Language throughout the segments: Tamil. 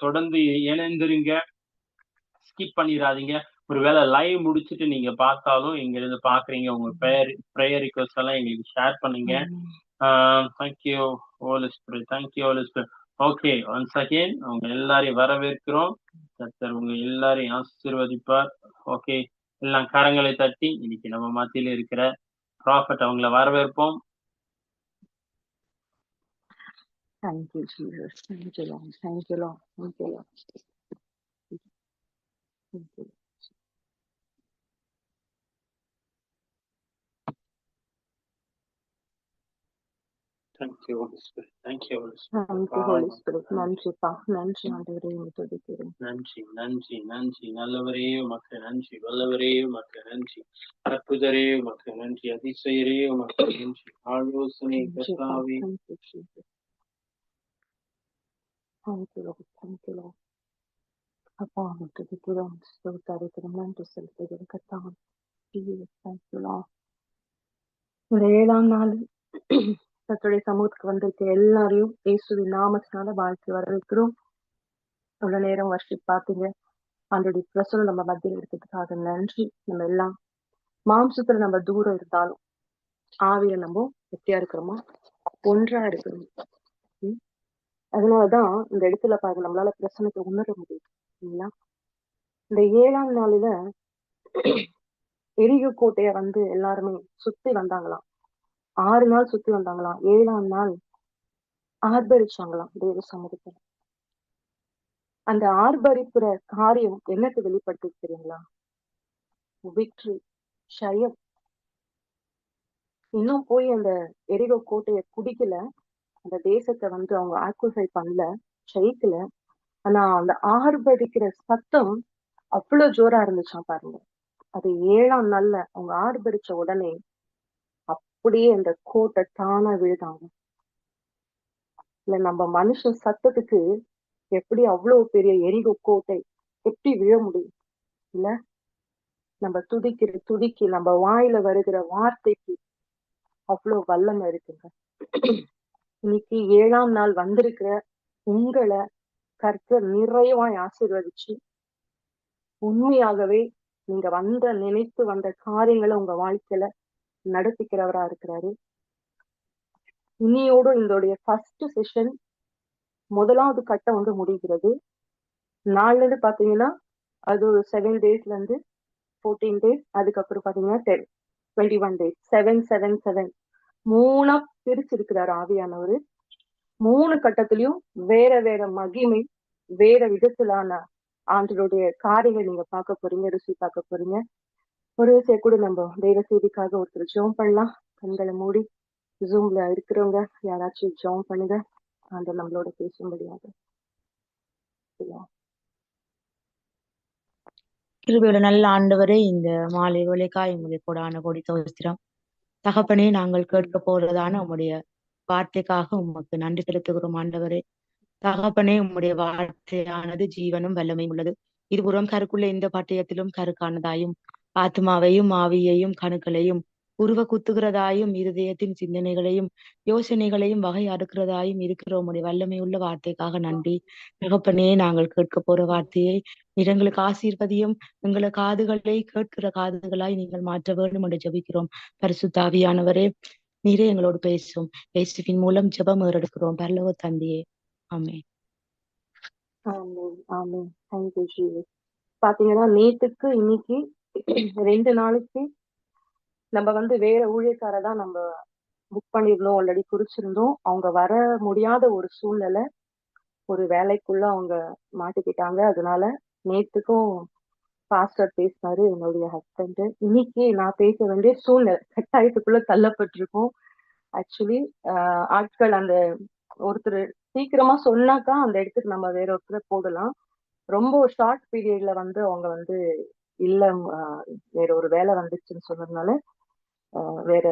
தொடர்ந்து இணைந்திருங்க. ஸ்கிப் பண்ணிடாதீங்க. ஒருவேளை லைவ் முடிச்சுட்டு நீங்க பார்த்தாலும் இங்க இருந்து பாக்குறீங்க, உங்க ப்ரேயர் ரிக்வெஸ்ட் எல்லாம் எங்களுக்கு ஷேர் பண்ணுங்க. Thank you holy spirit, thank you holy spirit. Okay, once again அவங்க எல்லாரையும் வரவேற்கிறோம். கர்த்தர் உங்க எல்லாரையும் ஆசீர்வதிப்பார். ஓகே, எல்லாம் கரங்களை தட்டி இன்னைக்கு நம்ம மத்தியில இருக்கிற ப்ராஃபட் அவங்கள வரவேற்போம். Thank you, Jesus. Thank you, Lord. Thank you, Lord. Thank you, Lord. Thank you. Thank you, Holy Spirit. Thank you, Holy Spirit. Thank you, Holy Spirit. நன்றிப்பா, நன்றி ஆண்டவரே, துதிக்கிறேன். நன்றி நன்றி நன்றி. நல்லவரே உமக்கு நன்றி, வல்லவரே உமக்கு நன்றி, அற்புதரே உமக்கு நன்றி, அதிசயரே உமக்கு நன்றி, ஆலோசனை கர்த்தாவே. Thank you, Lord. Thank you, Lord. அப்பா, துதிக்கிறோம், ஸ்தோத்திரிக்கிறோம், நன்றி செலுத்துகிறோம் கர்த்தாவே. Thank you, Lord. இந்த 7ஆம் நாள் கர்த்தருடைய சமூகத்துக்கு வந்திருக்க எல்லாரையும் இயேசுவின் நாமத்தினால வாழ்த்து வரவேற்கிறோம். அவ்வளவு நேரம் வர்ஷிப் பார்த்தீங்க. ஆண்டோடைய பிரசனம் நம்ம மத்தியில் இருக்கிறதுக்காக நன்றி. நம்ம எல்லாம் மாம்சத்துல நம்ம தூரம் இருந்தாலும் ஆவியில நம்ம வெற்றியா இருக்கிறோமா, ஒன்றா இருக்கிறோம். அதனாலதான் இந்த இடத்துல பாருங்க, நம்மளால பிரசனத்தை உணர முடியுது இல்லைங்களா? இந்த 7ஆம் நாளில எரிகோ கோட்டைய வந்து எல்லாருமே சுத்தி வந்தாங்களாம். 6 நாள் சுத்தி வந்தாங்களாம். 7ஆம் நாள் ஆர்ப்பரிச்சாங்களாம் தேவ சமூகத்துல. அந்த ஆர்ப்பரிப்புற காரியம் என்னத்தை வெளிப்படுத்தி தெரியுங்களா? விக்டரி, ஜெயம். இன்னும் போய் அந்த எரிகோ கோட்டைய குடிக்கல, அந்த தேசத்தை வந்து அவங்க ஆக்குபை பண்ணல, ஜெயிக்கல. ஆனா அந்த ஆர்ப்பரிக்கிற சத்தம் அவ்வளவு ஜோரா இருந்துச்சான் பாருங்க. அது 7ஆம் நாள்ல அவங்க ஆர்ப்பரிச்ச உடனே அப்படியே அந்த கோட்டை தானா விழுதாங்க. இல்ல, நம்ம மனுஷன் சத்தத்துக்கு எப்படி அவ்வளவு பெரிய எரிகோ கோட்டை எப்படி விழ முடியும்? இல்ல, நம்ம துதிக்கிற துதிக்கு, நம்ம வாயில வருகிற வார்த்தைக்கு அவ்வளவு வல்லமை இருக்குங்க. இன்னைக்கு 7ஆம் நாள் வந்திருக்கிற உங்களை கர்த்தர் நிறைவாய் ஆசீர்வதிச்சு, உண்மையாகவே நீங்க நினைத்து வந்த காரியங்களை உங்க வாழ்க்கையில நடத்திக்கிறவரா இருக்கிறாரு. இன்னையோடு இதோடைய ஃபர்ஸ்ட் செஷன், முதலாவது கட்டம் வந்து முடிகிறது. நாள்ல இருந்து பாத்தீங்கன்னா அது ஒரு 7 டேஸ்ல இருந்து 14 டேஸ், அதுக்கப்புறம் பாத்தீங்கன்னா 21 டேஸ், 7-7-7 3 பிரிச்சிருக்கிறாரு ஆவியானவரு. 3 கட்டத்திலயும் வேற வேற மகிமை, வேற விதத்திலான ஆண்டவருடைய காரியங்கள் நீங்க பார்க்க போறீங்க, ருசி பார்க்க போறீங்க. ஒரு கூட நம்ம தெய்வ செய்திக்காக ஒருத்தர் ஜெபம் பண்ணலாம். கண்களை மூடி ஜூம்ல இருக்கிறவங்க யாராச்சும் ஜெபம் பண்ணுங்க, ஆண்டவர் நம்மளோட பேசும்படியாக. கிருபையோட நல்ல ஆண்டவரே, இந்த மாலை வேளைக்காய் உங்களுடைய கொடான கொடி தோஸ்திரம் தகப்பனே, நாங்கள் கேட்க போறதான உம்முடைய வார்த்தைக்காக உமக்கு நன்றி செலுத்துகிறோம் ஆண்டவரே. தகப்பனே, உம்முடைய வார்த்தையானது ஜீவனும் வல்லமையும் உள்ளது. இருபுறம் கருக்குள்ள இந்த பட்டயத்திலும் கருக்கானதாயும், ஆத்மாவையும் ஆவியையும் கணுக்களையும் உருவ குத்துகிறதாயும், இருதயத்தின் சிந்தனைகளையும் யோசனைகளையும் வகை அடுக்கிறதாயும் இருக்கிற உம்முடைய வல்லமை உள்ள வார்த்தைக்காக நன்றி தகப்பனே. நாங்கள் கேட்க போற வார்த்தையை எங்களுக்கு ஆசீர்வதியும், எங்களை காதுகளை கேட்கிற காதுகளாய் நீங்கள் மாற்ற வேண்டும் என்று ஜெபிக்கிறோம். பரிசுத்த ஆவியானவரே, நீரே எங்களோடு பேசும். இயேசுவின் மூலம் ஜெபம் ஏறெடுக்கிறோம் பரலோக தந்தையே, ஆமென். பாத்தீங்கன்னா நேத்துக்கு இன்னைக்கு 2 நாளைக்கு நம்ம வந்து வேற ஊழியக்காரதான் நம்ம புக் பண்ணிருந்தோம், ஆல்ரெடி குறிச்சிருந்தோம். அவங்க வர முடியாத ஒரு சூழ்நிலை, ஒரு வேலைக்குள்ள அவங்க மாட்டிக்கிட்டாங்க. அதனால நேத்துக்கும் பாஸ்டர் பேசினாரு, என்னுடைய ஹஸ்பண்ட். இன்னைக்கு நான் பேச வேண்டிய சூழ்நிலை கட்டாயத்துக்குள்ள தள்ளப்பட்டிருக்கோம். ஆக்சுவலி ஆட்கள் அந்த ஒருத்தர் சீக்கிரமா சொன்னாக்கா அந்த இடத்துக்கு நம்ம வேற ஒருத்தரை போடலாம். ரொம்ப ஷார்ட் பீரியட்ல வந்து அவங்க வந்து இல்ல, வேற ஒரு வேலை வந்துச்சுன்னு சொன்னதுனால வேற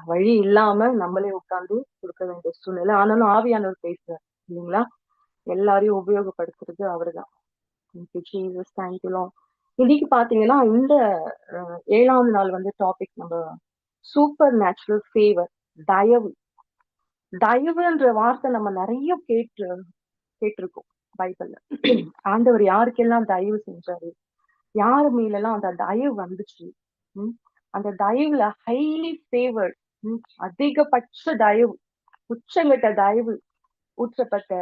வழி இல்லாம நம்மளே உட்கார்ந்து கொடுக்க வேண்டிய சூழ்நிலை. ஆனாலும் ஆவியானவர் பேசுறாரு இல்லைங்களா? எல்லாரையும் உபயோகப்படுத்துறது அவருதான். இன்னைக்கு பாத்தீங்கன்னா இந்த 7ஆம் நாள் வந்து டாபிக் நம்ம சூப்பர் நேச்சுரல் ஃபேவர், தயவு. தயவுன்ற வார்த்தை நம்ம நிறைய கேட்டிருக்கோம் பைபிள்ல. ஆண்டவர் யாருக்கெல்லாம் தயவு செஞ்சாரு, யாரு மேலெல்லாம் அந்த தயவு வந்துச்சு, அந்த தயவுல ஹைலி ஃபேவர்ட், அதிகபட்ச தயவு, உச்சங்கட்ட தயவு ஊற்றப்பட்ட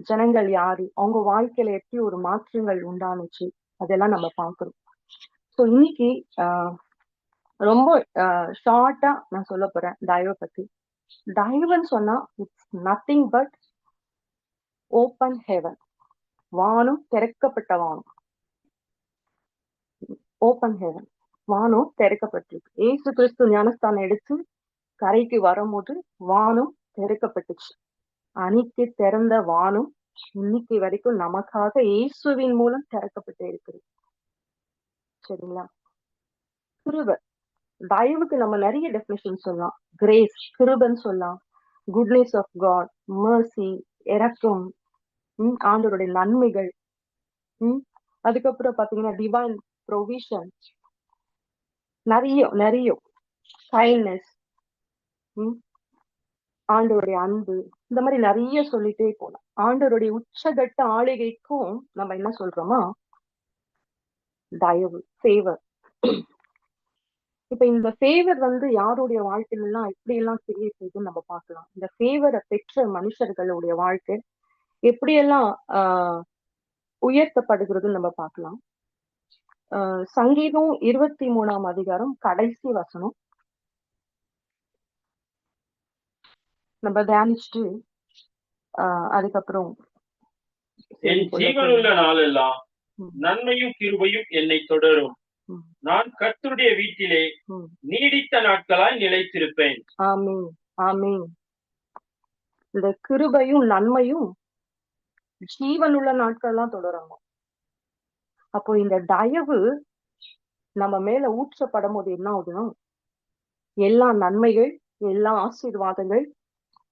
ஜனங்கள் யாரு, அவங்க வாழ்க்கையில எப்படி ஒரு மாற்றங்கள் உண்டானுச்சு, அதெல்லாம் நம்ம பாக்குறோம். சோ இன்னைக்கு ரொம்ப ஷார்ட்டா நான் சொல்ல போறேன் தயவை பத்தி. தயவுன்னு சொன்னா it's nothing but open heaven, வானம் திறக்கப்பட்ட வானம். ஓப்பன் ஹெவன், வானம் திறக்கப்பட்டிருக்கு. ஏசு கிறிஸ்து ஞானஸ்தானம் எடுத்து கரைக்கு வரும்போது வானம் திறக்கப்பட்டுச்சு. அன்னைக்கு திறந்த வானம் இன்னைக்கு வரைக்கும் நமக்காக இயேசுவின் மூலம் திறக்கப்பட்டு இருக்குது. சரிங்களா? கிருபை, தயவுக்கு நம்ம நிறைய டெஃபினிஷன் சொல்லலாம். கிரேஸ், கிருபைன்னு சொல்லலாம். குட்னஸ் ஆஃப் காட், மர்சி, இரக்கம், ஆண்டவருடைய நன்மைகள். அதுக்கப்புறம் பாத்தீங்கன்னா டிவைன் ப்ரொவிஷன், நிறைய நிறைய கைண்ட்னஸ், ஆண்டவருடைய அன்பு, இந்த மாதிரி நிறைய சொல்லிட்டே போலாம். ஆண்டவருடைய உச்சகட்ட ஆளுகைக்கும் நம்ம என்ன சொல்றோமா, தயவு, ஃபேவர். இப்ப இந்த ஃபேவர் யாருடைய வாழ்க்கையில எல்லாம் எப்படி எல்லாம் தெரிய செய்யுதுன்னு நம்ம பார்க்கலாம். இந்த ஃபேவரை பெற்ற மனுஷர்களுடைய வாழ்க்கை எப்படியெல்லாம் உயர்த்தப்படுகிறதுன்னு நம்ம பார்க்கலாம். சங்கீதம் 23ஆம் அதிகாரம் கடைசி வசனம் நம்ம தியானிச்சுட்டு அதுக்கப்புறம் என் ஜீவனுள்ள நாளெல்லாம் நன்மையும் கிருபையும் என்னை தொடரும். நான் கர்த்தருடைய வீட்டிலே நீடித்த நாட்களாய் நிலைத்திருப்பேன். ஆமென், ஆமென். இந்த கிருபையும் நன்மையும் ஜீவனுள்ள நாட்கள் எல்லாம் தொடரும். அப்போ இந்த தயவு நம்ம மேல ஊற்றப்படும் போது என்ன ஆகுதுன்னா, எல்லா நன்மைகள், எல்லா ஆசீர்வாதங்கள்,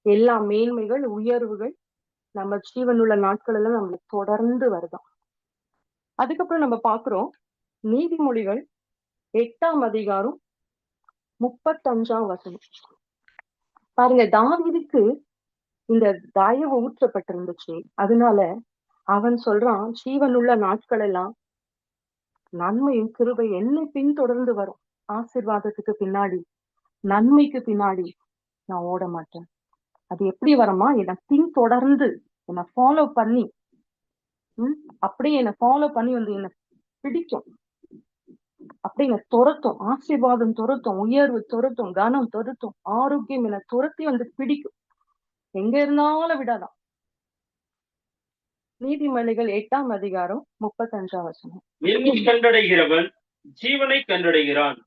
எல்லா மேன்மைகள், உயர்வுகள் நம்ம ஜீவனுள்ள நாட்கள் எல்லாம் நம்மளுக்கு தொடர்ந்து வருதான். அதுக்கப்புறம் நம்ம பாக்குறோம் நீதிமொழிகள் 8ஆம் அதிகாரம் 35ஆம் வசனம். பாருங்க, தாவீதுக்கு இந்த தயவு ஊற்றப்பட்டிருந்துச்சு. அதனால அவன் சொல்றான், ஜீவனுள்ள நாட்கள் எல்லாம் நன்மையும் கிருபை என்னை பின்தொடர்ந்து வரும். ஆசீர்வாதத்துக்கு பின்னாடி, நன்மைக்கு பின்னாடி நான் ஓட மாட்டேன். அது எப்படி வருமா, என்னை பின்தொடர்ந்து என்னை ஃபாலோ பண்ணி, அப்படியே என்னை ஃபாலோ பண்ணி என்னை பிடிக்கும், அப்படி என்னை துரத்தும். ஆசீர்வாதம் துரத்தும், உயர்வு துரத்தும், கனம் துரத்தும், ஆரோக்கியம் என்னை துரத்தி பிடிக்கும். எங்க இருந்தாலும் விடாதான். நீதிமொழிகள் 8ஆம் அதிகாரம் 35ஆம் வசனம். என்னை கண்டடைகிறவன் ஜீவனை கண்டடைகிறான்,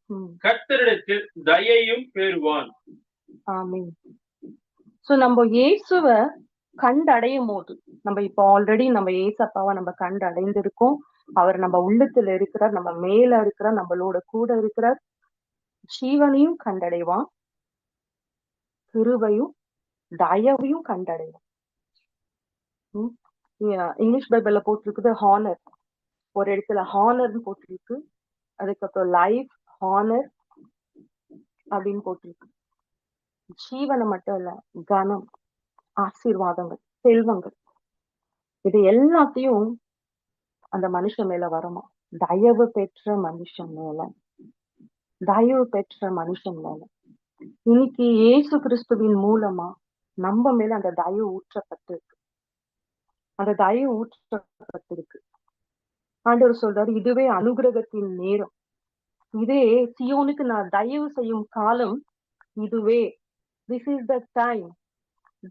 கர்த்தரிடத்தில் தயையும் பெறுவான். ஆமென். சோ நம்ம இயேசுவ கண்டடையும் போது, நம்ம இப்ப ஆல்ரெடி நம்ம ஏசப்பாவை நம்ம கண்டு அடைந்திருக்கோம். அவர் நம்ம உள்ளத்துல இருக்கிறார், நம்ம மேல இருக்கிறார், நம்மளோட கூட இருக்கிறார். ஜீவனையும் கண்டடைவான், கிருபையும் தயவையும் கண்டடைவான். இங்கிலீஷ் பைபிள்ல போட்டிருக்குது ஹானர், ஒரு இடத்துல ஹானர்னு போட்டிருக்கு, அதுக்கப்புறம் லைஃப், ஹானர் அப்படின்னு போட்டிருக்கு. ஜீவனை மட்டும் இல்ல, கனம், ஆசீர்வாதங்கள், செல்வங்கள், இது எல்லாத்தையும் அந்த மனுஷன் மேல வருமா. தயவு பெற்ற மனுஷன் மேல, தயவு பெற்ற மனுஷன் மேல இன்னைக்கு இயேசு கிறிஸ்துவின் மூலமா நம்ம மேல அந்த தயவு ஊற்றப்பட்டிருக்கு. அந்த தயவு ஊற்றப்பட்டிருக்கு. ஆண்டவர் சொல்றாரு, இதுவே அனுகிரகத்தின் நேரம், இதே சியோனுக்கு நான் தயவு செய்யும் காலம் இதுவே. This is the time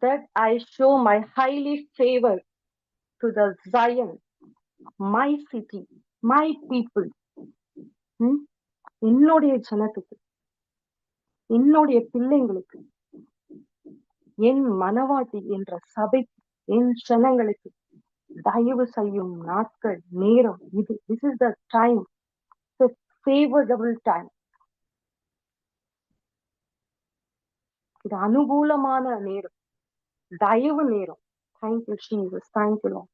that I show my highly favor to the Zion, my city, my people. என்னுடைய ஜனத்துக்கு, என்னுடைய பிள்ளைங்களுக்கு, என் மனவாட்டி என்ற சபைக்கு, என் ஜனங்களுக்கு தயவு செய்யும் நாட்கள், நேரம் இது. This is the time, the favorable time. இது அனுகூலமான நேரம், தயவு நேரம். Thank you Jesus, thank you Lord.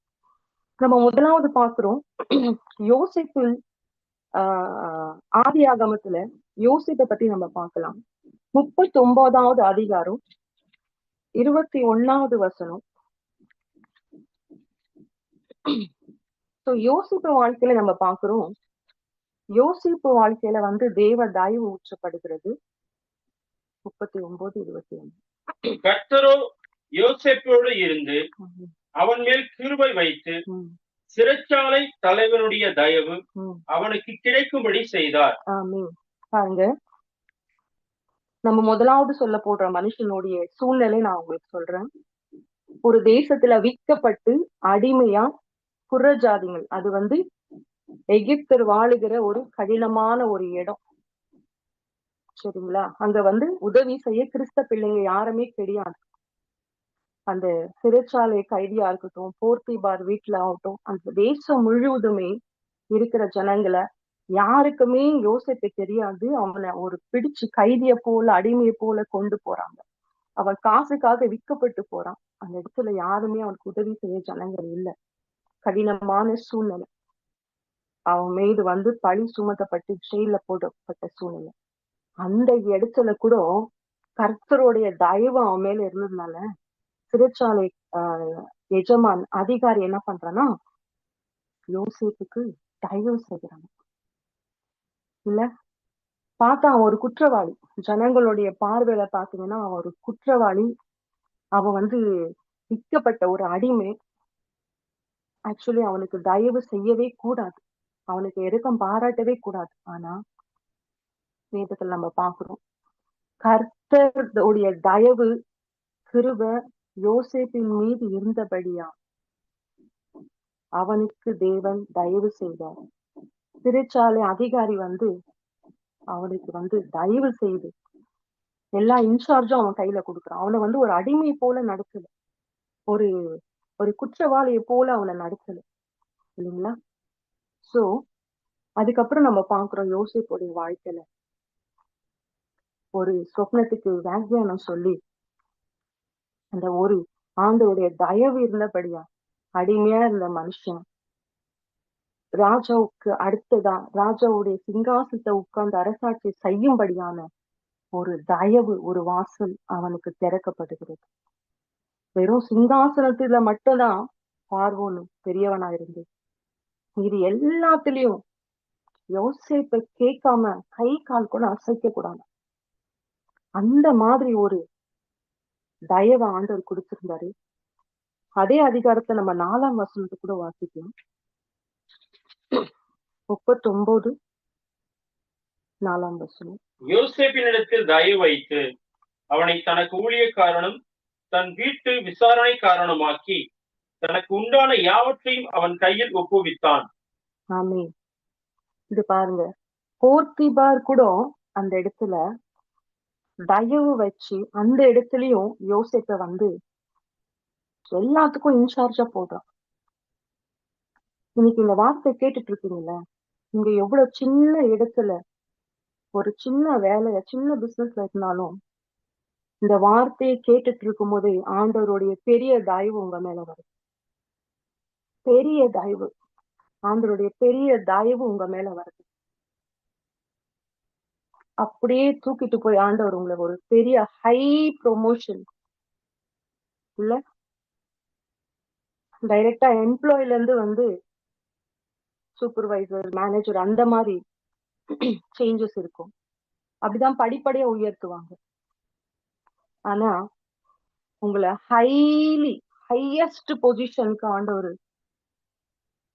நம்ம முதலாவது பார்க்கிறோம், யோசேப்பின் ஆதியாகமத்துல யோசேப்பை பத்தி நம்ம பார்க்கலாம். 39வது அதிகாரம் 21வது வசனம். சோ யோசிப்பு வாழ்க்கையில நம்ம பாக்குறோம், யோசிப்பு வாழ்க்கையில வந்து தேவ தயவு ஊற்றப்படுகிறது. 39:21. கர்த்தரோ யோசேப்போடு இருந்து அவன் மேல் கிருபை வைத்து சிறைச்சாலை தலைவனுடைய தயவு அவனுக்கு கிடைக்கும்படி செய்தார். ஆமென். பாருங்க, நம்ம முதலாவது சொல்ல போடுற மனுஷனுடைய சூழ்நிலை நான் உங்களுக்கு சொல்றேன். ஒரு தேசத்துல விற்கப்பட்டு அடிமையா புறஜாதிகள், அது வந்து எகிப்தர் வாழுகிற ஒரு கடினமான ஒரு இடம், சரிங்களா? அங்க வந்து உதவி செய்ய கிறிஸ்த பிள்ளைங்க யாருமே கிடையாது. அந்த சிறைச்சாலை கைதியா இருக்கட்டும், போர்த்திபார் வீட்டுல ஆகட்டும், அந்த தேசம் முழுவதுமே இருக்கிற ஜனங்களை யாருக்குமே யோசிப்பு தெரியாது. அவனை ஒரு பிடிச்சு கைதிய போல அடிமையை போல கொண்டு போறாங்க. அவன் காசுக்காக விற்கப்பட்டு போறான். அந்த இடத்துல யாருமே அவனுக்கு உதவி செய்ய ஜனங்கள் இல்லை. கடினமான சூழ்நிலை. அவன் மீது வந்து பழி சுமத்தப்பட்டு ஜெயில போடப்பட்ட சூழ்நிலை. அந்த இடத்துல கூட கர்த்தருடைய தயவு அவன் மேல இருந்ததுனால சிறைச்சாலை எஜமான் அதிகாரி என்ன பண்றான்னா யோசேப்புக்கு தயவு செய்கிறாங்க. இல்ல, பார்த்தா அவன் ஒரு குற்றவாளி. ஜனங்களுடைய பார்வையில பாத்தீங்கன்னா அவன் ஒரு குற்றவாளி. அவன் வந்து விற்கப்பட்ட ஒரு அடிமை. ஆக்சுவலி அவனுக்கு தயவு செய்யவே கூடாது, அவனுக்கு இரக்கம் பாராட்டவே கூடாது. ஆனா வேதத்துல நம்ம பாக்குறோம், கர்த்தருடைய தயவு கிருபை யோசேப்பின் மீது இருந்தபடியா அவனுக்கு தேவன் தயவு செய்தார். சிறைச்சாலை அதிகாரி வந்து அவனுக்கு வந்து தயவு செய்து எல்லா இன்சார்ஜும் அவன் கையில கொடுக்குறான். அவனை வந்து ஒரு அடிமை போல நடத்தல, ஒரு ஒரு குற்றவாளியை போல அவனை நடத்தல, இல்லைங்களா? சோ அதுக்கப்புறம் நம்ம பாக்குறோம் யோசேப்புடைய வாழ்க்கையில ஒரு சொப்னத்துக்கு வியாக்கியானம் சொல்லி அந்த ஒரு ஆண்டவருடைய தயவு இருந்தபடியா அடிமையா இருந்த மனுஷன் ராஜாவுக்கு அடுத்ததா ராஜாவுடைய சிங்காசனத்தை உட்கார்ந்து அரசாட்சி செய்யும்படியான ஒரு தயவு, ஒரு வாசல் அவனுக்கு திறக்கப்படுகிறது. வெறும் சிங்காசனத்துல மட்டும்தான் பார்வோனு பெரியவனா இருந்து இது எல்லாத்துலயும் யோசேப்பை கேட்காம கை கால் கூட அசைக்க கூடாது. அந்த மாதிரி ஒரு தயவை ஆண்டவர் கொடுத்திருந்தாரு. அதே அதிகாரத்தை நம்ம 4ஆம் வசனத்தை கூட வாசிக்கலாம். 39:4 வசனம். யோசேப்பினிடத்தில் தயவு வைத்து அவனை தனக்கு ஊழியக்காரனும் தன் வீட்டு விசாரணைக்காரனுமாக்கி தனக்கு உண்டான யாவற்றையும் அவன் கையில் ஒப்புவித்தான். ஆமென். இது பாருங்க, போர்த்திபார் கூட அந்த இடத்துல தயவு வச்சு அந்த இடத்துலயும் யோசேப்பை வந்து எல்லாத்துக்கும் இன்சார்ஜா போடுறான். இன்னைக்கு இந்த வார்த்தை கேட்டுட்டு இருக்கீங்கல்ல, நீங்க எவ்வளவு சின்ன இடத்துல ஒரு சின்ன வேலைய சின்ன பிசினஸ்ல இருந்தாலும் இந்த வார்த்தையை கேட்டுட்டு இருக்கும் போதே ஆண்டவருடைய பெரிய தயவு உங்க மேல வரும். பெரிய தயவு, ஆண்டவருடைய பெரிய தயவு உங்க மேல வருது. அப்படியே தூக்கிட்டு போய் ஆண்டவர் உங்களை ஒரு பெரிய ஹை ப்ரொமோஷன், இல்ல டைரக்டா எம்ப்ளாயில இருந்து வந்து சூப்பர்வைசர், மேனேஜர், அந்த மாதிரி சேஞ்சஸ் இருக்கும். அப்படிதான் படிப்படியா உயர்த்துவாங்க. ஆனா உங்களை ஹையஸ்ட் பொசிஷனுக்கு ஆண்டவர்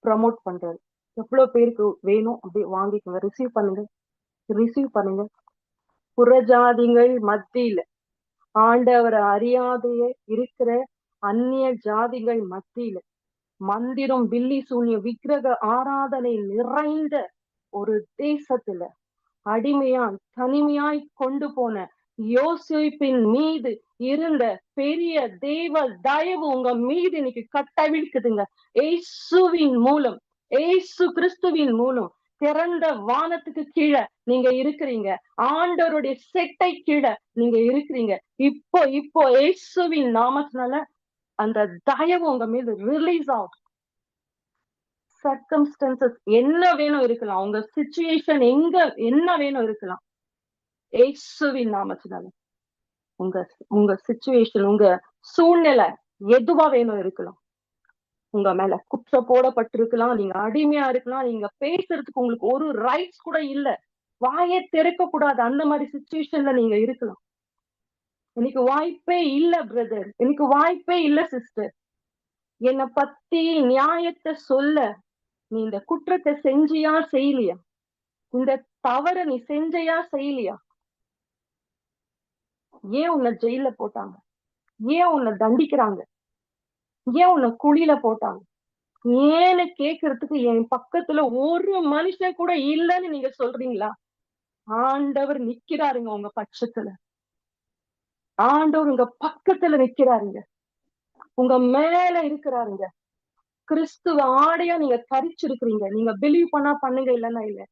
ப்ரமோட் பண்றாரு. எவ்வளவு பேருக்கு வேணும் அப்படியே வாங்கிக்கோங்க, ரிசீவ் பண்ணுங்க. புறஜாதிகள் மத்தியில ஆண்டவரை அறியாதையே இருக்கிற அந்நிய ஜாதிகள் மத்தியில மந்திரம், வில்லி சூன்ய விக்கிரக ஆராதனை நிறைந்த ஒரு தேசத்துல அடிமையாய் தனிமையாய் கொண்டு போன யோசேப்பின் மீது இருந்த பெரிய தேவ தயவு உங்க மீது இன்னைக்கு கட்டவிழ்க்குதுங்க. ஏசுவின் மூலம், ஏசு கிறிஸ்துவின் மூலம் திறந்த வானத்துக்கு கீழே நீங்க இருக்கிறீங்க. ஆண்டவருடைய செட்டை கீழே நீங்க இருக்கிறீங்க. இப்போ ஏசுவின் நாமத்தினால அந்த தயவு உங்க மீது ரிலீஸ் ஆகும். சர்க்கம்ஸ்டன்சஸ் என்ன வேணும் இருக்கலாம், உங்க சிச்சுவேஷன் என்ன வேணும் இருக்கலாம். இயேசுவின் நாமத்தினால உங்க சிச்சுவேஷன், உங்க சூழ்நிலை எதுவா வேணும் இருக்கலாம். உங்க மேல குற்றம் போடப்பட்டிருக்கலாம், நீங்க அடிமையா இருக்கலாம், நீங்க பேசுறதுக்கு உங்களுக்கு ஒரு ரைட்ஸ் கூட இல்ல, வாயே திறக்க கூடாது, அந்த மாதிரி சுச்சுவேஷன்ல நீங்க இருக்கலாம். எனக்கு வாய்ப்பே இல்ல பிரதர், எனக்கு வாய்ப்பே இல்ல சிஸ்டர், என்னை பத்தி நியாயத்தை சொல்ல. நீ இந்த குற்றத்தை செஞ்சியா செய்யலையா, இந்த தவற நீ செஞ்சையா செய்யலையா, ஏன் உன்னை ஜெயில போட்டாங்க, ஏன் உன்னை தண்டிக்கிறாங்க, ஏன் உன்னை குழியில போட்டாங்க, ஏன்னு கேக்குறதுக்கு என் பக்கத்துல ஒரு மனுஷன் கூட இல்லைன்னு நீங்க சொல்றீங்களா? ஆண்டவர் நிக்கிறாருங்க உங்க பட்சத்துல, ஆண்டவர் உங்க பக்கத்துல நிக்கிறாருங்க, உங்க மேல இருக்கிறாருங்க. கிறிஸ்துவ ஆடையா நீங்க தரிச்சிருக்கிறீங்க. நீங்க பிலீவ் பண்ணா பண்ணுங்க, இல்லைன்னா இல்ல.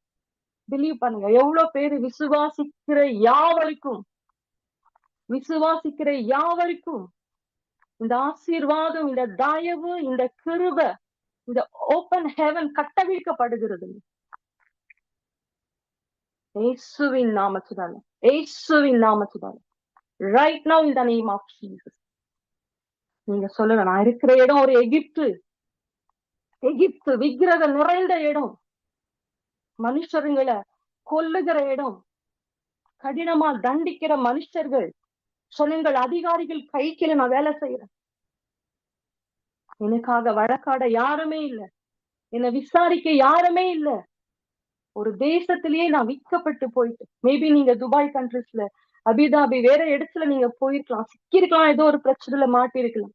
பிலீவ் பண்ணுங்க. எவ்வளவு பேரு விசுவாசிக்கிற யாவருக்கும், விசுவாசிக்கிற யாவருக்கும் இந்த ஆசீர்வாதம், இந்த தயவு, இந்த கிருபை, இந்த ஓபன் ஹெவன் கட்டவிழ்க்கப்படுகிறது. இயேசுவின் நாமத்தினால, இயேசுவின் நாமத்தினால, right now in the name of Jesus. நீங்க சொல்லலாம், நான் இருக்கிற இடம் ஒரு எகிப்து, எகிப்து விக்கிரக நிறைந்த இடம், மனுஷருங்களை கொல்லுகிற இடம், கடினமா தண்டிக்கிற மனுஷர்கள், ஜனங்கள், அதிகாரிகள் கைக்கில நான் வேலை செய்யறேன். எனக்காக வழக்காட யாருமே இல்ல, என்னை விசாரிக்க யாருமே இல்ல. ஒரு தேசத்திலேயே நான் விற்கப்பட்டு போயிட்டு, மேபி நீங்க துபாய் கண்ட்ரிஸ்ல, அபிதாபி, வேற இடத்துல நீங்க போயிருக்கலாம், சிக்கிருக்கலாம், ஏதோ ஒரு பிரச்சனையில மாட்டிருக்கலாம்.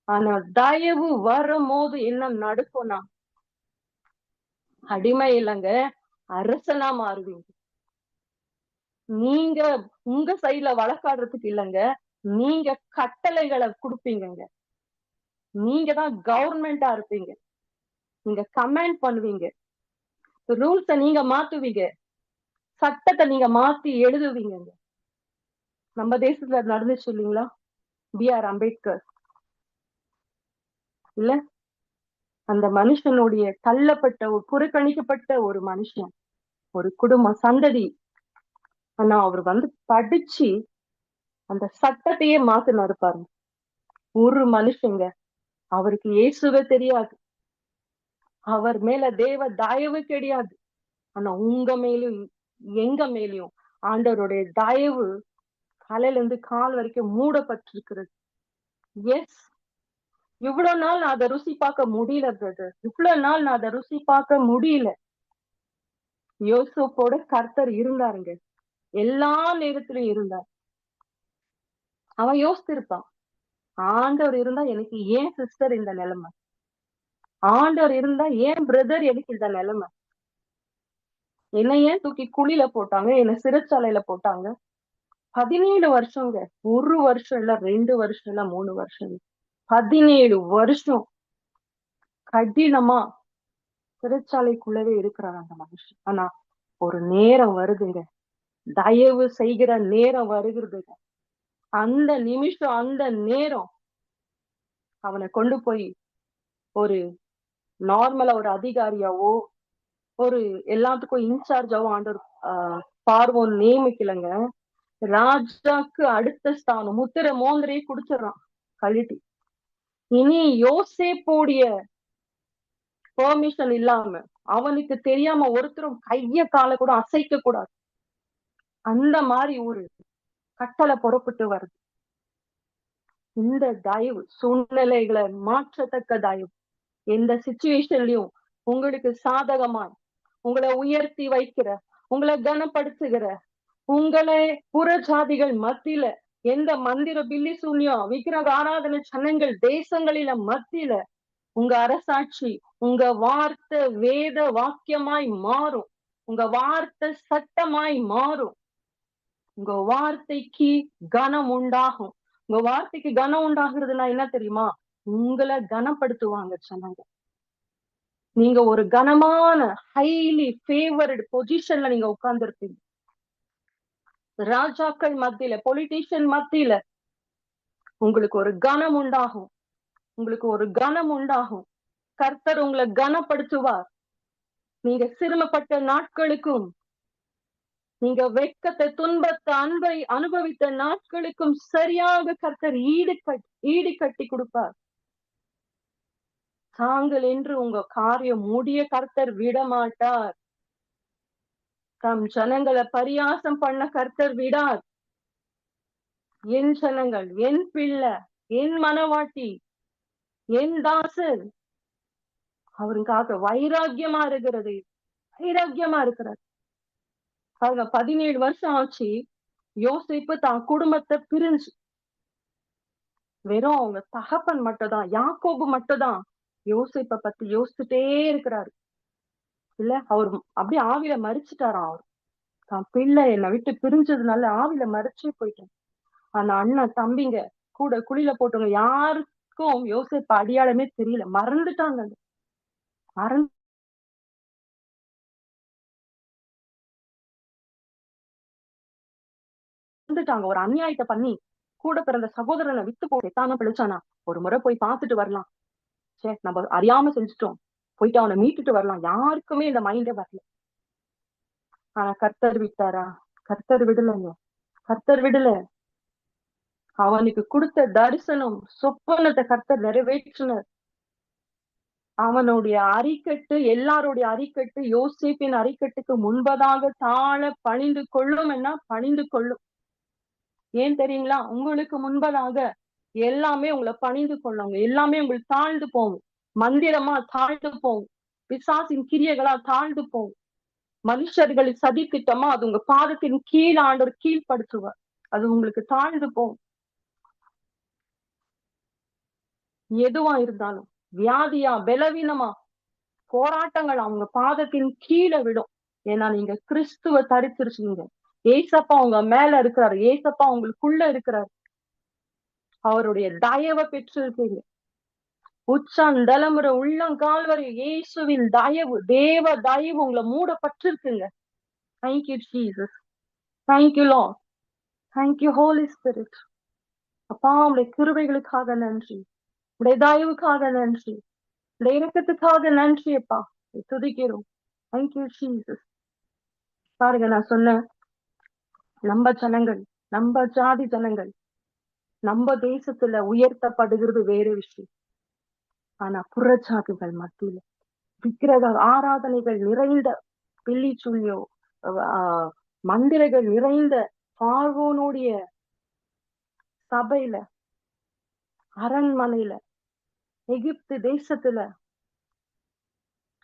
ஆனா தயவு வரும்போது என்ன நடக்கும்னா, அடிமை இல்லைங்க, அரசனா மாறுவீங்க. நீங்க உங்க சைட்ல வழக்காடுறதுக்கு இல்லைங்க, நீங்க கட்டளைகளை கொடுப்பீங்க, நீங்க தான் கவர்மெண்டா இருப்பீங்க, நீங்க கமெண்ட் பண்ணுவீங்க, ரூல்ஸ நீங்க மாத்துவீங்க, சட்டத்தை நீங்க மாத்தி எழுதுவீங்க. நம்ம தேசத்துல நடந்துச்சு இல்லைங்களா? B.R. அம்பேத்கர் இல்ல, அந்த மனுஷனுடைய தள்ளப்பட்ட, ஒரு புறக்கணிக்கப்பட்ட ஒரு மனுஷன், ஒரு குடும்ப சந்ததி. ஆனா அவர் படிச்சு அந்த சட்டத்தையே மாத்தினாரு பாருங்க. ஒரு மனுஷங்க, அவருக்கு இயேசுவே தெரியாது, அவர் மேல தேவ தயவு கிடையாது. ஆனா உங்க மேலும் எங்க மேலயும் ஆண்டவருடைய தயவு தலையில இருந்து கால் வரைக்கும் மூடப்பட்டிருக்கிறது. எஸ், இவ்வளவு நாள் நான் அதை ருசி பார்க்க முடியல பிரதர், இவ்வளவு நாள் நான் அதை ருசி பார்க்க முடியல. யோசேப்போட கர்த்தர் இருந்தாருங்க, எல்லா நேரத்திலும் இருந்தார். அவன் யோசித்திருப்பான், ஆண்டவர் இருந்தா எனக்கு ஏன் சிஸ்டர் இந்த நிலைமை, ஆண்டவர் இருந்தா ஏன் பிரதர் எனக்கு இந்த நிலைமை, என்னை ஏன் தூக்கி குழியில போட்டாங்க, என்னை சிறைச்சாலையில போட்டாங்க. 17 வருஷங்க, ஒரு வருஷம் இல்ல, 2 வருஷம் இல்ல, 3 வருஷம் இல்ல, 17 வருஷம் கடினமா சிறைச்சாலைக்குள்ளவே இருக்கிறாங்க அந்த மனுஷன். ஆனா ஒரு நேரம் வருதுங்க, தயவு செய்கிற நேரம் வருகிறதுங்க. அந்த நிமிஷம், அந்த நேரம் அவனை கொண்டு போய் ஒரு நார்மலா ஒரு அதிகாரியாவோ, ஒரு எல்லாத்துக்கும் இன்சார்ஜாவோ ஆண்டவர் பார்வோன் நியமிக்கலங்க. ராஜாக்கு அடுத்த ஸ்தானம், முத்திர மோந்திரையே குடிச்சிடறான் கழட்டி. இனி யோசேப்போடைய பெர்மிஷன் இல்லாம, அவனுக்கு தெரியாம ஒருத்தரும் கைய காலை கூட அசைக்க கூடாது, அந்த மாதிரி ஒரு கட்டளை புறப்பட்டு வருது. இந்த தயவு, சூழ்நிலைகளை மாற்றத்தக்க தயவு, எந்த சிச்சுவேஷன்லயும் உங்களுக்கு சாதகமா உங்களை உயர்த்தி வைக்கிற, உங்களை கனப்படுத்துகிற, உங்களை புறஜாதிகள் மத்தியில, எந்த மந்திர பில்லி சூன்யம் விக்கிரக ஆராதனை சனங்கள் தேசங்களில மத்தியில உங்க அரசாட்சி, உங்க வார்த்தை வேத வாக்கியமாய் மாறும், உங்க வார்த்தை சட்டமாய் மாறும், உங்க வார்த்தைக்கு கனம் உண்டாகும். உங்க வார்த்தைக்கு கனம் உண்டாகிறதுனா என்ன தெரியுமா? உங்களை கனப்படுத்துவாங்க சொன்னாங்க. நீங்க ஒரு கனமான ஹைலி ஃபேவர்டு பொசிஷன்ல நீங்க உட்கார்ந்துருப்பீங்க. ராஜாக்கள் மத்தியில, பொலிட்டீஷியன் மத்தியில உங்களுக்கு ஒரு கனம் உண்டாகும், உங்களுக்கு ஒரு கனம் உண்டாகும். கர்த்தர் உங்களை கனப்படுத்துவார். நீங்க சிரமப்பட்ட நாட்களுக்கும், நீங்க வெட்கத்தை, துன்பத்தை, அன்பை அனுபவித்த நாட்களுக்கும் சரியாக கர்த்தர் ஈடு கட்டி கொடுப்பார். தாங்கள் என்று உங்க காரியம் முடிய கர்த்தர் விட மாட்டார். தம் ஜனங்களை பரியாசம் பண்ண கர்த்தர் விடார். என் ஜனங்கள், என் பிள்ளை, என் மனவாட்டி, என் தாசர் அவருக்காக வைராக்கியமா இருக்கிறது, வைராக்கியமா இருக்கிறார். பாருங்க, 17 வருஷம் ஆச்சு யோசேப்பு தான் குடும்பத்தை பிரிஞ்சு. வெறும் அவங்க தகப்பன் மட்டும் தான், யாக்கோபு மட்டும் தான் யோசேப்பை பத்தி யோசிச்சுட்டே இருக்கிறாரு. இல்ல, அவர் அப்படியே ஆவியில மரிச்சுட்டாராம். அவர் தான் பிள்ளை என்னை விட்டு பிரிஞ்சதுனால ஆவியில மரிச்சே போயிட்டேன். ஆனா அண்ணன் தம்பிங்க கூட குழியில போட்டவங்க யாருக்கும் யோசேப்பு அடையாளமே தெரியல, மறந்துட்டாங்க. மறந்துட்டாங்க. ஒரு அநியாயத்தை பண்ணி கூட பிறந்த சகோதரனை வித்து போட்டு எத்தான பிழைச்சானா, ஒரு முறை போய் பார்த்துட்டு வரலாம், சே நம்ம அறியாம செஞ்சுட்டோம், போயிட்டு அவனை மீட்டுட்டு வரலாம், யாருக்குமே இந்த மைண்டே வரல. ஆனா கர்த்தர் விட்டாரா? கர்த்தர் விடலைங்க, கர்த்தர் விடல. அவனுக்கு கொடுத்த தரிசனம் சொப்பனத்தை கர்த்தர் நிறைவேற்றினார். அவனுடைய அரிக்கட்டு, எல்லாருடைய அரிக்கட்டு யோசேப்பின் அரிக்கட்டுக்கு முன்பதாக தாழ பணிந்து கொள்ளும். என்ன பணிந்து கொள்ளும்? ஏன் தெரியுங்களா? உங்களுக்கு முன்பதாக எல்லாமே உங்களை பணிந்து கொள்ளுங்க, எல்லாமே உங்களுக்கு தாழ்ந்து போகும். மந்திரமா தாழ்ந்து போகும், பிசாசின் கிரியைகளா தாழ்ந்து போகும், மனுஷர்கள் சதி திட்டமா அது உங்க பாதத்தின் கீழ் ஆண்டவர் கீழ்படுத்துவார், அது உங்களுக்கு தாழ்ந்து போகும். எதுவா இருந்தாலும், வியாதியா பலவீனமா போராட்டங்கள் அவங்க பாதத்தின் கீழே விடும். ஏன்னா நீங்க கிறிஸ்துவ தரித்திருச்சீங்க. ஏசப்பா உங்க மேல இருக்கிறாரு, ஏசப்பா உங்களுக்குள்ள இருக்கிறாரு, அவருடைய தயவை பெற்றிருக்கீங்க. உச்சந்தலைமுறை உள்ளங்கால் வரை இயேசுவின் தயவு, தேவ தயவு உங்களை மூடப்பட்டிருக்குங்க. Thank you Jesus, thank you Lord, thank you holy spirit. அப்பா, உடைய கிருபைகளுக்காக நன்றி, உடைய தயவுக்காக நன்றி, உடைய இரக்கத்துக்காக நன்றி. அப்பா துதிக்கிறோம். Thank you Jesus. பாருங்க, நான் சொன்ன நம்ம ஜனங்கள், நம்ம ஜாதி ஜனங்கள் நம்ம தேசத்துல உயர்த்தப்படுகிறது வேற விஷயம். ஆனா புறஜாதிகள் மத்தியில விக்கிரக ஆராதனைகள் நிறைந்த, பில்லி சுழியோ மந்திரங்கள் நிறைந்த பார்வோனுடைய சபையில, அரண்மனையில, எகிப்து தேசத்துல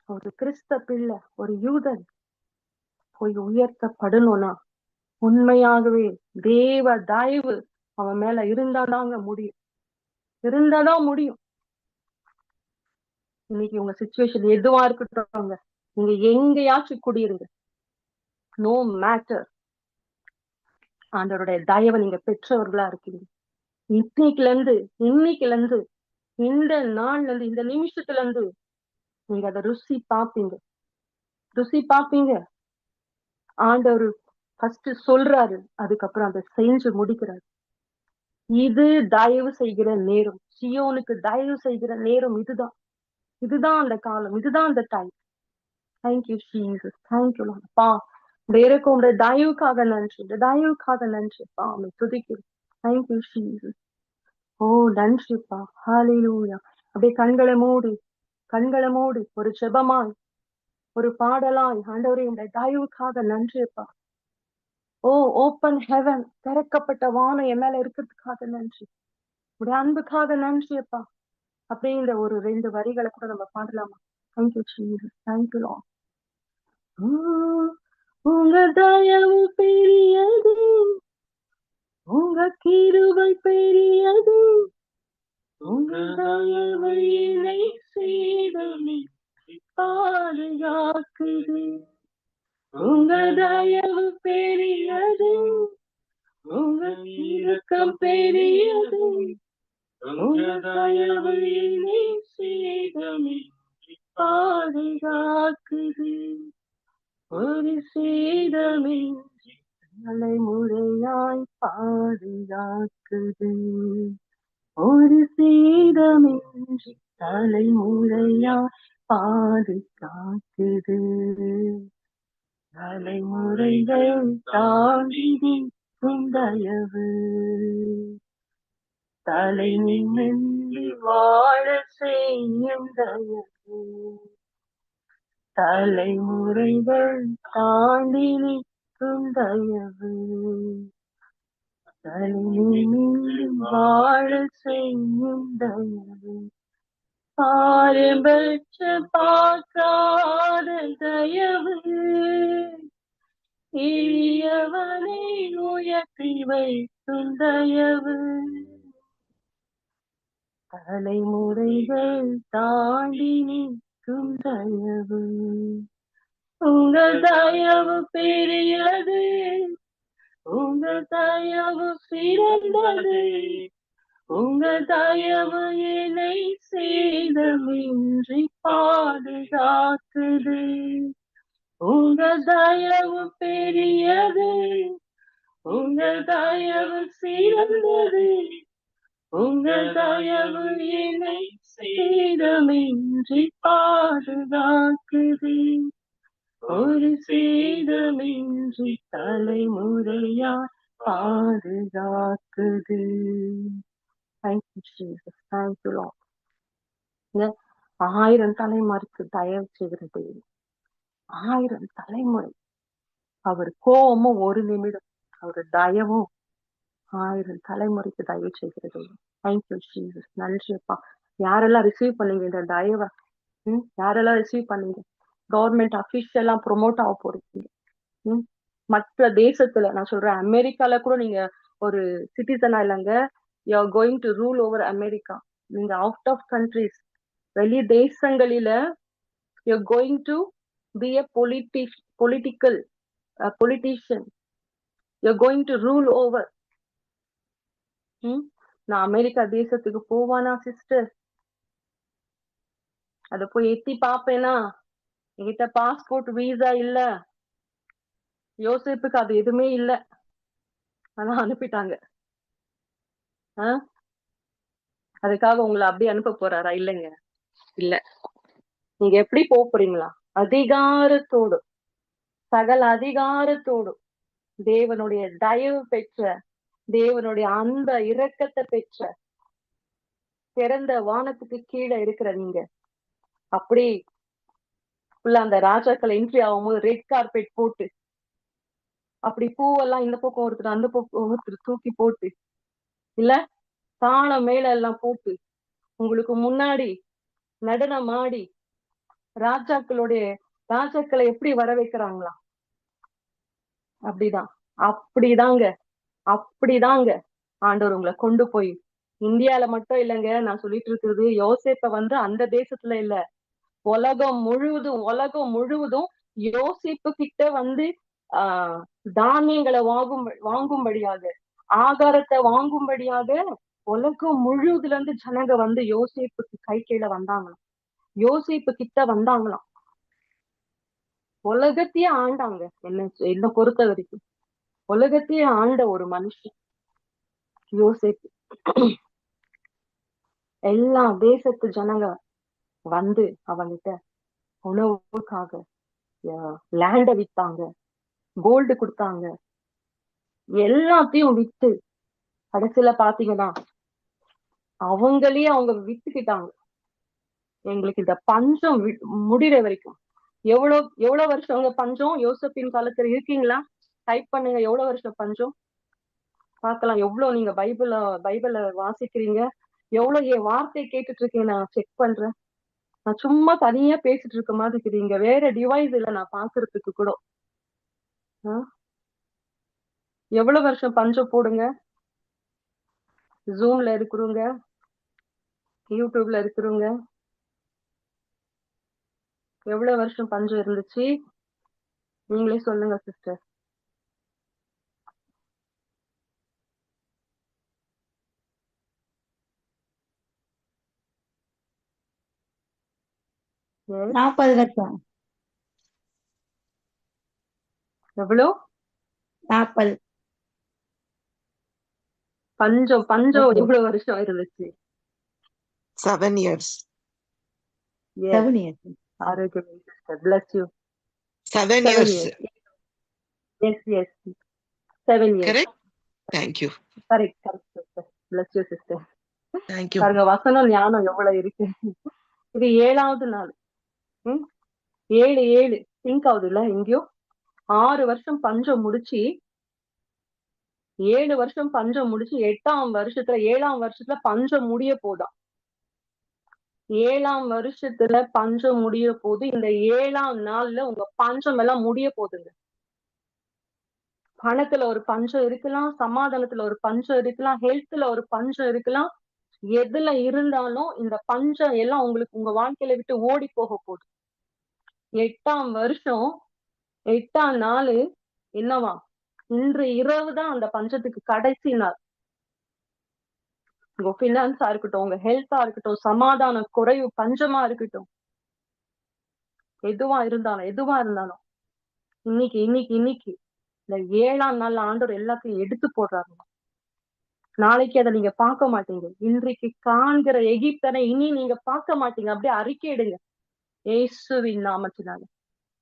ஒரு கிறிஸ்த பிள்ளை, ஒரு யூதன் போய் உயர்த்தப்படணும்னா உண்மையாகவே தேவ தயவு அவன் மேல இருந்தாதாங்க முடியும், இருந்தாதான் முடியும். இன்னைக்கு உங்க சிச்சுவேஷன் எதுவா இருக்கட்டும், நீங்க எங்கேயாச்சும் குடியிருங்க, நோ மேட்டர், ஆண்டவருடைய தயவை நீங்க பெற்றவர்களா இருக்கீங்க. இன்னைக்குல இருந்து இந்த நாள்ல இருந்து, இந்த நிமிஷத்துல இருந்து நீங்க அதை ருசி பார்ப்பீங்க, ருசி பார்ப்பீங்க. ஆண்டவர் ஃபர்ஸ்ட் சொல்றாரு, அதுக்கப்புறம் அதை செஞ்சு முடிக்கிறாரு. இது தயவு செய்கிற நேரம், சியோனுக்கு தயவு செய்கிற நேரம் இதுதான், இதுதான் அந்த காலம், இதுதான் அந்த டைம். தேங்க்யூ ஜீசஸ், தேங்க்யூ அப்பா. வேறக்கும் உடைய தயவுக்காக நன்றி, இந்த தயவுக்காக நன்றிப்பா, அவனை துதிக்கிறோம். Thank you Jesus. ஓ நன்றிப்பா, ஹல்லேலூயா. அப்படியே கண்களை மூடி ஒரு ஜெபமாய், ஒரு பாடலாய், ஆண்டவரே உடைய தயவுக்காக நன்றிப்பா. ஓ ஓப்பன் ஹெவன், திறக்கப்பட்ட வானம் என் மேல இருக்கிறதுக்காக நன்றி, உடைய அன்புக்காக நன்றிப்பா. அப்படியே இந்த ஒரு 2 வரிகளை கூட நம்ம பாடலாமா? Thank you Jesus, thank you Lord. உங்க தயவு பெரியது, உங்க கிருபை பெரியது, உங்க தயவு என்னை செய்தமே பாதுகாக்குது. உங்க தயவு பெரியது, உங்க இரக்கம் பெரியது, உங்க தயவு என்னை செய்தமே பாதுகாக்குது. ஒரு சேதமே தலைமுறையாய் பாதுகாக்குது, ஒரு சேதமின்றி தலைமுறையாய் பாதுகாக்குது. தலைமுறைகள் தாண்டி தயவு, தலை நிமிர்ந்து நீங்கி வாழ செய்யும் தயவு, தலைமுறைகள் தாண்டி நிற்கும் தயவு, தலை நீங்கி வாழ செய்யும் தயவு, பாரபட்ச பார்க்காத தயவு, எளியவனை உயர்த்தி வைக்கும் தயவு, தலைமுறைகள் தாண்டி நிற்கும் தயவு, உங்க தயவு பெரியது, உங்க தயவு சிறந்தது, உங்க தயவு என்னை சேதமின்றி பாதுகாக்குது, உங்க தயவு பெரியது, உங்க தயவு சிறந்தது, உங்க தயவு என்னை சேதமின்றி பாதுகாக்குது, ஒரு சேதமின்றி தலைமுறையா பாதுகாக்குது. Thank you, Jesus. Thank you, Lord. 1000 தலைமுறைக்கு தயவு செய்கிறது. 1000 தலைமுறை. அவர் கோபமும் ஒரு நிமிடம், அவர் தயவும் 1000 தலைமுறைக்கு தயவு செய்கிறது. Thank you Jesus. நன்றி அப்பா. யாரெல்லாம் ரிசீவ் பண்ணீங்க இந்த தயவை? யாரெல்லாம் ரிசீவ் பண்ணீங்க? கவர்மெண்ட் அபிஷியலா ப்ரொமோட் ஆக போறீங்க. மற்ற தேசத்துல, நான் சொல்றேன், அமெரிக்கால கூட நீங்க ஒரு சிட்டிசனா இல்லைங்க, you are going to rule over America. நீங்க அவுட் ஆஃப் கண்ட்ரிஸ், வெளி தேசங்களில you are going to be a politician. You are going to rule over. நான் அமெரிக்கா தேசத்துக்கு போவானா சிஸ்டர்? அத போய் எத்தி பாப்பேனா? என்கிட்ட பாஸ்போர்ட் வீசா இல்ல. யோசேப்புக்கு அது எதுவுமே இல்ல, ஆனா அனுப்பிட்டாங்க. அதுக்காக உங்களை அப்படியே அனுப்ப போறாரா? இல்லைங்க, இல்ல. நீங்க எப்படி போறீங்களா? அதிகாரத்தோடு, சகல அதிகாரத்தோடு, தேவனுடைய தயவு பெற்ற, தேவனுடைய அந்த இரக்கத்தை பெற்ற, திறந்த வானத்துக்கு கீழே இருக்கிற நீங்க அப்படி அந்த ராஜாக்களை என்ட்ரி ஆகும்போது ரெட் கார்பெட் போட்டு, அப்படி பூவெல்லாம் இந்த பக்கம் ஒருத்தர் அந்த பக்கம் ஒருத்தர் தூக்கி போட்டு, இல்ல தாளம் மேல எல்லாம் போட்டு உங்களுக்கு முன்னாடி நடனம் ஆடி ராஜாக்களை எப்படி வர வைக்கிறாங்களா? அப்படிதாங்க ஆண்டவர் உங்களை கொண்டு போய், இந்தியால மட்டும் இல்லைங்க, நான் சொல்லிட்டு இருக்கிறது யோசேப்ப அந்த தேசத்துல இல்ல, உலகம் முழுவதும் யோசிப்பு கிட்ட தானியங்களை வாங்கும்படியாக, ஆகாரத்தை வாங்கும்படியாக உலகம் முழுவதுல இருந்து ஜனங்க யோசிப்புக்கு கை கீழே வந்தாங்களாம். யோசிப்பு கிட்ட வந்தாங்களாம். உலகத்தையே ஆண்டாங்க. என்ன பொறுத்த வரைக்கும் உலகத்தையே ஆண்ட ஒரு மனுஷன் யோசேப்பு. எல்லா தேசத்து ஜனங்க அவங்கிட்ட உணவுக்காக லேண்ட வித்தாங்க, கோல்டு கொடுத்தாங்க, எல்லாத்தையும் வித்து கடைசியில பாத்தீங்கன்னா அவங்க வித்துக்கிட்டாங்க. எங்களுக்கு இந்த பஞ்சம் முடிகிற வரைக்கும். எவ்வளவு வருஷம் பஞ்சம் யோசேப்பின் காலத்துல இருக்கீங்களா? டைப் பண்ணுங்க, எவ்வளவு வருஷம் பஞ்சம் பார்க்கலாம். எவ்வளவு நீங்க பைபிள வாசிக்கிறீங்க, எவ்வளவு என் வார்த்தை கேட்டுட்டு இருக்கீங்க, நான் செக் பண்றேன். நான் சும்மா தனியா பேசிட்டு இருக்க மாதிரி இருக்கிறீங்க, வேற டிவைஸ் இல்ல நான் பாக்குறதுக்கு கூட. எவ்வளவு வருஷம் பஞ்சம் போடுங்க. ஜூம்ல இருக்கிறவங்க, யூடியூப்ல இருக்கிறவங்க, எவ்வளவு வருஷம் பஞ்சம் இருந்துச்சு நீங்களே சொல்லுங்க சிஸ்டர். Yes. 40 வருஷம். எவ்வளோ? 40. பஞ்சம் எவ்வளவு வருஷம் இருந்துச்சு? 7 years. Yes. 7 years. ஆரோக்கியம் sister. Bless you. 7 years. Yes. 7 years. Correct? Thank you. Correct sister. Bless you sister. Thank you. பாருங்க வசனம் ஞானம் எவ்வளவு இருக்கு. இது 7வது நாள். 7 திங்க் ஆகுது இல்ல எங்கேயோ. 6 வருஷம் பஞ்சம் முடிச்சு 7 வருஷம் பஞ்சம் முடிச்சு 8ஆம் வருஷத்துல பஞ்சம் முடிய போதாம். 7ஆம் வருஷத்துல பஞ்சம் முடிய போது. இந்த 7ஆம் நாள்ல உங்க பஞ்சம் எல்லாம் முடிய போகுதுங்க. பணத்துல ஒரு பஞ்சம் இருக்கலாம், சமாதானத்துல ஒரு பஞ்சம் இருக்கலாம், ஹெல்த்ல ஒரு பஞ்சம் இருக்கலாம். எதுல இருந்தாலும் இந்த பஞ்சம் எல்லாம் உங்களுக்கு உங்க வாழ்க்கையில விட்டு ஓடி போக போகுது. 8ஆம் வருஷம் 8ஆம் நாள் என்னவா? இன்று இரவு தான் அந்த பஞ்சத்துக்கு கடைசி நாள். உங்க பினான்ஸா இருக்கட்டும், உங்க ஹெல்த்தா இருக்கட்டும், சமாதான குறைவு பஞ்சமா இருக்கட்டும், எதுவா இருந்தாலும் இன்னைக்கு இந்த 7ஆம் நாள் ஆண்டவர் எல்லாத்தையும் எடுத்து போடுறாரு. நாளைக்கு அதை நீங்க பார்க்க மாட்டீங்க. இன்றைக்கு காண்கிற எகிப்தனை இனி நீங்க பார்க்க மாட்டீங்க. அப்படியே அறிக்கையிடுங்க. இயேசுவின் நாமத்தினால,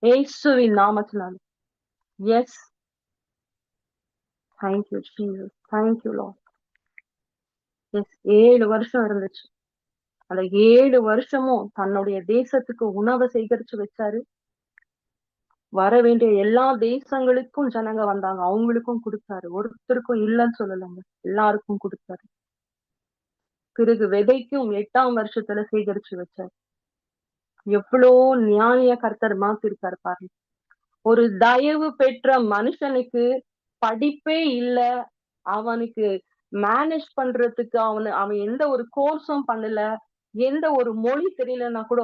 இயேசுவின் நாமத்தினால. Yes, thank you Jesus, thank you Lord. Yes, 7 வருஷம் இருந்துச்சு. அந்த 7 வருஷமும் தன்னுடைய தேசத்துக்கு உணவை சேகரிச்சு வச்சாரு. வர வேண்டிய எல்லா தேசங்களுக்கும் ஜனங்க வந்தாங்க, அவங்களுக்கும் கொடுத்தாரு. ஒருத்தருக்கும் இல்லைன்னு சொல்லலைங்க, எல்லாருக்கும் கொடுத்தாரு. பிறகு விதைக்கும் 8ஆம் வருஷத்துல சேகரிச்சு வச்சாரு. எவ்வளோ ஞானிய கர்த்தர் மாத்திருக்காரு பாருங்க. ஒரு தயவு பெற்ற மனுஷனுக்கு படிப்பே இல்ல, அவனுக்கு மேனேஜ் பண்றதுக்கு அவன் எந்த ஒரு கோர்ஸும் பண்ணல, எந்த ஒரு மொழி தெரியலன்னா கூட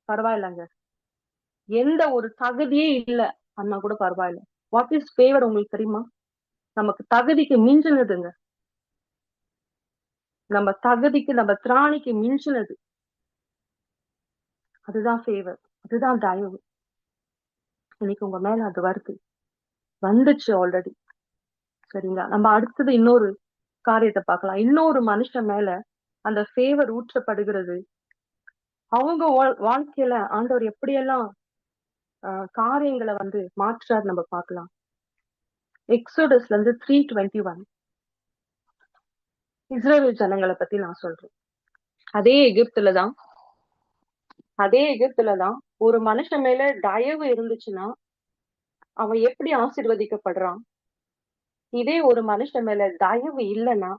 பரவாயில்லங்க, எந்த ஒரு தகுதியே இல்ல அண்ணா கூட பரவாயில்ல. வாட் இஸ் ஃபேவர் உங்களுக்கு தெரியுமா? நமக்கு தகுதிக்கு மிஞ்சினதுங்க. நம்ம தகுதிக்கு, நம்ம திராணிக்கு மிஞ்சினது. அதுதான் ஃபேவர், அதுதான் தயவு. இன்னைக்கு உங்க மேல அது வருது, வந்துச்சு ஆல்ரெடி. சரிங்களா? நம்ம அடுத்தது இன்னொரு காரியத்தை பார்க்கலாம். இன்னொரு மனுஷன் மேல அந்த ஃபேவர் ஊற்றப்படுகிறது. அவங்க வாழ்க்கையில ஆண்டவர் எப்படியெல்லாம் காரியங்களை மாற்றார் நம்ம பார்க்கலாம். எக்ஸோடஸ்ல இருந்து 3:21 இஸ்ரேல் ஜனங்களை பத்தி நான் சொல்றேன். அதே எகிப்துலதான் ஒரு மனுஷன் மேல தயவு இருந்துச்சுன்னா அவன் எப்படி ஆசீர்வதிக்கப்படுறான். இதே ஒரு மனுஷன் மேல தயவு இல்லைன்னா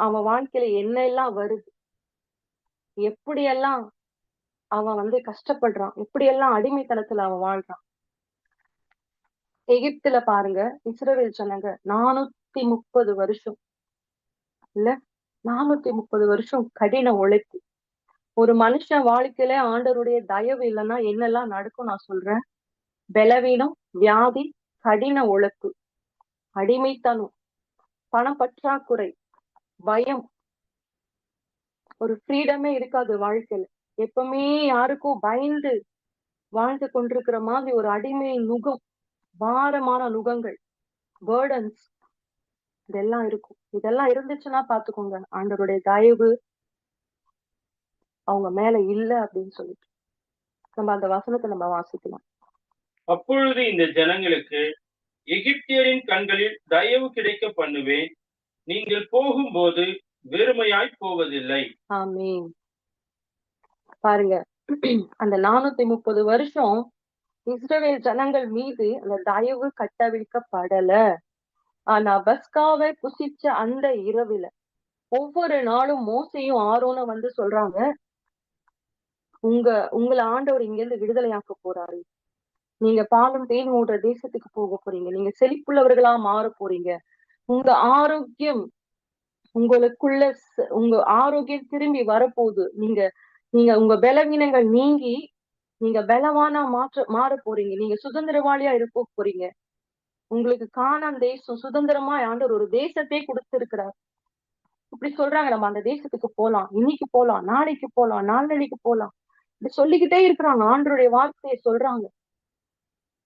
அவன் வாழ்க்கையில என்ன எல்லாம் வருது, எப்படியெல்லாம் அவன் கஷ்டப்படுறான், எப்படியெல்லாம் அடிமைத்தனத்துல அவன் வாழ்றான். எகிப்துல பாருங்க, இஸ்ரவேல் ஜனங்க 430 வருஷம் இல்ல, 430 வருஷம் கடின உழைப்பு. ஒரு மனுஷன் வாழ்க்கையில ஆண்டவருடைய தயவு இல்லைன்னா என்னெல்லாம் நடக்கும் நான் சொல்றேன். பலவீனம், வியாதி, கடின உழைப்பு, அடிமைத்தனம், பணம் பற்றாக்குறை, பயம், ஒரு ஃப்ரீடமே இருக்காது வாழ்க்கையில. எப்பவுமே யாருக்கும் பயந்து வாழ்ந்து கொண்டிருக்கிற மாதிரி ஒரு அடிமை நுகம், பாரமான நுகங்கள், பேர்டன்ஸ், இதெல்லாம் இருக்கும். இதெல்லாம் இருந்துச்சுன்னா பாத்துக்கோங்க, ஆண்டவருடைய தயவு அவங்க மேல இல்ல அப்படின்னு சொல்லிட்டு நம்ம அந்த வசனத்தை நம்ம வாசிக்கலாம். அப்பொழுது இந்த ஜனங்களுக்கு எகிப்தியரின் கண்களில் தயவு கிடைக்க பண்ணுவேன், நீங்கள் போகும்போது வெறுமையாய் போவதில்லை. ஆமென். பாருங்க, அந்த 430 வருஷம் இஸ்ரவேல் ஜனங்கள் மீது அந்த தயவு கட்டவிழ்க்கப்படல. ஆனா பஸ்காவை புசிச்ச அந்த இரவில ஒவ்வொரு நாளும் மோசையும் ஆரோனும் சொல்றாங்க, உங்களை ஆண்டவர் இங்க இருந்து விடுதலையாக்க போறாரு. நீங்க பாலும் தேன் மூடுற தேசத்துக்கு போக போறீங்க, நீங்க செழிப்புள்ளவர்களா மாற போறீங்க, உங்க ஆரோக்கியம் உங்களுக்குள்ள உங்க ஆரோக்கியம் திரும்பி வரப்போகுது, நீங்க உங்க பலவீனங்கள் நீங்கி நீங்க பலவானா மாற போறீங்க, நீங்க சுதந்திரவாளியா இருக்க போறீங்க, உங்களுக்கு கானான் தேசம் சுதந்திரமா ஆண்டவர் ஒரு தேசத்தை கொடுத்திருக்கிறார். இப்படி சொல்றாங்க. நம்ம அந்த தேசத்துக்கு போலாம், இன்னைக்கு போலாம், நாளைக்கு போலாம், நாளன்னைக்கு போலாம், இப்படி சொல்லிக்கிட்டே இருக்கிறாங்க. ஆண்டவருடைய வார்த்தையை சொல்றாங்க.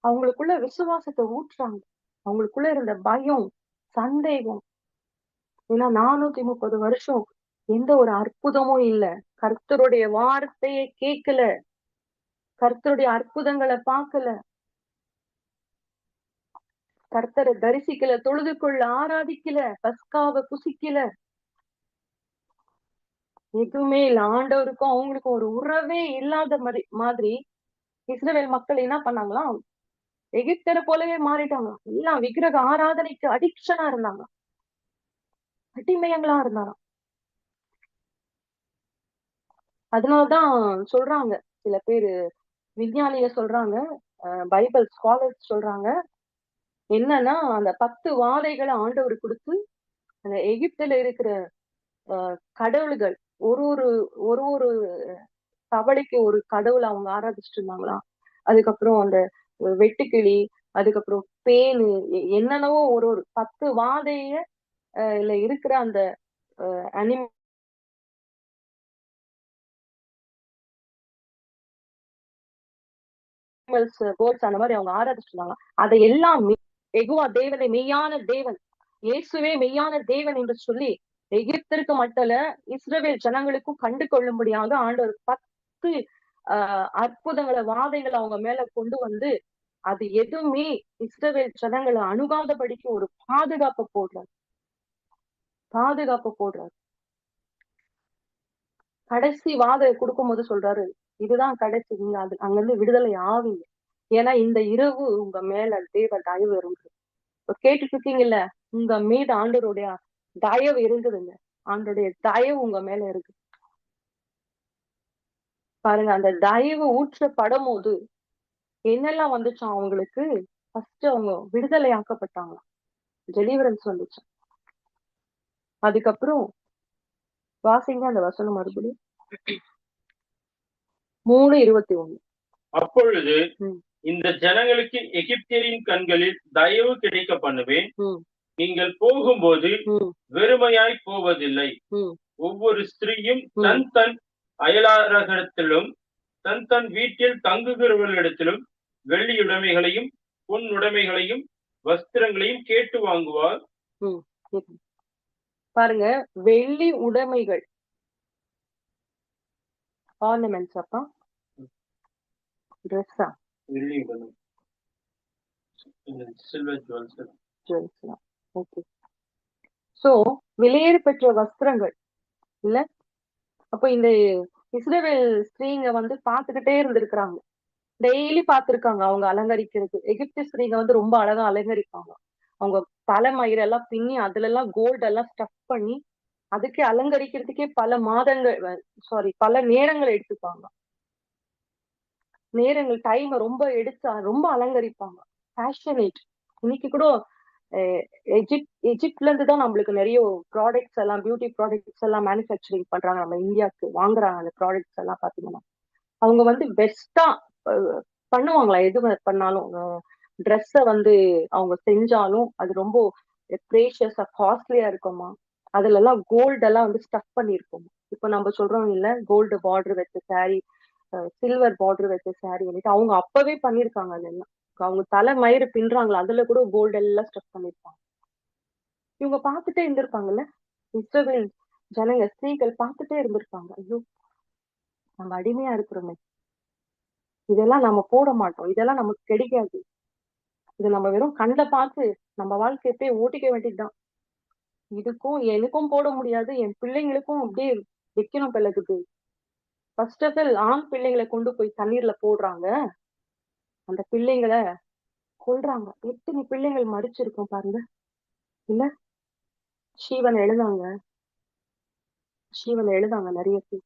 அவங்களுக்குள்ள விசுவாசத்தை ஊற்றுறாங்க. அவங்களுக்குள்ள இருந்த பயம், சந்தேகம். ஏன்னா 430 வருஷம் எந்த ஒரு அற்புதமும் இல்ல, கர்த்தருடைய வார்த்தையை கேட்கல, கர்த்தருடைய அற்புதங்களை பார்க்கல. கர்த்தரை தரிசிக்கல, தொழுது கொள்ள ஆராதிக்கல, பஸ்காவை புசிக்கல, எதுவுமே இல்ல. ஆண்டவருக்கும் அவங்களுக்கும் ஒரு உறவே இல்லாத மாதிரி இஸ்ரவேல் மக்கள் என்ன பண்ணாங்களாம், எகிப்தரை போலவே மாறிட்டாங்க. எல்லாம் விக்கிரக ஆராதனைக்கு அடிக்ஷனா இருந்தாங்க, அடிமையங்களா இருந்தாங்க. அதனாலதான் சொல்றாங்க, சில பேரு விஞ்ஞானிக சொல்றாங்க, பைபிள் ஸ்காலர்ஸ் சொல்றாங்க, என்னன்னா அந்த 10 வாதைகளை ஆண்டவர் கொடுத்து அந்த எகிப்துல இருக்கிற கடவுள்கள் ஒரு ஒரு ஒரு ஒரு கவலைக்கு ஒரு கடவுளை அவங்க ஆராதிச்சுட்டு இருந்தாங்களாம். அதுக்கப்புறம் அந்த வெட்டுக்கிளி, அதுக்கப்புறம் பேனு, என்னென்னவோ ஒரு ஒரு 10 வாதைய இல்ல இருக்கிற அந்த அனிமல்ஸ், பேர்ட்ஸ் அந்த மாதிரி அவங்க ஆராதிச்சுட்டு இருந்தாங்க. அதை எல்லாம் எகுவா தேவனை மெய்யான தேவன், இயேசுவே மெய்யான தேவன் என்று சொல்லி எகிப்திற்கு மட்டும் இஸ்ரவேல் ஜனங்களுக்கும் கண்டு கொள்ளும்படியாக ஆண்டவர் 10 அற்புதங்களை வாதைகளை அவங்க மேல கொண்டு வந்து அது எதுவுமே இஸ்ரவேல் ஜனங்களை அணுகாதபடிக்கு ஒரு பாதுகாப்பு போடுறாரு. கடைசி வாதை கொடுக்கும் போது சொல்றாரு, இதுதான் கடைசி, நீங்க அது அங்கிருந்து விடுதலை ஆவீங்க. ஏன்னா இந்த இரவு உங்க மேல தேவ தயவு இருந்தது. கேட்டுட்டு இருக்கீங்கல்ல, உங்க மீது ஆண்டவருடைய தயவு இருந்ததுங்க. ஆண்டருடைய தயவு உங்க மேல இருக்கு பாருங்க. அந்த தயவு ஊற்றப்படும் போது என்னெல்லாம் வந்துச்சான் அவங்களுக்கு, ஃபர்ஸ்ட் அவங்க விடுதலை ஆக்கப்பட்டாங்க, டெலிவரன்ஸ் வந்துச்சு. அதுக்கப்புறம் வாசிங்க அந்த வசனம் மறுபடியும் 3:21. அப்பொழுது இந்த ஜனங்களுக்கு எகிப்தியரின் கண்களில் தயவு கிடைக்க பண்ணுவேன், நீங்கள் போகும்போது வெறுமையாய் போவதில்லை. ஒவ்வொரு ஸ்திரீயும் தன் தன் அயலாரகத்திலும் தன் தன் வீட்டில் தங்குகிறவர்களிடத்திலும் வெள்ளியுடைமைகளையும் பொன்னுடைமைகளையும் வஸ்திரங்களையும் கேட்டு வாங்குவார். பாருங்க, வெள்ளி உடைமைகள், ஆர்னமெண்ட்ஸ், அப்பா ட்ரெஸ்ஸா, வெள்ளி உடைமை, சில்வர் ஜுவல்ஸ். ஓகே. சோ வெளியேறு பெற்ற வஸ்திரங்கள் இல்ல. அப்ப இந்த இஸ்ரவேல் ஸ்திரீங்க வந்து பாத்துக்கிட்டே இருந்திருக்கிறாங்க, டெய்லி பாத்துருக்காங்க அவங்க அலங்கரிக்கிறது. எகிப்து ஸ்திரீங்க வந்து ரொம்ப அழகா அலங்கரிப்பாங்க. அவங்க தலைமயிரெல்லாம் பின்னி அதுல எல்லாம் கோல்டு எல்லாம் ஸ்டஃப் பண்ணி அதுக்கே அலங்கரிக்கிறதுக்கே பல மாதங்கள், பல நேரங்கள் எடுத்துப்பாங்க. டைம் ரொம்ப எடுத்து ரொம்ப அலங்கரிப்பாங்க. பேஷனேட். இன்னைக்கு கூட எஜிப்ட்ல இருந்து தான் நம்மளுக்கு நிறைய ப்ராடக்ட்ஸ் எல்லாம், பியூட்டி ப்ராடக்ட்ஸ் எல்லாம் மேனுஃபேக்சரிங் பண்றாங்க, நம்ம இந்தியாவுக்கு வாங்குறாங்க. அந்த ப்ராடக்ட்ஸ் எல்லாம் பாத்தீங்கன்னா அவங்க வந்து பெஸ்டா பண்ணுவாங்களா, எது பண்ணாலும் ட்ரெஸ்ஸ வந்து அவங்க செஞ்சாலும் அது ரொம்ப ப்ரீஷியஸா காஸ்ட்லியா இருக்குமா. அதுல எல்லாம் கோல்டு எல்லாம் வந்து ஸ்டஃப் பண்ணிருக்கோம். இப்ப நம்ம சொல்றோம் இல்ல, கோல்டு பார்டர் வச்ச சாரி, சில்வர் பார்டர் வச்ச சாரி வந்துட்டு அவங்க அப்பவே பண்ணிருக்காங்க. அதெல்லாம் அவங்க தலை மயிறு பின்றாங்களா, அதுல கூட கோல்டு எல்லாம் ஸ்டஃப் பண்ணிருப்பாங்க. இவங்க பார்த்துட்டே இருந்திருப்பாங்கல்ல, இஸ்ரவேல் ஜனங்க ஸ்திரீகள் பார்த்துட்டே இருந்திருப்பாங்க, ஐயோ நம்ம அடிமையா இருக்கிறோமே, இதெல்லாம் நம்ம போட மாட்டோம், இதெல்லாம் நமக்கு கிடைக்காது, இது நம்ம வெறும் கண்ட பார்த்து நம்ம வாழ்க்கையை போய் ஓட்டிக்க வேண்டியதுதான், இதுக்கும் எனக்கும் போட முடியாது, என் பிள்ளைங்களுக்கும் அப்படியே வைக்கணும் பிள்ளைக்கு. ஃபர்ஸ்ட் ஆஃப் ஆல் ஆண் பிள்ளைங்களை கொண்டு போய் தண்ணீர்ல போடுறாங்க, அந்த பிள்ளைங்களை கொல்றாங்க. எத்தனை பிள்ளைங்கள் மறிச்சிருக்கோம் பாருங்க இல்ல. ஷீவன் எழுதாங்க நிறைய பேர்.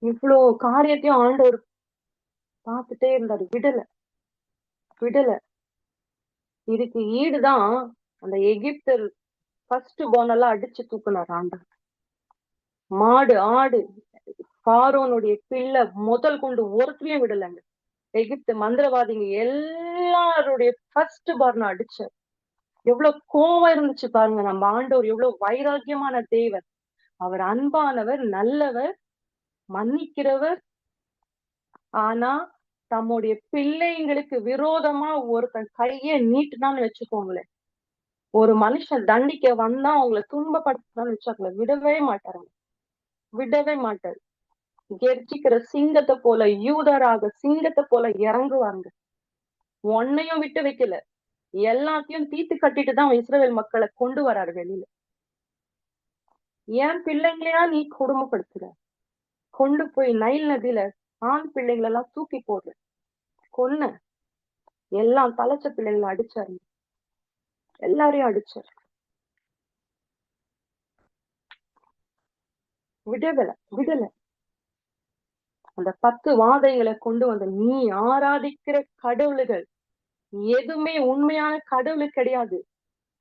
இவ்வளோ காரியத்தையும் ஆண்டவர் பார்த்துட்டே இருந்தாரு, விடல. இதுக்கு ஈடுதான் அந்த எகிப்தர் ஃபர்ஸ்ட் பார்ன் எல்லாம் அடிச்சு தூக்குனார் ஆண்டவர். மாடு ஆடு பார்வோனுடைய பிள்ளை முதல் கொண்டு ஒருத்தரையும் விடலைங்க. எகிப்து மந்திரவாதிங்க எல்லாருடைய ஃபர்ஸ்ட் பார்ன் அடிச்சார். எவ்வளவு கோவம் இருந்துச்சு பாருங்க. நம்ம ஆண்டவர் எவ்வளவு வைராக்கியமான தேவன், அவர் அன்பானவர், நல்லவர், மன்னிக்கிறவர். ஆனா தம்முடைய பிள்ளைங்களுக்கு விரோதமா ஒருத்தன் கைய நீட்டுனான்னு வச்சுக்கோங்களேன், ஒரு மனுஷன் தண்டிக்க வந்தா அவங்களை துன்பப்படுத்தினான்னு வச்சாங்களே, விடவே மாட்டாரு. கெர்ச்சிக்கிற சிங்கத்தை போல, யூதராக சிங்கத்தை போல இறங்குவாங்க. ஒன்னையும் விட்டு வைக்கல. எல்லாத்தையும் தீத்து கட்டிட்டு தான் இஸ்ரவேல் மக்களை கொண்டு வராரு வெளியில. என் பிள்ளைங்களையா நீ கொடுமைப்படுத்துற? கொண்டு போய் நைல் நதியில ஆண் பிள்ளைங்களை எல்லாம் தூக்கி போடுற, கொன்ன, எல்லாம் தலைச்ச பிள்ளைங்களை அடிச்சாரு, எல்லாரையும் அடிச்சாரு, விடல. அந்த 10 வாதைகளை கொண்டு வந்த நீ ஆராதிக்கிற கடவுளுகள் எதுவுமே உண்மையான கடவுள் கிடையாது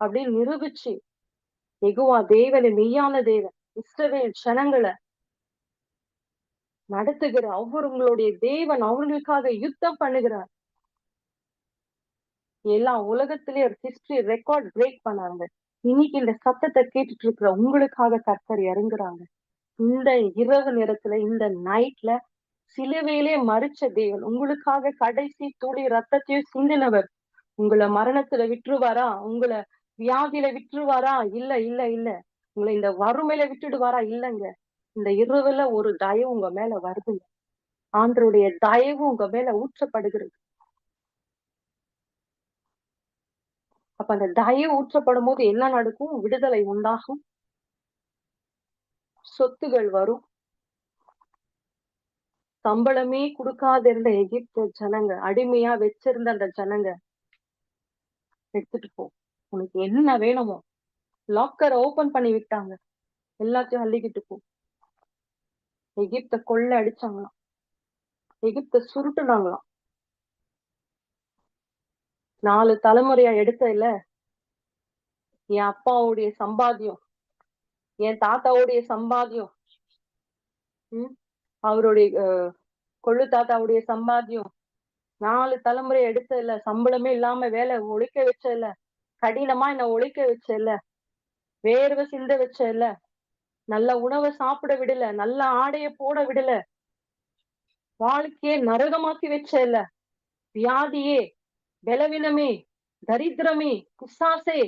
அப்படின்னு நிரூபிச்சு, யெகோவா தேவனை மெய்யான தேவன், இஸ்ரவேல் ஜனங்களை நடத்துகிற அவர்களுடைய தேவன், அவர்களுக்காக யுத்தம் பண்ணுகிறார். எல்லா உலகத்திலேயே ஒரு ஹிஸ்டரி ரெக்கார்ட் பிரேக் பண்ணாங்க. இன்னைக்கு இந்த சத்தத்தை கேட்டுட்டு இருக்கிற உங்களுக்காக கர்த்தர் இறங்குறாங்க. இந்த இரவு நேரத்துல, இந்த நைட்ல சிலுவையிலே மரிச்ச தேவன், உங்களுக்காக கடைசி துளி ரத்தத்தையும் சிந்தினவர், உங்களை மரணத்துல விட்டுருவாரா? உங்களை வியாதியில விட்டுருவாரா? இல்ல இல்ல இல்ல. உங்களை இந்த வறுமையில விட்டுடுவாரா? இல்லங்க. இந்த இரவுல ஒரு தயவு உங்க மேல வருதுங்க. ஆண்டவருடைய தயவு உங்க மேல ஊற்றப்படுகிறது. அப்ப அந்த தயவு ஊற்றப்படும் போது என்ன நடக்கும்? விடுதலை உண்டாகும், சொத்துகள் வரும். சம்பளமே கொடுக்காத இருந்த எகிப்து ஜனங்க, அடிமையா வச்சிருந்த அந்த ஜனங்க எடுத்துட்டு போ, உனக்கு என்ன வேணுமோ லாக்கரை ஓபன் பண்ணி விட்டாங்க, எல்லாத்தையும் அள்ளிக்கிட்டு போ. எகிப்த கொள்ளை அடிச்சாங்களாம், எகிப்த சுருட்டுனாங்களாம். 4 தலைமுறையா எடுத்த இல்ல, என் அப்பாவுடைய சம்பாத்தியம், என் தாத்தாவுடைய சம்பாத்தியம், அவருடைய கொள்ளு தாத்தாவுடைய சம்பாத்தியம், 4 தலைமுறை எடுத்த இல்ல, சம்பளமே இல்லாம வேலை ஒழிக்க வச்ச இல்ல, கடினமா என்ன ஒழிக்க வச்ச இல்ல, வேர்வை சிந்த வச்ச இல்ல, நல்ல உணவை சாப்பிட விடல, நல்ல ஆடைய போட விடல, வாழ்க்கையே நரகமாக்கி வச்ச இல்ல, வியாதியே, பலவீனமே, தரித்திரமே, பிசாசே,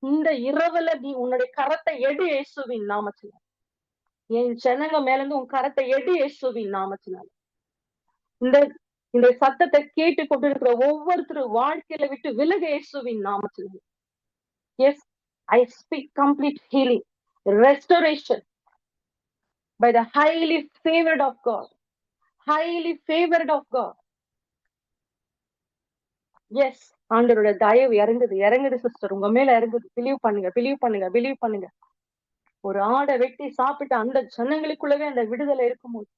இந்த இரவுல நீ உன்னுடைய கரத்தை எடு இயேசுவின் நாமத்தினால. என் ஜனங்க மேல இருந்து உன் கரத்தை எடு இயேசுவின் நாமத்தினால. இந்த இந்த சத்தத்தை கேட்டு கொண்டிருக்கிற ஒவ்வொருத்தரும் வாழ்க்கையில விட்டு விலக இயேசுவின் நாமத்தினால. Yes, I speak complete healing, restoration by the highly favored of God. Highly favored of God. Yes, ஆண்டவரோட தயவு இறங்குது சிஸ்டர், உங்க மேல இறங்குது. பிலீவ் பண்ணுங்க. ஒரு ஆடை வெட்டி சாப்பிட்டு அந்த ஜனங்களுக்குள்ளவே அந்த விடுதலை இருக்கும்போது,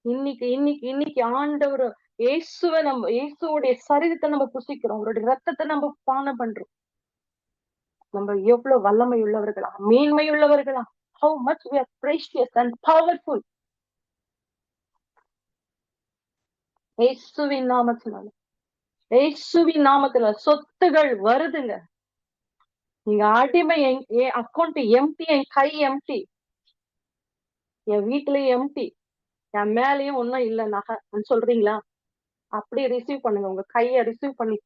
இன்னைக்கு ஆண்டவர் இயேசுவை நம்ம, இயேசுடைய சரீரத்தை நம்ம புசிக்கிறோம், அவருடைய ரத்தத்தை நம்ம பானம் பண்றோம். நம்ம எவ்வளவு வல்லமை உள்ளவர்களா, மேன்மை உள்ளவர்களா. How much we are precious and powerful. இயேசுவின் நாமத்தினால சொத்துகள் வருதுங்க. நீங்க அடிமை, என் அக்கௌண்ட் எம்டி, என் கை எம்டி, என் வீட்டுலயும் எம்டி, என் மேலயும் ஒன்னும் இல்ல நகை சொல்றீங்களா? அப்படியே ரிசீவ் பண்ணுங்க. உங்க கைய ரிசீவ் பண்ணி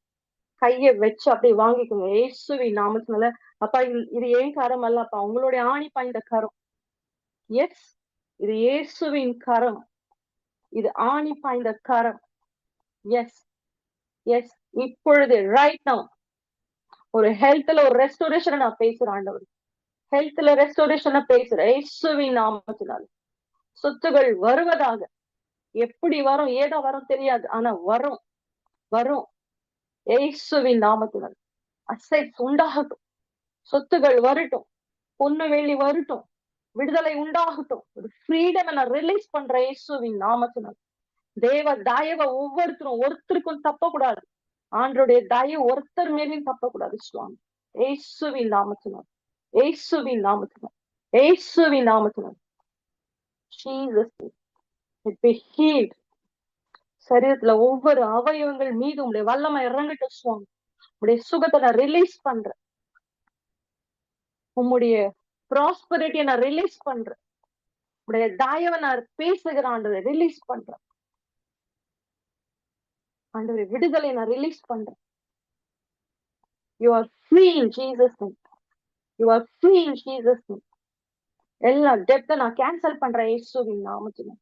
கைய வச்சு அப்படியே வாங்கிக்கோங்க இயேசுவின் நாமத்தினால. அப்பா, இது ஏன் கரம் அல்ல அப்பா, உங்களுடைய ஆணி பாய்ந்த கரம். எஸ், இது இயேசுவின் கரம், இது ஆணி பாய்ந்த கரம். எஸ் எஸ், இப்பொழுது ரைட் நவ் ஒரு ஹெல்த்ல ஒரு ரெஸ்டோரேஷன் நான் பேசுறேன். ஆண்டவர் ஹெல்த்ல ரெஸ்டோரேஷன் பேசுறேன் இயேசுவின் நாமத்தினால. சொத்துகள் வருவதாக. எப்படி வரும், ஏதோ வரும் தெரியாது, ஆனா வரும் இயேசுவின் நாமத்தினால். அசைட்ஸ் உண்டாகட்டும், சொத்துகள் வரட்டும், பொண்ணு வெள்ளி வரட்டும், விடுதலை உண்டாகட்டும். ஒரு ஃப்ரீடம் நான் ரிலீஸ் பண்ற இயேசுவின் நாமத்தினால். தேவ தயவை ஒருத்தருக்கும் தப்பக்கூடாது. ஆண்டருடைய தயவு ஒருத்தர் மேலேயும் தப்பக்கூடாது சுவாமி. இயேசுவின் நாமத்தினால். Jesus, it be healed. சரீரத்துல ஒவ்வொரு அவயவங்கள் மீது உங்களுடைய வல்லமை இறங்கட்டு சுவாமி. உங்களுடைய சுகத்தை நான் ரிலீஸ் பண்றேன். உங்களுடைய ப்ராஸ்பரிட்டியை நான் ரிலீஸ் பண்றேன். உங்களுடைய தயவை நான் பேசுகிறேன், ரிலீஸ் பண்றேன். ஆண்டவரே, விடுதலை நான் ரிலீஸ் பண்றேன். You are free in Jesus' name. You are free in Jesus' name. எல்லா டெப்த நான் கேன்சல் பண்றேன் இயேசுவின் நாமத்தினால்.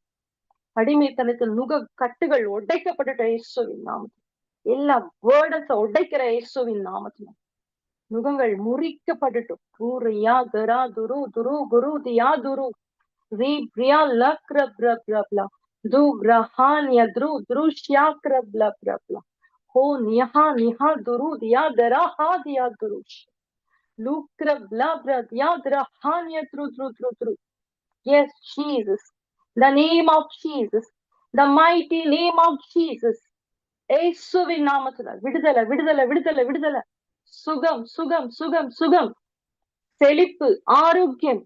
அடிமைத்தனத்தில் நுக கட்டுகள் உடைக்கப்பட்டுட்ட இயேசுவின் நாமத்தில். எல்லா வேர்டன்ஸ உடைக்கிற இயேசுவின் நாமத்துல நுகங்கள் முறிக்கப்படட்டும். ஊரியா கரா துரு துரு குரு தியா துரு ரீ பிரியா லக்ர பிரப்லா து கிரஹான்ய துரு துருஷ்யா கிரப்லா ஹோ நிஹா நிஹா துரு தியா தரா ஹா தியா துருஷ் லுக்ர பிளப்ர தியா திரஹான்ய த்ரு த்ரு த்ரு த்ரு. Yes, Jesus. The name of Jesus. The mighty name of Jesus. இயேசுவின் நாமத்துல விடுதலை விடுதலை விடுதலை விடுதலை. சுகம் சுகம் சுகம் சுகம். செழிப்பு ஆரோக்கியம்.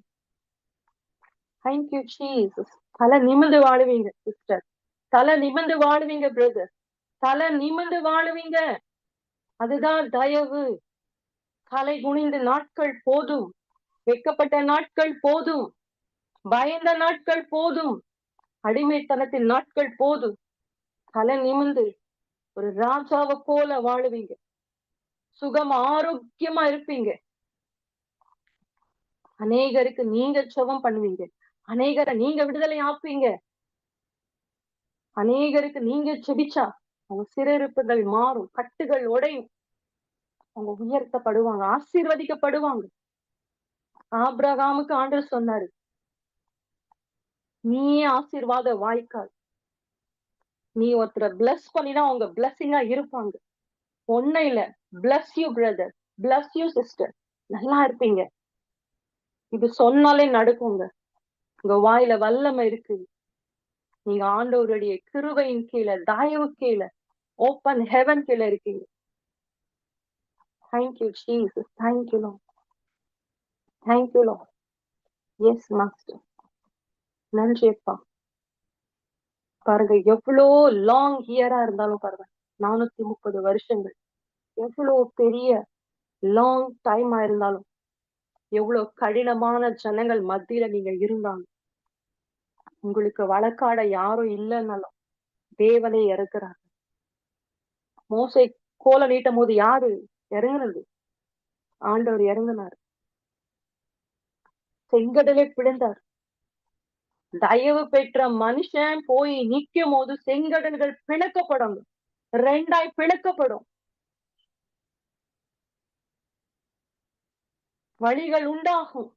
Thank you, Jesus. தலை நிமிர்ந்து வாழுவீங்க சிஸ்டர். தலை நிமிர்ந்து வாழுவீங்க பிரதர். தலை நிமிர்ந்து வாழுவீங்க. அதுதான் தயவு. தலை குனிந்த நாட்கள் போதும். வெட்கப்பட்ட நாட்கள் போதும். பயந்த நாட்கள் போதும். அடிமைத்தனத்தின் நாட்கள் போதும். தலை நிமிர்ந்து ஒரு ராஜாவை போல வாழுவீங்க. சுகம் ஆரோக்கியமா இருப்பீங்க. அநேகருக்கு நீங்க ஜெபம் பண்ணுவீங்க. அநேகரை நீங்க விடுதலை ஆப்பீங்க. அநேகருக்கு நீங்க ஜெபிச்சா அவங்க சிறையிருப்புகள் மாறும், கட்டுகள் உடையும், அவங்க உயர்த்தப்படுவாங்க, ஆசீர்வதிக்கப்படுவாங்க. ஆபிரகாமுக்கு ஆண்டவர் சொன்னாரு, நீயே ஆசீர்வாத வாய்க்கால். நீ ஒருத்தரை பிளஸ் பண்ணினா அவங்க பிளஸ்ஸிங்கா இருப்பாங்க. ஒன்னும் இல்ல, bless you brother, bless you sister. நல்லா இருப்பீங்க. இது சொன்னாலே நடக்குங்க. உங்க வாயில வல்லமை இருக்கு. நீங்க ஆண்டவருடைய கிருபையின் கீழே, தயவு கீழே, ஓப்பன் ஹெவன் கீழே இருக்கீங்க. Thank you, Jesus. Thank you, Lord. Thank you, Lord. Yes, Master. நன்றி அப்பா. பாருங்க, எவ்வளோ லாங் இயரா இருந்தாலும் பாருங்க, 430 வருஷங்கள், எவ்வளவு பெரிய லாங் டைமா இருந்தாலும், எவ்வளவு கடினமான ஜனங்கள் மத்தியில நீங்க இருந்தாலும், உங்களுக்கு வழக்காட யாரும் இல்லைன்னாலும் தேவனே இறக்குறாரு. மோசே கோலை நீட்டும் போது யாரு இறங்குனது? ஆண்டவர் இறங்குனார். செங்கடலை பிளந்தார். தயவு பெற்ற மனுஷன் போய் நிக்கும் போது செங்கடல்கள் பிளக்கப்படும், 2ஆய் பிளக்கப்படும். வழிகள் உண்டாகும்.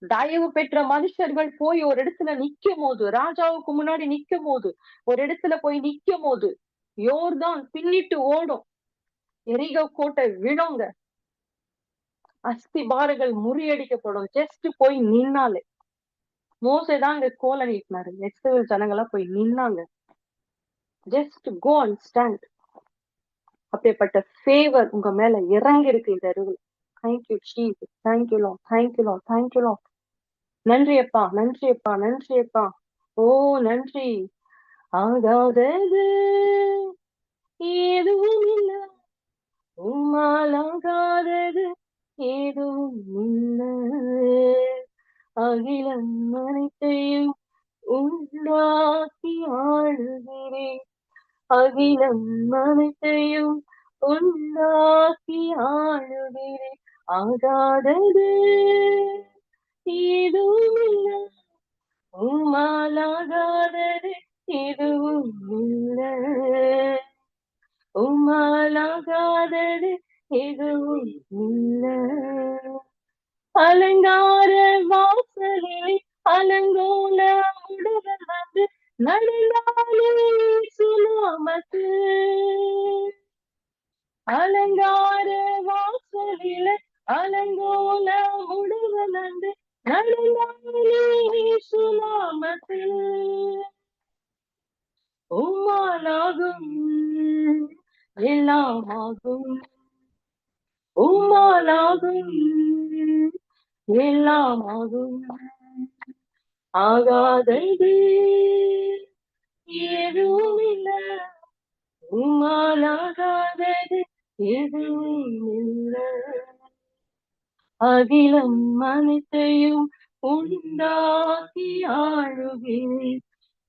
தயவு பெற்ற மனுஷர்கள் போய் ஒரு இடத்துல நிக்கும் போது, ராஜாவுக்கு முன்னாடி நிக்கும் போது, ஒரு இடத்துல போய் நிக்கும் போது யோர்தான் பின்னிட்டு ஓடும். எரிகோ கோட்டை விழுங்க. அஸ்திபாரங்கள் முறியடிக்கப்படும். ஜஸ்ட் போய் நின்னாலே. மோசேதான் இங்க கோலை நீட்டினாரு. இஸ்ரவேல் ஜனங்களா போய் நின்னாங்க. Just go and stand. அப்படிப்பட்ட ஃபேவர் உங்க மேல இறங்கி இருக்கு இந்த அருள். Thank you Jesus. Thank you Lord. Thank you Lord. Thank you Lord. நன்றி அப்பா, நன்றி அப்பா, நன்றி அப்பா. ஓ நன்றி. ஆகாதது எதுவும் இல்ல, உம்மாலாகாதது எதுவும் இல்ல. அகிலம் அனைத்தையும் உண்டாக்கி ஆளுகிறேன். அகிலம் அனைத்தையும் உண்டாக்கி ஆளுகிறேன். ஆகாதது எதுவும் இல்ல, உம்மாலாகாதது எதுவும் இல்ல. உம்மாலாகாதது எதுவும் இல்ல. அலங்கார வாசலில் அலங்கோல உடல் வந்து நடந்தாலே சுனாமத்து. அலங்கார வாசலில அலங்கோல உடல் வந்து நடந்தாலே சுனாமத்து. உம்மாலாகும் எல்லாமாகும், உம்மாலாகும் எல்லாமாகும். ஆகாதது எதுவும் இல்ல, உம்மாலாகாதது எதுவும் இல்ல. அகிலம் அனைத்தையும் உண்டாக்கி ஆளுகிறேன்.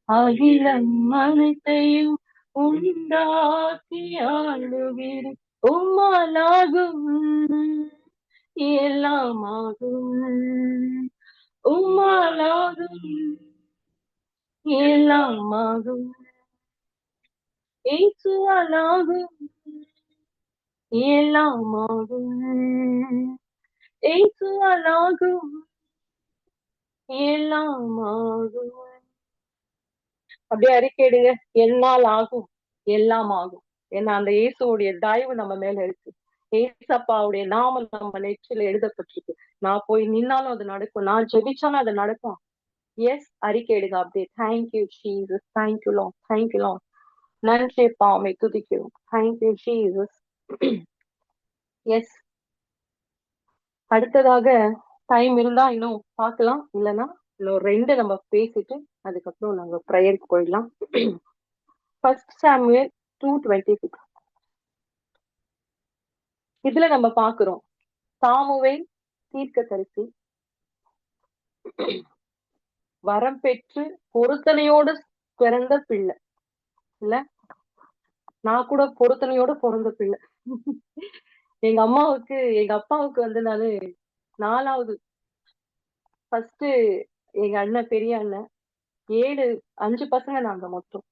அகிலம் அனைத்தையும் உண்டாக்கி ஆளுகிறேன். உம்மாலாகும் எல்லாமாகும், உம்மாலாகும் எல்லாமாகும். ஏசுவாலாகும் எல்லாமாகும். ஏசுவாலாகும் எல்லாமாகும். அப்படியே அறிக்கையிடுங்க. என்னால் ஆகும் எல்லாம் ஆகும். ஏன்னா அந்த இயேசுடைய தயவு நம்ம மேல இருக்கு. ஏசப்பாவுடைய நாமம் நம்ம நெற்றில எழுதப்பட்டிருக்கு. நான் போய் நின்னாலும் அது நடக்கும், நான் ஜெபிச்சாலும் அது நடக்கும். எஸ், அறிக்கையிடுங்க அப்படியே. Thank you Jesus, thank you Lord, thank you Lord. நன்றி பாமை துதிக்கிறோம். Thank you Jesus. எஸ், அடுத்ததாக டைம் இருந்தா இன்னும் பார்க்கலாம், இல்லைன்னா இன்னும் 2 நம்ம பேசிட்டு அதுக்கப்புறம் நாங்க ப்ரேயருக்கு போயிடலாம். First Samuel 2:26. இதுல நம்ம பாக்குறோம், சாமுவேல் தீர்க்கதரிசி வரம் பெற்று பொருத்தனையோடு பிறந்த பிள்ளை இல்ல. நான் கூட பொருத்தனையோட பிறந்த பிள்ளை. எங்க அப்பாவுக்கு வந்து நானு 4வது. ஃபர்ஸ்ட் எங்க அண்ணன், பெரிய அண்ணன் 5 பசங்க நாங்க மொத்தம்.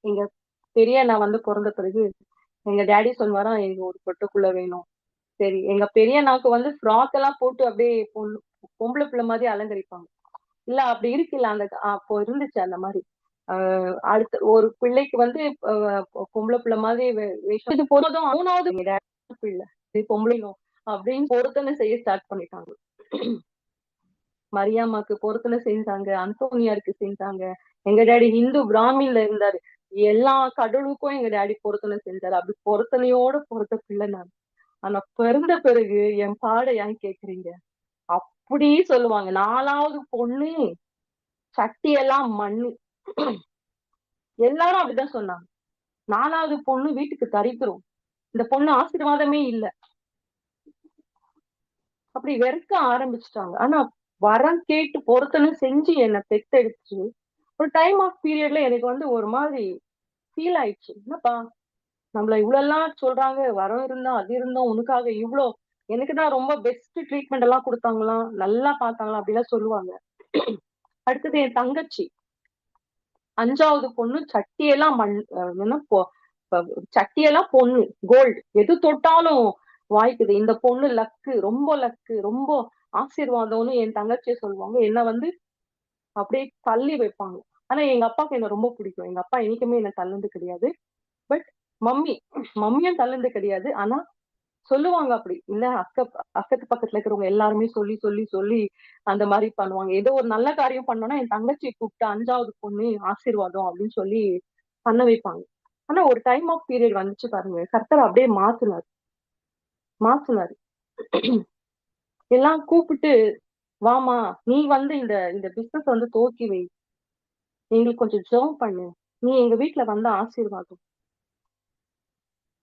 எங்க பெரிய அண்ணா வந்து பிறந்த பிறகு எங்க டாடி சொல்வாராம், எங்க ஒரு பொட்டுக்குள்ள வேணும். சரி, எங்க பெரிய அண்ணாக்கு வந்து ஃப்ராக் எல்லாம் போட்டு அப்படியே பொம்பளை பிள்ளை மாதிரி அலங்கரிப்பாங்க. இல்ல அப்படி இருக்குல்ல, அந்த அப்போ இருந்துச்சு அந்த மாதிரி. அடுத்த ஒரு பிள்ளைக்கு வந்து பொம்பளை பிள்ளை மாதிரி வேஷம். இது போதும் 3வது எங்க டாடி பிள்ளை இது பொம்பளையும் அப்படின்னு பொருத்தனை செய்ய ஸ்டார்ட் பண்ணிட்டாங்க. மரியாமாக்கு பொருத்தனை செஞ்சாங்க, அந்தோனியாருக்கு செஞ்சாங்க. எங்க டாடி ஹிந்து பிராமின்ல இருந்தாரு. எல்லா கடவுளுக்கும் எங்க டாடி பொருத்தனை செஞ்சாரு. அப்படி பொருத்தனையோட பொறுத்த பிள்ளை நான். ஆனா பிறந்த பிறகு என் பாட ஏன் கேக்குறீங்க? அப்படி சொல்லுவாங்க, 4வது பொண்ணு சட்டியெல்லாம் மண்ணு. எல்லாரும் அப்படிதான் சொன்னாங்க. 4வது பொண்ணு வீட்டுக்கு தரித்திரும், இந்த பொண்ணு ஆசீர்வாதமே இல்ல, அப்படி வெறுக்க ஆரம்பிச்சுட்டாங்க. ஆனா வரம் கேட்டு பொருத்தனை செஞ்சு என்னை பெத்தெடுத்து ஒரு டைம் ஆஃப் பீரியட்ல எனக்கு வந்து ஒரு மாதிரி ஃபீல் ஆயிடுச்சு. என்னப்பா, நம்மள இவ்வளவு எல்லாம் சொல்றாங்க, வரம் இருந்தா அது இருந்தோம் உனக்காக இவ்வளோ, எனக்கு தான் ரொம்ப பெஸ்ட் ட்ரீட்மெண்ட் எல்லாம் கொடுத்தாங்களாம், நல்லா பார்த்தாங்களா அப்படிலாம் சொல்லுவாங்க. அடுத்தது என் தங்கச்சி 5வது பொண்ணு சட்டியெல்லாம் சட்டியெல்லாம் பொண்ணு கோல்டு, எது தொட்டாலும் வாய்க்குது, இந்த பொண்ணு லக்கு, ரொம்ப லக்கு, ரொம்ப ஆசீர்வாதம்னு என் தங்கச்சியை சொல்லுவாங்க. என்ன வந்து அப்படியே தள்ளி வைப்பாங்க. ஆனா எங்க அப்பாவுக்கு என்ன ரொம்ப பிடிக்கும். எங்க அப்பா என்னைக்குமே என்ன தள்ளுந்து கிடையாது. பட் மம்மியும் தள்ளுந்து கிடையாது. ஆனா சொல்லுவாங்க அப்படி இல்ல, அக்கத்து பக்கத்துல இருக்கிறவங்க எல்லாருமே சொல்லி சொல்லி சொல்லி அந்த மாதிரி பண்ணுவாங்க. ஏதோ ஒரு நல்ல காரியம் பண்ணோம்னா என் தங்கச்சியை கூப்பிட்டு 5வது பொண்ணு ஆசீர்வாதம் அப்படின்னு சொல்லி பண்ண வைப்பாங்க. ஆனா ஒரு டைம் ஆஃப் பீரியட் வந்துச்சு பாருங்க, கர்த்தர் அப்படியே மாத்துனாரு. எல்லாம் கூப்பிட்டு, வாமா நீ வந்து இந்த இந்த பிசினஸ் வந்து துவக்கி வை, எங்களுக்கு கொஞ்சம் ஜெபம் பண்ணு, நீ எங்க வீட்டுல வந்த ஆசீர்வாதம்.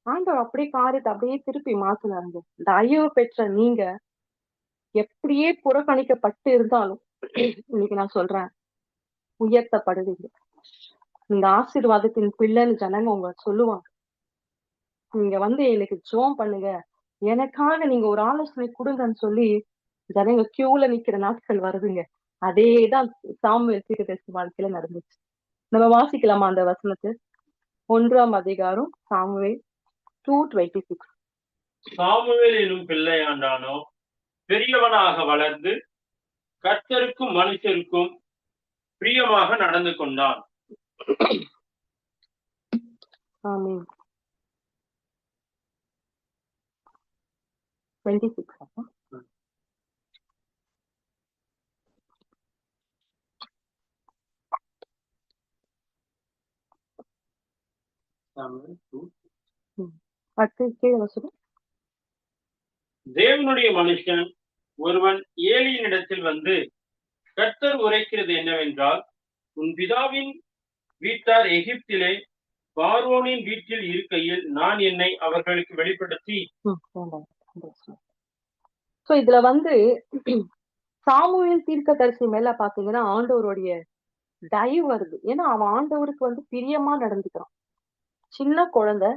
ஆண்டவர் அப்படியே காரியத்தை அப்படியே திருப்பி மாத்தினாருங்க. தயவு பெற்ற நீங்க எப்படியே புறக்கணிக்கப்பட்டு இருந்தாலும் இன்னைக்கு நான் சொல்றேன், உயர்த்தப்படுவீங்க. நீங்க ஆசீர்வாதத்தின் பிள்ளைன்னு ஜனங்க உங்க சொல்லுவாங்க. நீங்க வந்து எனக்கு ஜெபம் பண்ணுங்க, எனக்காக நீங்க ஒரு ஆலோசனை கொடுங்கன்னு சொல்லி ஜனங்க கியூல நிக்கிற நாட்கள் வருதுங்க. அதேதான் சாமுவேல் தீர்க்கதரிசி வாழ்க்கையில நடந்துச்சு. நம்ம வாசிக்கலாமா அந்த வசனத்தை? 1ஆம் அதிகாரம் சாமுவேல் 2:26. சாமுவேல் எனும் பிள்ளையாண்டானோ பெரியவனாக வளர்ந்து கர்த்தருக்கும் மனுஷருக்கும் பிரியமாக நடந்து கொண்டான். ஆமென். 26. அடுத்து கீழே வசனம். தேவனுடைய மனுஷன் ஒருவன் ஏலியினிடத்தில் வந்து, கர்த்தர் உரைக்கிறது என்னவென்றால், உன் பிதாவின் வீட்டார் எகிப்திலே பார்வோனின் வீட்டில் இருக்கையில் நான் என்னை அவர்களுக்கு வெளிப்படுத்தி. சோ இதுல வந்து சாமுவேல் தீர்க்கதரிசி மேல பாத்தீங்கன்னா ஆண்டவருடைய தயவு வருது. ஏன்னா அவன் ஆண்டவருக்கு வந்து பிரியமா நடந்துக்கிறான். சின்ன குழந்தை,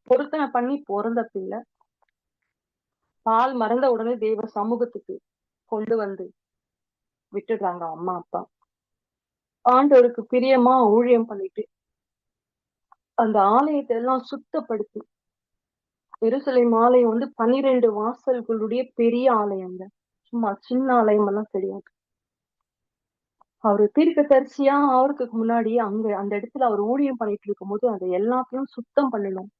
பொருத்தனை பண்ணி பிறந்த பிள்ளை, பால் மறந்த உடனே தேவ சமூகத்துக்கு கொண்டு வந்து விட்டுடுறாங்க அம்மா அப்பா. ஆண்டவருக்கு பிரியமா ஊழியம் பண்ணிட்டு அந்த ஆலயத்தை எல்லாம் சுத்தப்படுத்தி, எருசலேம் ஆலயம் 12 வாசல்களுடைய பெரிய ஆலயங்க. சும்மா சின்ன ஆலயம் எல்லாம் கிடையாது. அவரு தீர்க்கதரிசியா அவருக்கு முன்னாடி அந்த இடத்துல அவர் ஊழியம் பண்ணிட்டு இருக்கும்போது அதை எல்லாத்தையும் சுத்தம் பண்ணணும்.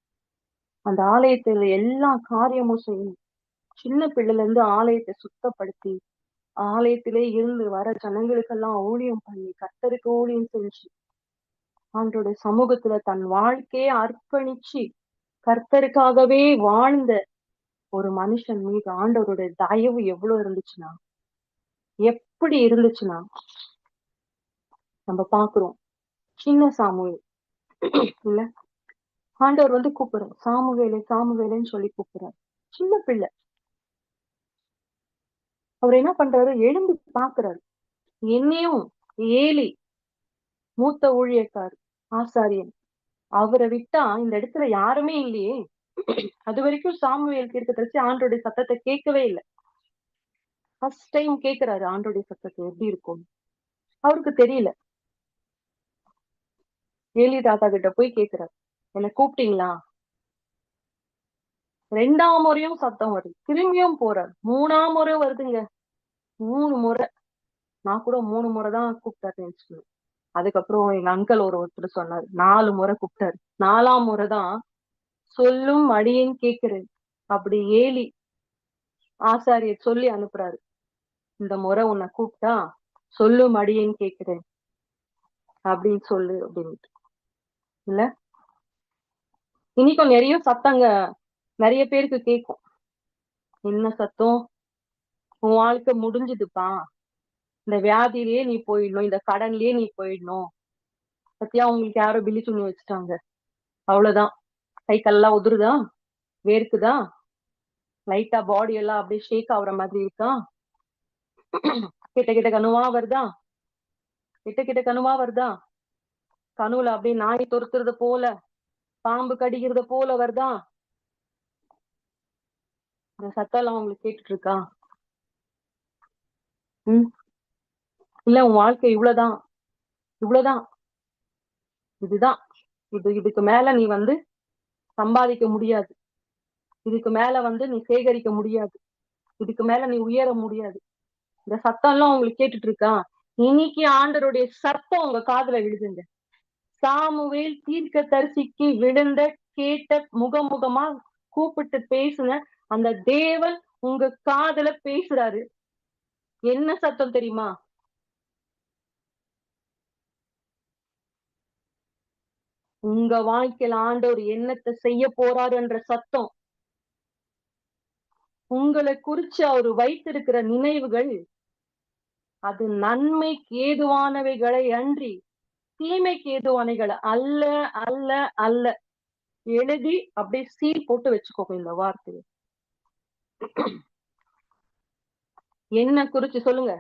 அந்த ஆலயத்துல எல்லா காரியமும் செய்யணும். சின்ன பிள்ளைல இருந்து ஆலயத்தை சுத்தப்படுத்தி, ஆலயத்திலே இருந்து வர ஜனங்களுக்கெல்லாம் ஊழியம் பண்ணி, கர்த்தருக்கு ஊழியம் செஞ்சு, ஆண்டோட சமூகத்துல தன் வாழ்க்கையை அர்ப்பணிச்சு கர்த்தருக்காகவே வாழ்ந்த ஒரு மனுஷன் மீது ஆண்டவருடைய தயவு எவ்வளவு இருந்துச்சுன்னா, எப்படி இருந்துச்சுன்னா நம்ம பாக்குறோம். சின்ன சாமுவேல் இல்ல, ஆண்டவர் கூப்பிடுறார், சாமுவேலே சாமுவேலேன்னு சொல்லி கூப்பிடுறாரு. சின்ன பிள்ளை. அவர் என்ன பண்றாரு, எழுந்து பாக்குறாரு. என்னையும் ஏலி மூத்த ஊழியக்கார் ஆசாரியன், அவரை விட்டா இந்த இடத்துல யாருமே இல்லையே. அது வரைக்கும் சாமுவேல் தீர்க்கதரிசி ஆண்டோடைய சத்தத்தை கேட்கவே இல்லை. ஃபர்ஸ்ட் டைம் கேட்கிறாரு ஆண்டோடைய சத்தத்தை எப்படி இருக்கும். அவருக்கு தெரியல. ஏலி தாத்தா கிட்ட போய் கேக்குறாரு, என்ன கூப்பிட்டீங்களா? 2ஆம் முறையும் சத்தம் வருது. திரும்பியும் போறாரு. 3ஆம் முறை வருதுங்க. 3 முறை. நான் கூட 3 முறை தான் கூப்பிட்டாரு. அதுக்கப்புறம் எங்க அங்கிள் ஒருத்தர் சொன்னாரு, 4 முறை கூப்பிட்டாரு. 4ஆம் முறை தான் சொல்லும் அடியேன் கேட்கிறேன். அப்படி ஏலி ஆசாரியர் சொல்லி அனுப்புறாரு, இந்த முறை உன்னை கூப்பிட்டா சொல்லும் அடியேன் கேட்கிறேன் அப்படின்னு சொல்லு அப்படின்ட்டு. இல்ல, இன்னைக்கும் நிறைய சத்தங்க நிறைய பேருக்கு கேட்கும். என்ன சத்தம்? உன் வாழ்க்கை முடிஞ்சுதுப்பா, இந்த வியாதியிலேயே நீ போயிடணும், இந்த கடன்லயே நீ போயிடணும். பத்தியா, உங்களுக்கு யாரோ பில்லி துணி வச்சுட்டாங்க, அவ்வளவுதான். கை கல்லாம் உதுருதா, வேர்க்குதா, லைட்டா பாடி எல்லாம் அப்படியே ஷேக் ஆகுற மாதிரி இருக்கா, கிட்ட கிட்ட கனவா வருதா, கிட்ட கிட்ட கனவா வருதா, கனவுல அப்படியே நாய் துரத்துறது போல, பாம்பு கடிக்கிறது போல வருதா, இந்த சத்தம் எல்லாம் உங்களுக்கு கேட்டுட்டு இருக்கா? இல்ல, உன் வாழ்க்கை இவ்வளவுதான், இவ்வளவுதான், இதுதான், இதுக்கு மேல நீ சம்பாதிக்க முடியாது, இதுக்கு மேல நீ சேகரிக்க முடியாது, இதுக்கு மேல நீ உயர முடியாது. இந்த சத்தம் எல்லாம் உங்களுக்கு கேட்டுட்டு இருக்கா? இன்னைக்கு ஆண்டருடைய சத்தம் உங்க காதுல விழுதுங்க. சாமுவேல் தீர்க்கதரிசிக்கு விழுந்த கேட்ட முகமுகமா கூப்பிட்டு பேசுன அந்த தேவன் உங்க காதுல பேசுறாரு. என்ன சத்தம் தெரியுமா? உங்க வாழ்க்கையில ஆண்டவர் என்னத்தை செய்ய போறாரு என்ற சத்தம். உங்களை குறிச்சு அவரு வைத்திருக்கிற நினைவுகள் அது நன்மைக்கு ஏதுவானவைகளை அன்றி தீமைக்கு ஏதுவானவைகள் அல்ல அல்ல அல்ல. எழுதி அப்படியே சீல் போட்டு வச்சுக்கோங்க இந்த வார்த்தையை. என்ன குறிச்சு சொல்லுங்க,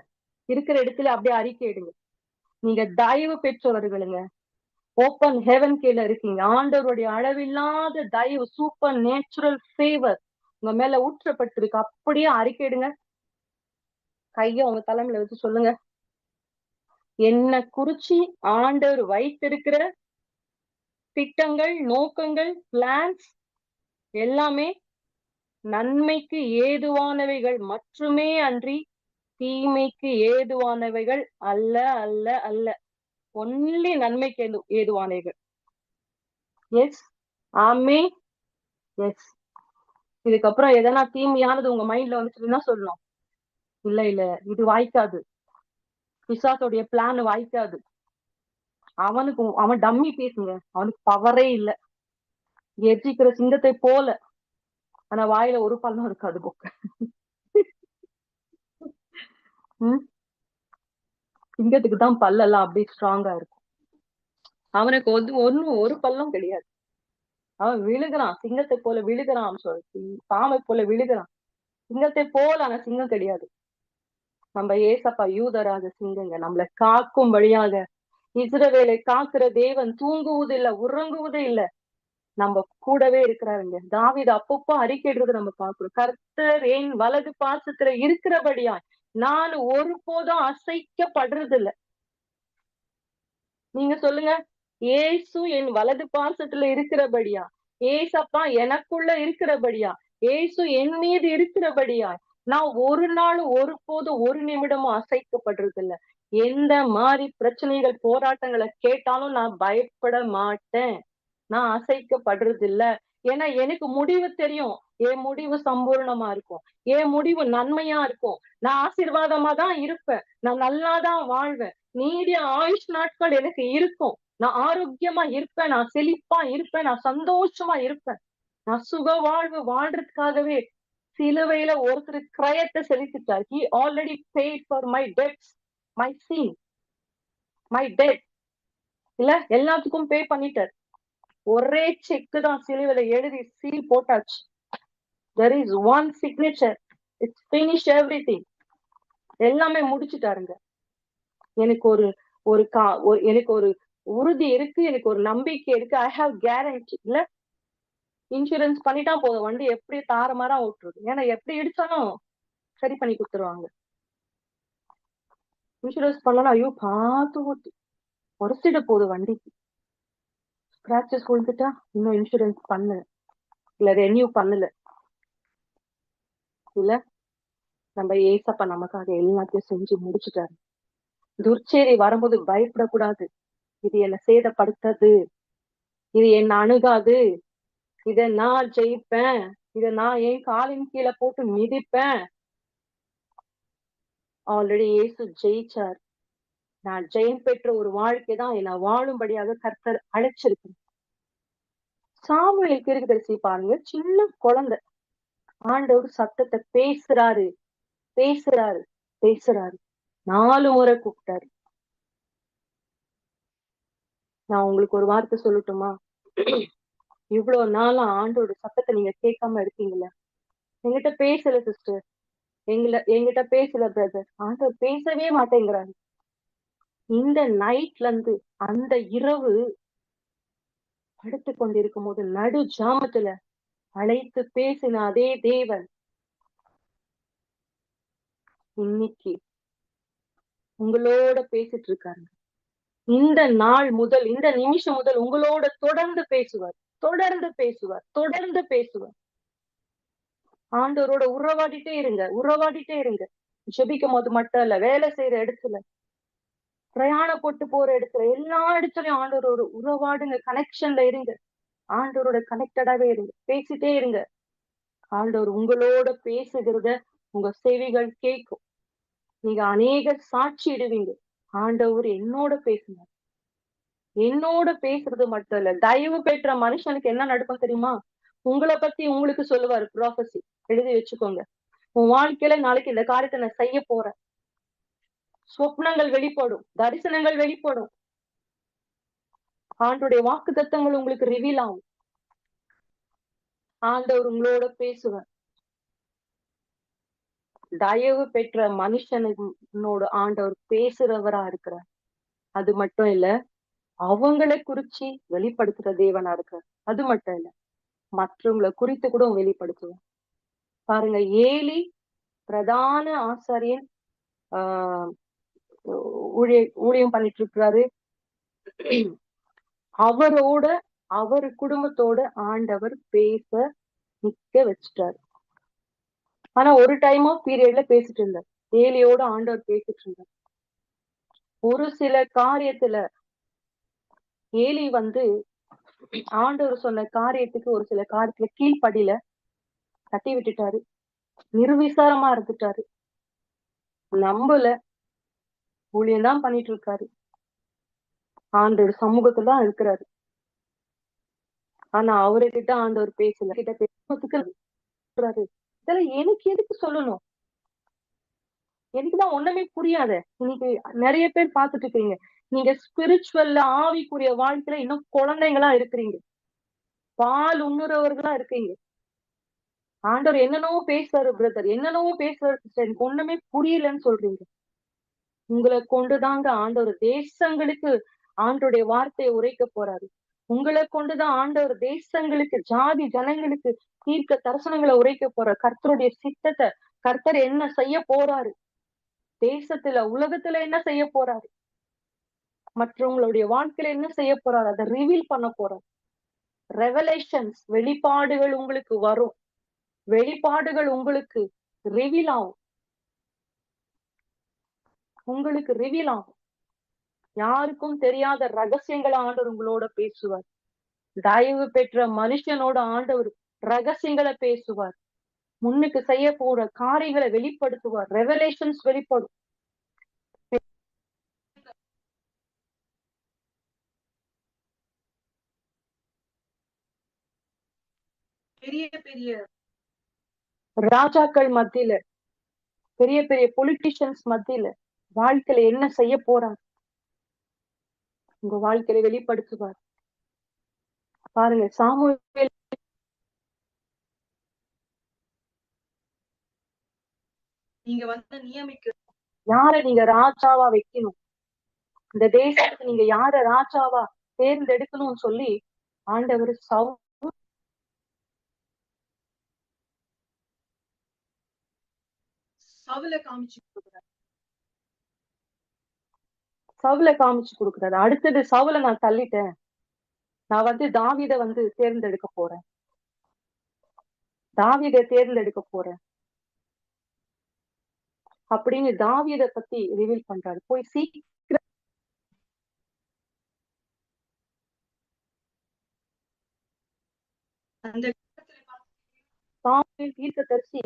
இருக்கிற இடத்துல அப்படியே அறிக்கை எடுங்க. நீங்க தயவு பெற்றவர்களுங்க, ஓப்பன் ஹெவன் கீழே இருக்கீங்க. ஆண்டவருடைய அளவில்லாத தயவு, சூப்பர் நேச்சுரல் ஃபேவர் உங்க மேல ஊற்றப்பட்டிருக்கு. அப்படியே அறிக்கையிடுங்க. கைய உங்க தலைமையில வச்சு சொல்லுங்க, என்ன குறிச்சு ஆண்டவர் வைத்திருக்கிற திட்டங்கள், நோக்கங்கள், பிளான்ஸ் எல்லாமே நன்மைக்கு ஏதுவானவைகள் மட்டுமே அன்றி தீமைக்கு ஏதுவானவைகள் அல்ல அல்ல அல்ல. ஒன்லி நன்மைக்கு ஏதுவானவைகள். எஸ், ஆமே, எஸ். இதுக்கப்புறம் எதனா தீமையானது உங்க மைண்ட்ல வந்துச்சுன்னா சொல்லணும், இல்ல இல்ல இது வாய்க்காது, பிசாசோடைய பிளான் வாய்க்காது, அவன் டம்மி பேசுங்க, அவனுக்கு பவரே இல்ல, எரிச்சிக்கிற சிங்கத்தை போல, ஆனா வாயில ஒரு பல்லும் இருக்காது போக்க. சிங்கத்துக்கு தான் பல்லெல்லாம் அப்படியே ஸ்ட்ராங்கா இருக்கும். அவனுக்கு ஒரு பல்லும் கிடையாது. அவன் விழுகிறான், சிங்கத்தை போல விழுகிறான், பாம்பை போல விழுகிறான், சிங்கத்தை போல ஆனா சிங்கம் கிடையாது. நம்ம ஏசப்பா யூதராக சிங்கங்க, நம்மளை காக்கும் வழியாக இஸ்ரவேலை காக்குற தேவன் தூங்குவதில்லை, உறங்குவதே இல்லை, நம்ம கூடவே இருக்கிறாருங்க. தாவீது அப்பப்போ அறிக்கைடுறது நம்ம பார்க்கிறோம். கர்த்தர் என் வலது பாசத்துல இருக்கிறபடியா நான் ஒருபோதும் அசைக்கப்படுறது இல்லை. நீங்க சொல்லுங்க, ஏசு என் வலது பாசத்துல இருக்கிறபடியா, ஏசப்பா எனக்குள்ள இருக்கிறபடியா, ஏசு என் மீது இருக்கிறபடியா, நான் ஒரு நாள் ஒருபோதும் ஒரு நிமிடமும் அசைக்கப்படுறது இல்ல. எந்த மாதிரி பிரச்சனைகள் போராட்டங்களை கேட்டாலும் நான் பயப்பட மாட்டேன். நான் அசைக்கப்படுறது இல்ல. ஏன்னா எனக்கு முடிவு தெரியும். என் முடிவு சம்பூர்ணமா இருக்கும். என் முடிவு நன்மையா இருக்கும். நான் ஆசீர்வாதமா தான் இருப்பேன். நான் நல்லாதான் வாழ்வேன். நீடிய ஆயுஷ் நாட்கள் எனக்கு இருக்கும். நான் ஆரோக்கியமா இருப்பேன். நான் செழிப்பா இருப்பேன். நான் சந்தோஷமா இருப்பேன். நான் சுக வாழ்வு வாழ்றதுக்காகவே சிலுவையில ஒருத்தர் கிரயத்தை செலுத்திட்டார். He already paid for my debts, my sin, my debt. இல்ல எல்லாத்துக்கும் பே பண்ணிட்டார். ஒரே செக் தான் சிலுவையில எழுதி சீல் போட்டாச்சு. There is one signature. It's finished everything. எல்லாமே முடிச்சுட்டாருங்க. எனக்கு எனக்கு ஒரு உறுதி இருக்கு, எனக்கு ஒரு நம்பிக்கை இருக்கு. I have guarantee. இல்ல இன்சூரன்ஸ் பண்ணிட்டா போதும், வண்டி எப்படி தாறுமாறா ஓட்டுறது. ஏன்னா எப்படி இடிச்சாலும் சரி பண்ணி கொடுத்துருவாங்க. இன்சூரன்ஸ் பண்ணலாம், ஐயோ பார்த்து ஓட்டு உரசிட போகுது வண்டிக்கு. ஸ்கிராச்சஸ் விழுந்துட்டா இன்னும் இன்சூரன்ஸ் பண்ணல, இல்ல ரெனியூ பண்ணல. இல்ல நம்ம ஏசப்பா நமக்காக எல்லாத்தையும் செஞ்சு முடிச்சுட்டாரு. துர்ச்சேரி வரும்போது பயப்படக்கூடாது. இது என்ன சேதப்படுத்தது, இது என்ன அணுகாது, இத நான் ஜெயிப்பேன், இத நான் என் காலின் கீழே போட்டு மிதிப்பேன். ஆல்ரெடி இயேசு ஜெயிச்சார். நான் ஜெயம் பெற்ற ஒரு வாழ்க்கை தான் என்ன வாழும்படியாக கர்த்தர் அழைச்சிருக்கு. சாமுவேல் தீர்க்கதரிசி பாருங்க, சின்ன குழந்தை, ஆண்டவர் சத்தத்தை பேசுறாரு பேசுறாரு பேசுறாரு. 4 முறை கூப்பிட்டாரு. நான் உங்களுக்கு ஒரு வார்த்தை சொல்லட்டுமா? இவ்வளவு நாளா ஆண்டோட சத்தத்தை நீங்க கேட்காம இருக்கீங்களா? என்கிட்ட பேசல சிஸ்டர், என்கிட்ட பேசல பிரதர், ஆண்டவர் பேசவே மாட்டேங்கிறாரு. இந்த நைட்ல இருந்து அந்த இரவு படுத்து கொண்டிருக்கும் போது நடு ஜாமத்துல அழைத்து பேசின அதே தேவன் இன்னைக்கு உங்களோட பேசிட்டு இருக்காரு. இந்த நாள் முதல், இந்த நிமிஷம் முதல் உங்களோட தொடர்ந்து பேசுவார், தொடர்ந்து பேசுவார், தொடர்ந்து பேசுவார். ஆண்டவரோட உறவாடிட்டே இருங்க, உறவாடிட்டே இருங்க. ஜெபிக்கும் போது மட்டும் இல்ல, வேலை செய்யற இடத்துல, பிரயாணப்பட்டு போற இடத்துல, எல்லா இடத்துலயும் ஆண்டவரோட உறவாடுங்க, கனெக்ஷன்ல இருங்க. ஆண்டவரோட கனெக்டடாவே இருங்க, பேசிட்டே இருங்க. ஆண்டவர் உங்களோட பேசுகிறத உங்க செவிகள் கேட்கும். நீங்க அநேக சாட்சியிடுவீங்க. ஆண்டவர் என்னோட பேசினார். என்னோட பேசுறது மட்டும் இல்ல, தயவு பெற்ற மனுஷனுக்கு என்ன நடக்கும் தெரியுமா? உங்களை பத்தி உங்களுக்கு சொல்லுவாரு ப்ராஃபசி. எழுதி வச்சுக்கோங்க. உன் வாழ்க்கையில நாளைக்கு இந்த காரியத்தை நான் செய்ய போறேன். சொப்னங்கள் வெளிப்படும், தரிசனங்கள் வெளிப்படும், ஆண்டோடைய வாக்கு தத்தங்கள் உங்களுக்கு ரிவீல் ஆகும். ஆண்டவர் உங்களோட பேசுவார். தயவு பெற்ற மனுஷனோட ஆண்டவர் பேசுறவரா இருக்கிறார். அது மட்டும் இல்ல, அவங்களை குறிச்சு வெளிப்படுத்துற தேவனா இருக்கிறார். அது மட்டும் இல்ல, மற்றவங்களை குறித்து கூட வெளிப்படுத்துவார். பாருங்க, ஏலி பிரதான ஆசாரியன் ஊழியம் பண்ணிட்டு இருக்கிறாரு. அவரோட அவர் குடும்பத்தோட ஆண்டவர் பேச நிக்க வச்சுட்டாரு. ஆனா ஒரு டைம் ஆஃப் பீரியட்ல பேசிட்டு இருந்தார். ஏலியோட ஆண்டவர் பேசிட்டு இருந்தார். ஒரு சில காரியத்துல ஏலி ஆண்டவர் சொன்ன காரியத்துக்கு ஒரு சில காரியத்துல கீழ்ப்படியில தட்டி விட்டுட்டாரு. நிர்விசாரமா இருந்துட்டாரு. நம்பல, ஊழியம்தான் பண்ணிட்டு இருக்காரு, ஆண்டவர் சமூகத்துல தான் இருக்கிறாரு. ஆனா அவர்கிட்ட ஆண்டவர் பேசல. கிட்ட பேசுறதுக்கு இதெல்லாம் எனக்கு எதுக்கு சொல்லணும்? எனக்குதான் ஒண்ணுமே புரியாத. இன்னைக்கு நிறைய பேர் பார்த்துட்டு இருக்கீங்க, நீங்க ஸ்பிரிச்சுவல்ல ஆவிக்குரிய வாழ்க்கையில இன்னும் குழந்தைங்களா இருக்கிறீங்க, பால் உண்ணுறவர்களா இருக்கீங்க. ஆண்டவர் என்னென்னவோ பேசுறாரு பிரதர், என்னென்னவோ பேசுறாரு சிஸ்டர், எனக்கு ஒண்ணுமே புரியலன்னு சொல்றீங்க. உங்களை கொண்டுதாங்க ஆண்டவர் தேசங்களுக்கு ஆண்டோடைய வார்த்தையை உரைக்க போறாரு. உங்களை கொண்டுதான் ஆண்டவர் தேசங்களுக்கு, ஜாதி ஜனங்களுக்கு தீர்க்க தரிசனங்களை உரைக்க போறார். கர்த்தருடைய சித்தத்தை, கர்த்தர் என்ன செய்ய போறாரு தேசத்துல, உலகத்துல என்ன செய்ய போறாரு. மற்றவங்களுடைய வாழ்க்கையில என்ன செய்ய போறாரு, அதை ரிவீல் பண்ண போறார். ரெவலேஷன்ஸ், வெளிப்பாடுகள் உங்களுக்கு வரும். வெளிப்பாடுகள் உங்களுக்கு ரிவீல் ஆகும். உங்களுக்கு ரிவீல் ஆகும். யாருக்கும் தெரியாத ரகசியங்களை ஆண்டவர் உங்களோட பேசுவார். தயவு பெற்ற மனுஷனோட ஆண்டவர் ரகசியங்களை பேசுவார். முன்னுக்கு செய்ய போற காரியங்களை வெளிப்படுத்துவார். ரெவலேஷன்ஸ் வெளிப்படும். பெரிய பெரிய ராஜாக்கள் மத்தியில, பெரிய பெரிய பொலிட்டிஷியன்ஸ் மத்தியில வாழ்க்கையில என்ன செய்ய போறார், உங்க வாழ்க்கையில வெளிப்படுத்துவார். பாருங்க, சாமுவேல் நீங்க நியமிக்க யார நீங்க ராஜாவா வைக்கணும், இந்த தேசத்துக்கு நீங்க யார ராஜாவா தேர்ந்தெடுக்கணும்னு சொல்லி ஆண்டவர் சவுல காமிச்சு கொடுக்குறாரு. சவுல காமிச்சு கொடுக்குறாரு. அடுத்தது சவுல நான் தள்ளிட்டேன், நான் தாவீதை தேர்ந்தெடுக்க போறேன், தாவீதை தேர்ந்தெடுக்க போறேன் அப்படின்னு தாவீதை பத்தி ரிவீல் பண்றாரு. போய் சீக்கிரம் அந்த சாமுவேல் தீர்க்கதரிசி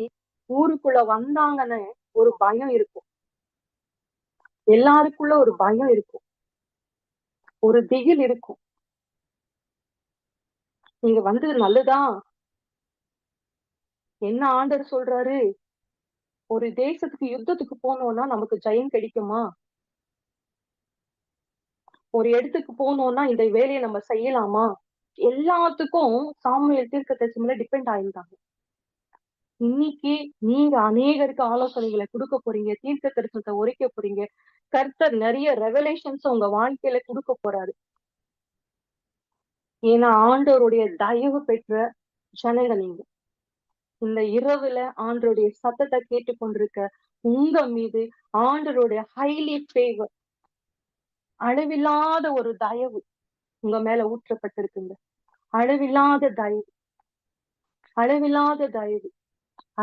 ஊருக்குள்ள வந்தாங்கன்னு ஒரு பயம் இருக்கும். எல்லாருக்குள்ள ஒரு பயம் இருக்கும், ஒரு திகில் இருக்கும். நீங்க வந்தது நல்லதுதான், என்ன ஆண்டவர் சொல்றாரு, ஒரு தேசத்துக்கு யுத்தத்துக்கு போனோம்னா நமக்கு ஜெயம் கிடைக்குமா, ஒரு இடத்துக்கு போனோம்னா இந்த வேலையை நம்ம செய்யலாமா, எல்லாத்துக்கும் சாமுவேல் தீர்க்கதரிசி மேல டிபெண்ட் ஆயிருந்தாங்க. இன்னைக்கு நீங்க அநேகருக்கு ஆலோசனைகளை கொடுக்க போறீங்க, தீர்க்க தரிசனத்தை உரைக்க போறீங்க. கர்த்தர் நிறைய ரெவலேஷன்ஸ் உங்க வாழ்க்கையில கொடுக்க போறாரு. ஏன்னா ஆண்டவருடைய தயவு பெற்ற ஜனங்க நீங்க. இந்த இரவுல ஆண்டவருடைய சத்தத்தை கேட்டுக்கொண்டிருக்க உங்க மீது ஆண்டவருடைய ஹைலி ஃபேவர், அளவில்லாத ஒரு தயவு உங்க மேல ஊற்றப்பட்டிருக்குங்க. அளவில்லாத தயவு, அளவில்லாத தயவு,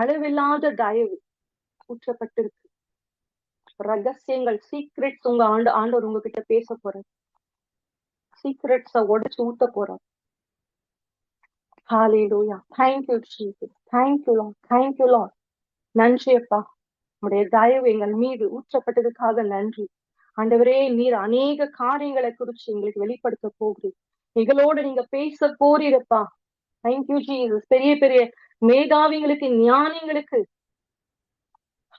அளவில்லாத தயவு ஊற்றப்பட்டிருக்கு. ரகசியங்கள், சீக்ரெட்ஸ் உங்க ஆண்டவர் உங்ககிட்ட பேச போறார். சீக்ரெட்ஸ உடைச்சு ஊத்த போறார். ஹalleluya. Thank you Jesus. Thank you Lord. Thank you Lord. நன்றி அப்பா, உடைய தயவு எங்கள் மீது ஊற்றப்பட்டதுக்காக நன்றி. ஆண்டவரே, நீர் அநேக காரியங்களை குறிச்சு எங்களுக்கு வெளிப்படுத்த போகிறீர். எங்களோட நீங்க பேச போறீரப்பா. Thank you Jesus. பெரிய பெரிய மேதாவிகளுக்கு, ஞானிகளுக்கு,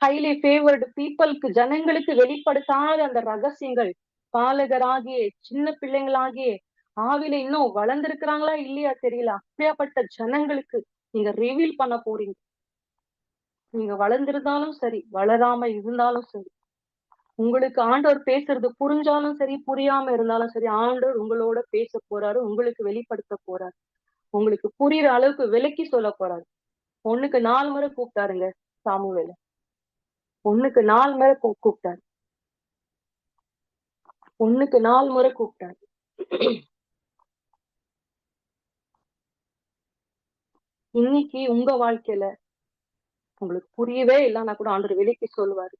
ஹைலி ஃபேவர்டு பீப்புளுக்கு, ஜனங்களுக்கு வெளிப்படுத்தாத அந்த ரகசியங்கள் பாலகராகிய சின்ன பிள்ளைங்களாகிய ஆவில இன்னும் வளர்ந்திருக்கிறாங்களா இல்லையா தெரியல, அப்படியாப்பட்ட ஜனங்களுக்கு நீங்க ரிவீல் பண்ண போறீங்க. நீங்க வளர்ந்திருந்தாலும் சரி, வளராம இருந்தாலும் சரி, உங்களுக்கு ஆண்டவர் பேசுறது புரிஞ்சாலும் சரி, புரியாம இருந்தாலும் சரி, ஆண்டவர் உங்களோட பேச போறாரு, உங்களுக்கு வெளிப்படுத்த போறாரு, உங்களுக்கு புரியுற அளவுக்கு விலக்கி சொல்ல போறாரு. 1க்கு 4 முறை கூப்பிட்டாருங்க சாமுவேல. 1க்கு 4 முறை கூப்பிட்டாரு. 1க்கு 4 முறை கூப்பிட்டாரு. இன்னைக்கு உங்க வாழ்க்கையில உங்களுக்கு புரியவே இல்லைன்னா கூட ஆண்டவர் விலக்கி சொல்லுவாரு.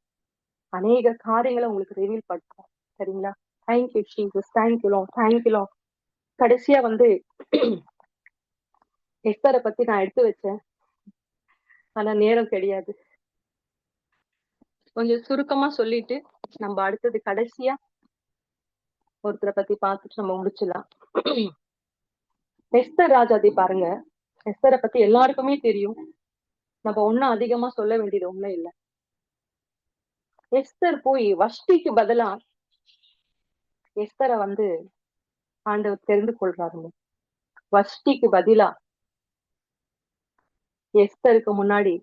அநேக காரியங்களை உங்களுக்கு ரிவீல் பண்ணுவார். சரிங்களா? Thank you Jesus. Thank you Lord. Thank you Lord. கடைசியா எஸ்தரை பத்தி நான் எடுத்து வச்சேன், ஆனா நேரம் கிடையாது. கொஞ்சம் சுருக்கமா சொல்லிட்டு நம்ம அடுத்தது கடைசியா ஒருத்தரை பத்தி பார்த்துட்டு நம்ம முடிச்சிடலாம். எஸ்தர் ராஜாதி பாருங்க, எஸ்தரை பத்தி எல்லாருக்குமே தெரியும், நம்ம ஒன்னும் அதிகமா சொல்ல வேண்டியது ஒண்ணும் இல்லை. எஸ்தர் போய் வஷ்டிக்கு பதிலா எஸ்தரை ஆண்டவர் தெரிந்து கொள்றாருங்க. வஷ்டிக்கு பதிலா எஸ்தருக்கு முன்னாடி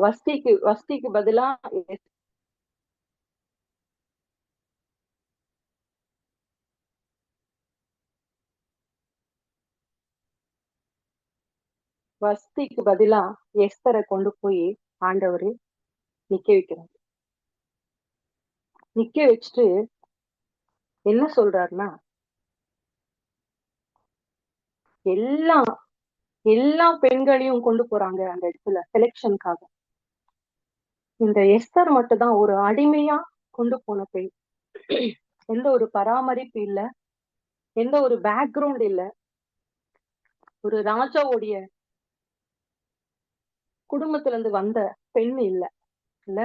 வஷ்டிக்கு பதிலா வஸ்திக்கு பதிலா எஸ்தரை கொண்டு போய் ஆண்டவர் நிக்க வைக்கிறார். நிக்க வச்சுட்டு என்ன சொல்றாருன்னா, எல்லா எல்லா பெண்களையும் கொண்டு போறாங்க அந்த இடத்துல செலெக்ஷனுக்காக. இந்த எஸ்தர் மட்டும் தான் ஒரு அடிமையா கொண்டு போன பெண். எந்த ஒரு பராமரிப்பு இல்ல, எந்த ஒரு பேக்ரவுண்ட் இல்ல, ஒரு ராஜாவுடைய குடும்பத்துல இருந்து வந்த பெண் இல்ல. இல்ல,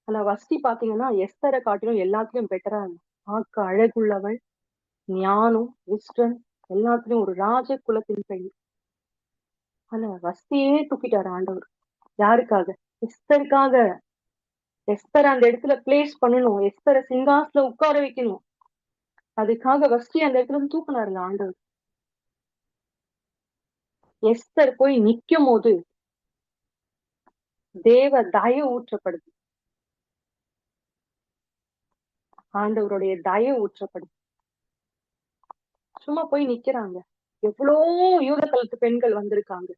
ஆனா வஸ்தி பாத்தீங்கன்னா எஸ்தரை காட்டிலும் எல்லாத்துலயும் பெட்டரா இருந்தா. பார்க்க அழகுள்ளவள், ஞானம், விஸ்டம், எல்லாத்துலயும் ஒரு ராஜ குலத்தின் பெண். ஆனா வஸ்தியே தூக்கிட்டாரு ஆண்டவர். யாருக்காக? எஸ்தருக்காக. எஸ்தர் அந்த இடத்துல பிளேஸ் பண்ணணும், எஸ்தரை சிங்காசத்துல உட்கார வைக்கணும். அதுக்காக வஸ்தி அந்த இடத்துல இருந்து தூக்குனாருங்க ஆண்டவர். எஸ்தர் போய் நிக்கும் போது தேவ தயவு ஊற்றப்படுது. ஆண்டவருடைய தயவு ஊற்றப்படுது. சும்மா போய் நிக்கிறாங்க. எவ்வளோ யூத தளத்து பெண்கள் வந்திருக்காங்க.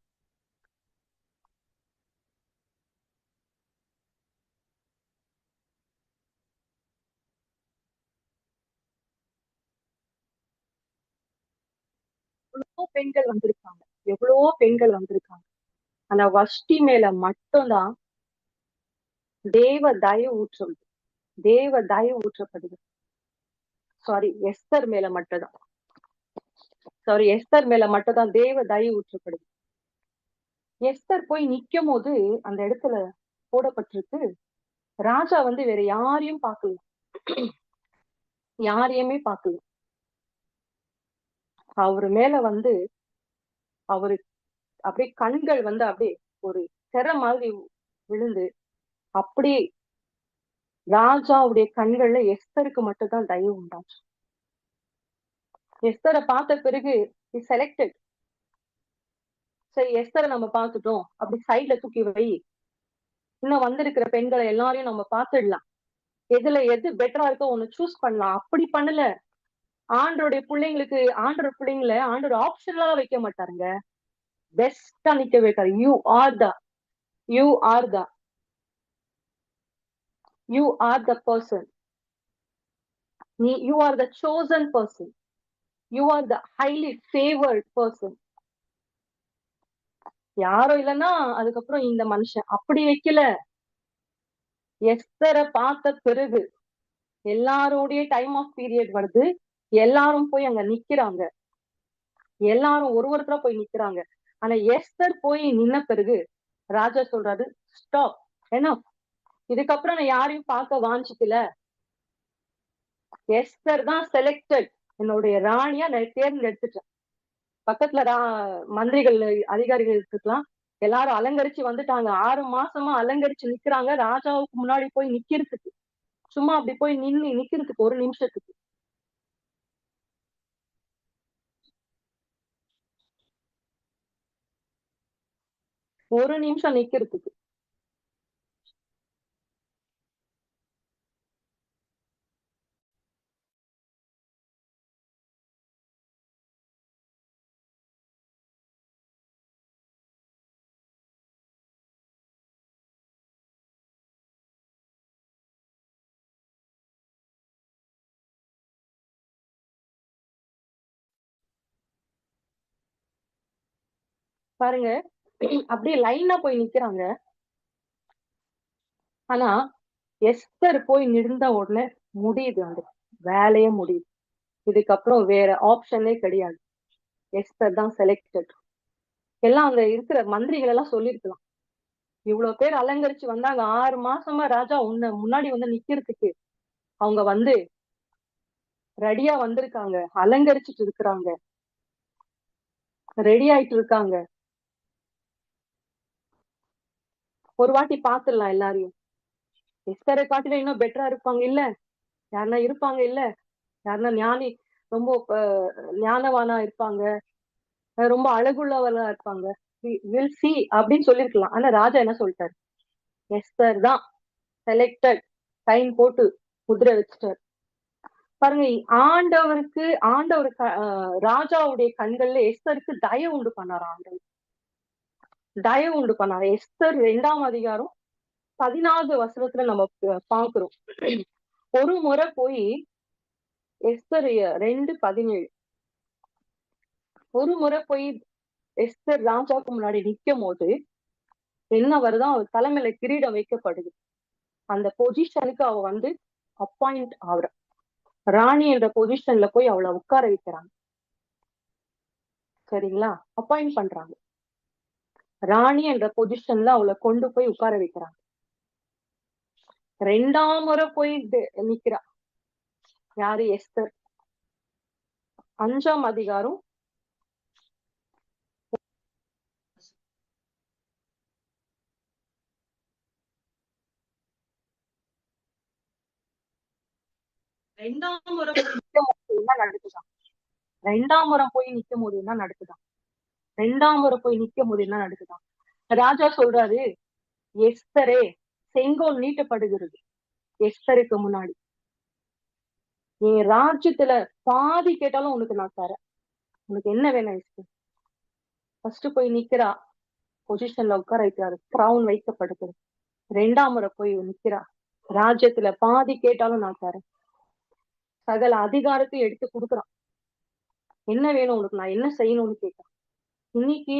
எவ்வளவோ பெண்கள் வந்திருக்காங்க. எவ்வளவோ பெண்கள் வந்திருக்காங்க. ஆனா வஷ்டி மேல மட்டும்தான் தேவ தயவு ஊற்றுறது. தேவ தயவு ஊற்றப்படுது. எஸ்தர் மேல மட்டும்தான். எஸ்தர் மேல மட்டும்தான் தேவ தயவு ஊற்றப்படுது. எஸ்தர் போய் நிக்கும் போது அந்த இடத்துல போடப்பட்டிருக்கு, ராஜா வந்து வேற யாரையும் பார்க்கல, யாரையுமே பார்க்கல. அவரு மேல வந்து அவரு அப்படியே கண்கள் வந்து அப்படியே ஒரு திரை மாதிரி விழுந்து, அப்படியே ராஜாவுடைய கண்கள்ல எஸ்தருக்கு மட்டும்தான் தயவு உண்டாச்சு. எஸ்தரை பார்த்த பிறகு செலக்டட். சரி, எஸ்தரை நம்ம பார்த்துட்டோம், அப்படி சைட்ல தூக்கி வை, இன்னும் வந்திருக்கிற பெண்களை எல்லாரையும் நம்ம பார்த்துடலாம், எதுல எது பெட்டரா இருக்கோ ஒண்ணு சூஸ் பண்ணலாம். அப்படி பண்ணல. ஆண்டோடைய பிள்ளைங்களுக்கு, ஆண்டோட பிள்ளைங்களை ஆண்டோட ஆப்ஷனலா வைக்க மாட்டாருங்க, பெஸ்டா நிக்க வைக்காரு. You are the you are the you are the person. நீ you are the chosen person. You are the highly favoured person. யாரும் இல்லைன்னா அதுக்கப்புறம் இந்த மனுஷன் அப்படி வைக்கல. எஸ்தரை பார்த்த பிறகு எல்லாரோடைய டைம் ஆஃப் பீரியட் வருது. எல்லாரும் போய் அங்க நிக்கிறாங்க. எல்லாரும் ஒருத்தரா போய் நிக்கிறாங்க. ஆனா எஸ்தர் போய் நின்ன பிறகு ராஜா சொல்றாரு, ஸ்டாப், என்ன, இதுக்கப்புறம் நான் யாரையும் பார்க்க வாஞ்சிக்கல. எஸ்தர் தான் செலக்டட், என்னுடைய ராணியா நான் தேர்ந்தெடுத்துட்டேன். பக்கத்துல மந்திரிகள், அதிகாரிகள் இருக்கலாம், எல்லாரும் அலங்கரிச்சு வந்துட்டாங்க. 6 மாசமா அலங்கரிச்சு நிக்கிறாங்க ராஜாவுக்கு முன்னாடி போய் நிக்கிறதுக்கு. சும்மா அப்படி போய் நிக்கிறதுக்கு ஒரு நிமிஷத்துக்கு. ஒரு நிமிஷம் நிக்கிறதுக்கு. பாருங்க, அப்படியே லைனா போய் நிக்கிறாங்க. ஆனா எஸ்தர் போய் நின்ற உடனே முடியுது, அந்த வேலையே முடியுது. இதுக்கப்புறம் வேற ஆப்ஷனே கிடையாது. எஸ்தர் தான் செலக்டட். எல்லாம் அங்க இருக்கிற மந்திரிகள் எல்லாம் சொல்லிருக்கலாம், இவ்வளவு பேர் அலங்கரிச்சு வந்தாங்க, 6 மாசமா ராஜா உன்ன முன்னாடி வந்து நிக்கிறதுக்கு. அவங்க வந்து ரெடியா வந்திருக்காங்க, அலங்கரிச்சுட்டு இருக்கிறாங்க, ரெடி ஆயிட்டு இருக்காங்க. ஒரு வாட்டி பாத்துடலாம் எல்லாரையும். எஸ்தரை காட்டில இன்னும் பெட்டரா இருப்பாங்க இல்ல, யாருன்னா இருப்பாங்க இல்ல, யாருன்னா ஞானி, ரொம்ப ஞானவானா இருப்பாங்க, ரொம்ப அழகுள்ளவளா இருப்பாங்க, வில் சி அப்படின்னு சொல்லிருக்கலாம். ஆனா ராஜா என்ன சொல்லிட்டாரு, எஸ்தர் தான் செலக்டட், சைன் போட்டு முதிரை வச்சுட்டாரு. பாருங்க, ஆண்டவருக்கு ராஜாவுடைய கண்கள்ல எஸ்தருக்கு தயவு உண்டு பண்ணாரு. ஆண்டவர் தயவு உண்டு பண்ணாரு. எஸ்தர் 2ஆம் அதிகாரம் 14 வசனத்துல நம்ம பாக்குறோம். ஒரு முறை போய் எஸ்தர் 2:17. ஒரு முறை போய் எஸ்தர் ராஜாவுக்கு முன்னாடி நிக்கும் போது என்ன வருதோ அவர் தலைமையில கிரீடம் வைக்கப்படுது. அந்த பொசிஷனுக்கு அவ வந்து அப்பாயிண்ட் ஆகுற ராணி என்ற பொசிஷன்ல போய் அவளை உட்கார வைக்கிறாங்க. சரிங்களா? அப்பாயிண்ட் பண்றாங்க. ராணி என்ற பொசிஷன்ல அவளை கொண்டு போய் உட்கார வைக்கிறாங்க. 2ஆம் முறை போய் நிக்கிறா. யாரு? எஸ்தர். 5ஆம் அதிகாரம் 2ஆம் முறை போய் நிக்கும் போது என்ன நடக்குதா? 2ஆம் முறை போய் நிக்கும் போது என்ன நடக்குதா? 2ஆம் முறை போய் நிக்கும் போது என்ன நடக்குதா? ராஜா சொல்றாரு, எஸ்தரே, செங்கோல் நீட்டப்படுகிறது எஸ்தருக்கு முன்னாடி. என் ராஜ்யத்துல பாதி கேட்டாலும் உனக்கு நான் தரேன். உனக்கு என்ன வேணும் எஸ்தர்? ஃபர்ஸ்ட் போய் நிக்கிறா, பொசிஷன்ல உட்கார வைக்கிறாரு, கிரவுன் வைக்கப்படுகிறது. 2ஆம் முறை போய் நிக்கிறா, ராஜ்யத்துல பாதி கேட்டாலும் நான் தரேன். சகல அதிகாரத்தையும் எடுத்து கொடுக்குறான். என்ன வேணும் உனக்கு? நான் என்ன செய்யணும்னு கேட்கிறேன். இன்னைக்கு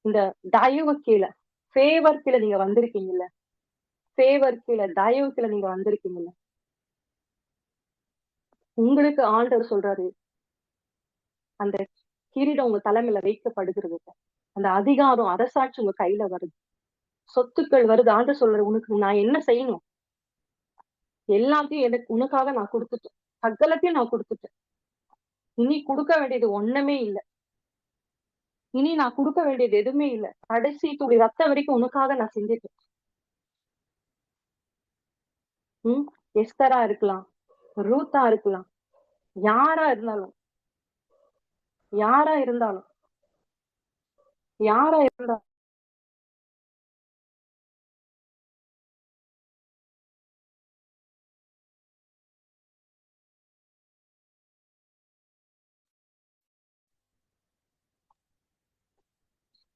இந்த தயவு கீழே, ஃபேவர் கீழே நீங்க வந்திருக்கீங்கல்ல, ஃபேவர் கீழே, தயவு கீழே நீங்க வந்திருக்கீங்கல்ல, உங்களுக்கு ஆண்டவர் சொல்றாரு, அந்த கிரீடம் உங்க தலைமையில வைக்கப்படுகிறது. அந்த அதிகாரம், அரசாட்சி உங்க கையில வருது, சொத்துக்கள் வருது. ஆண்டவர் சொல்றாரு, உனக்கு நான் என்ன செய்யணும்? எல்லாத்தையும் எனக்கு உனக்காக நான் கொடுத்துட்டேன், சகலத்தையும் நான் கொடுத்துட்டேன். இனி கொடுக்க வேண்டியது ஒண்ணுமே இல்லை. இனி நான் கொடுக்க வேண்டியது எதுவுமே இல்லை. கடைசி துளி ரத்தம் வரைக்கும் உனக்காக நான் செஞ்சுட்டேன். எஸ்தரா இருக்கலாம், ரூத்தா இருக்கலாம், யாரா இருந்தாலும், யாரா இருந்தாலும், யாரா இருந்தாலும்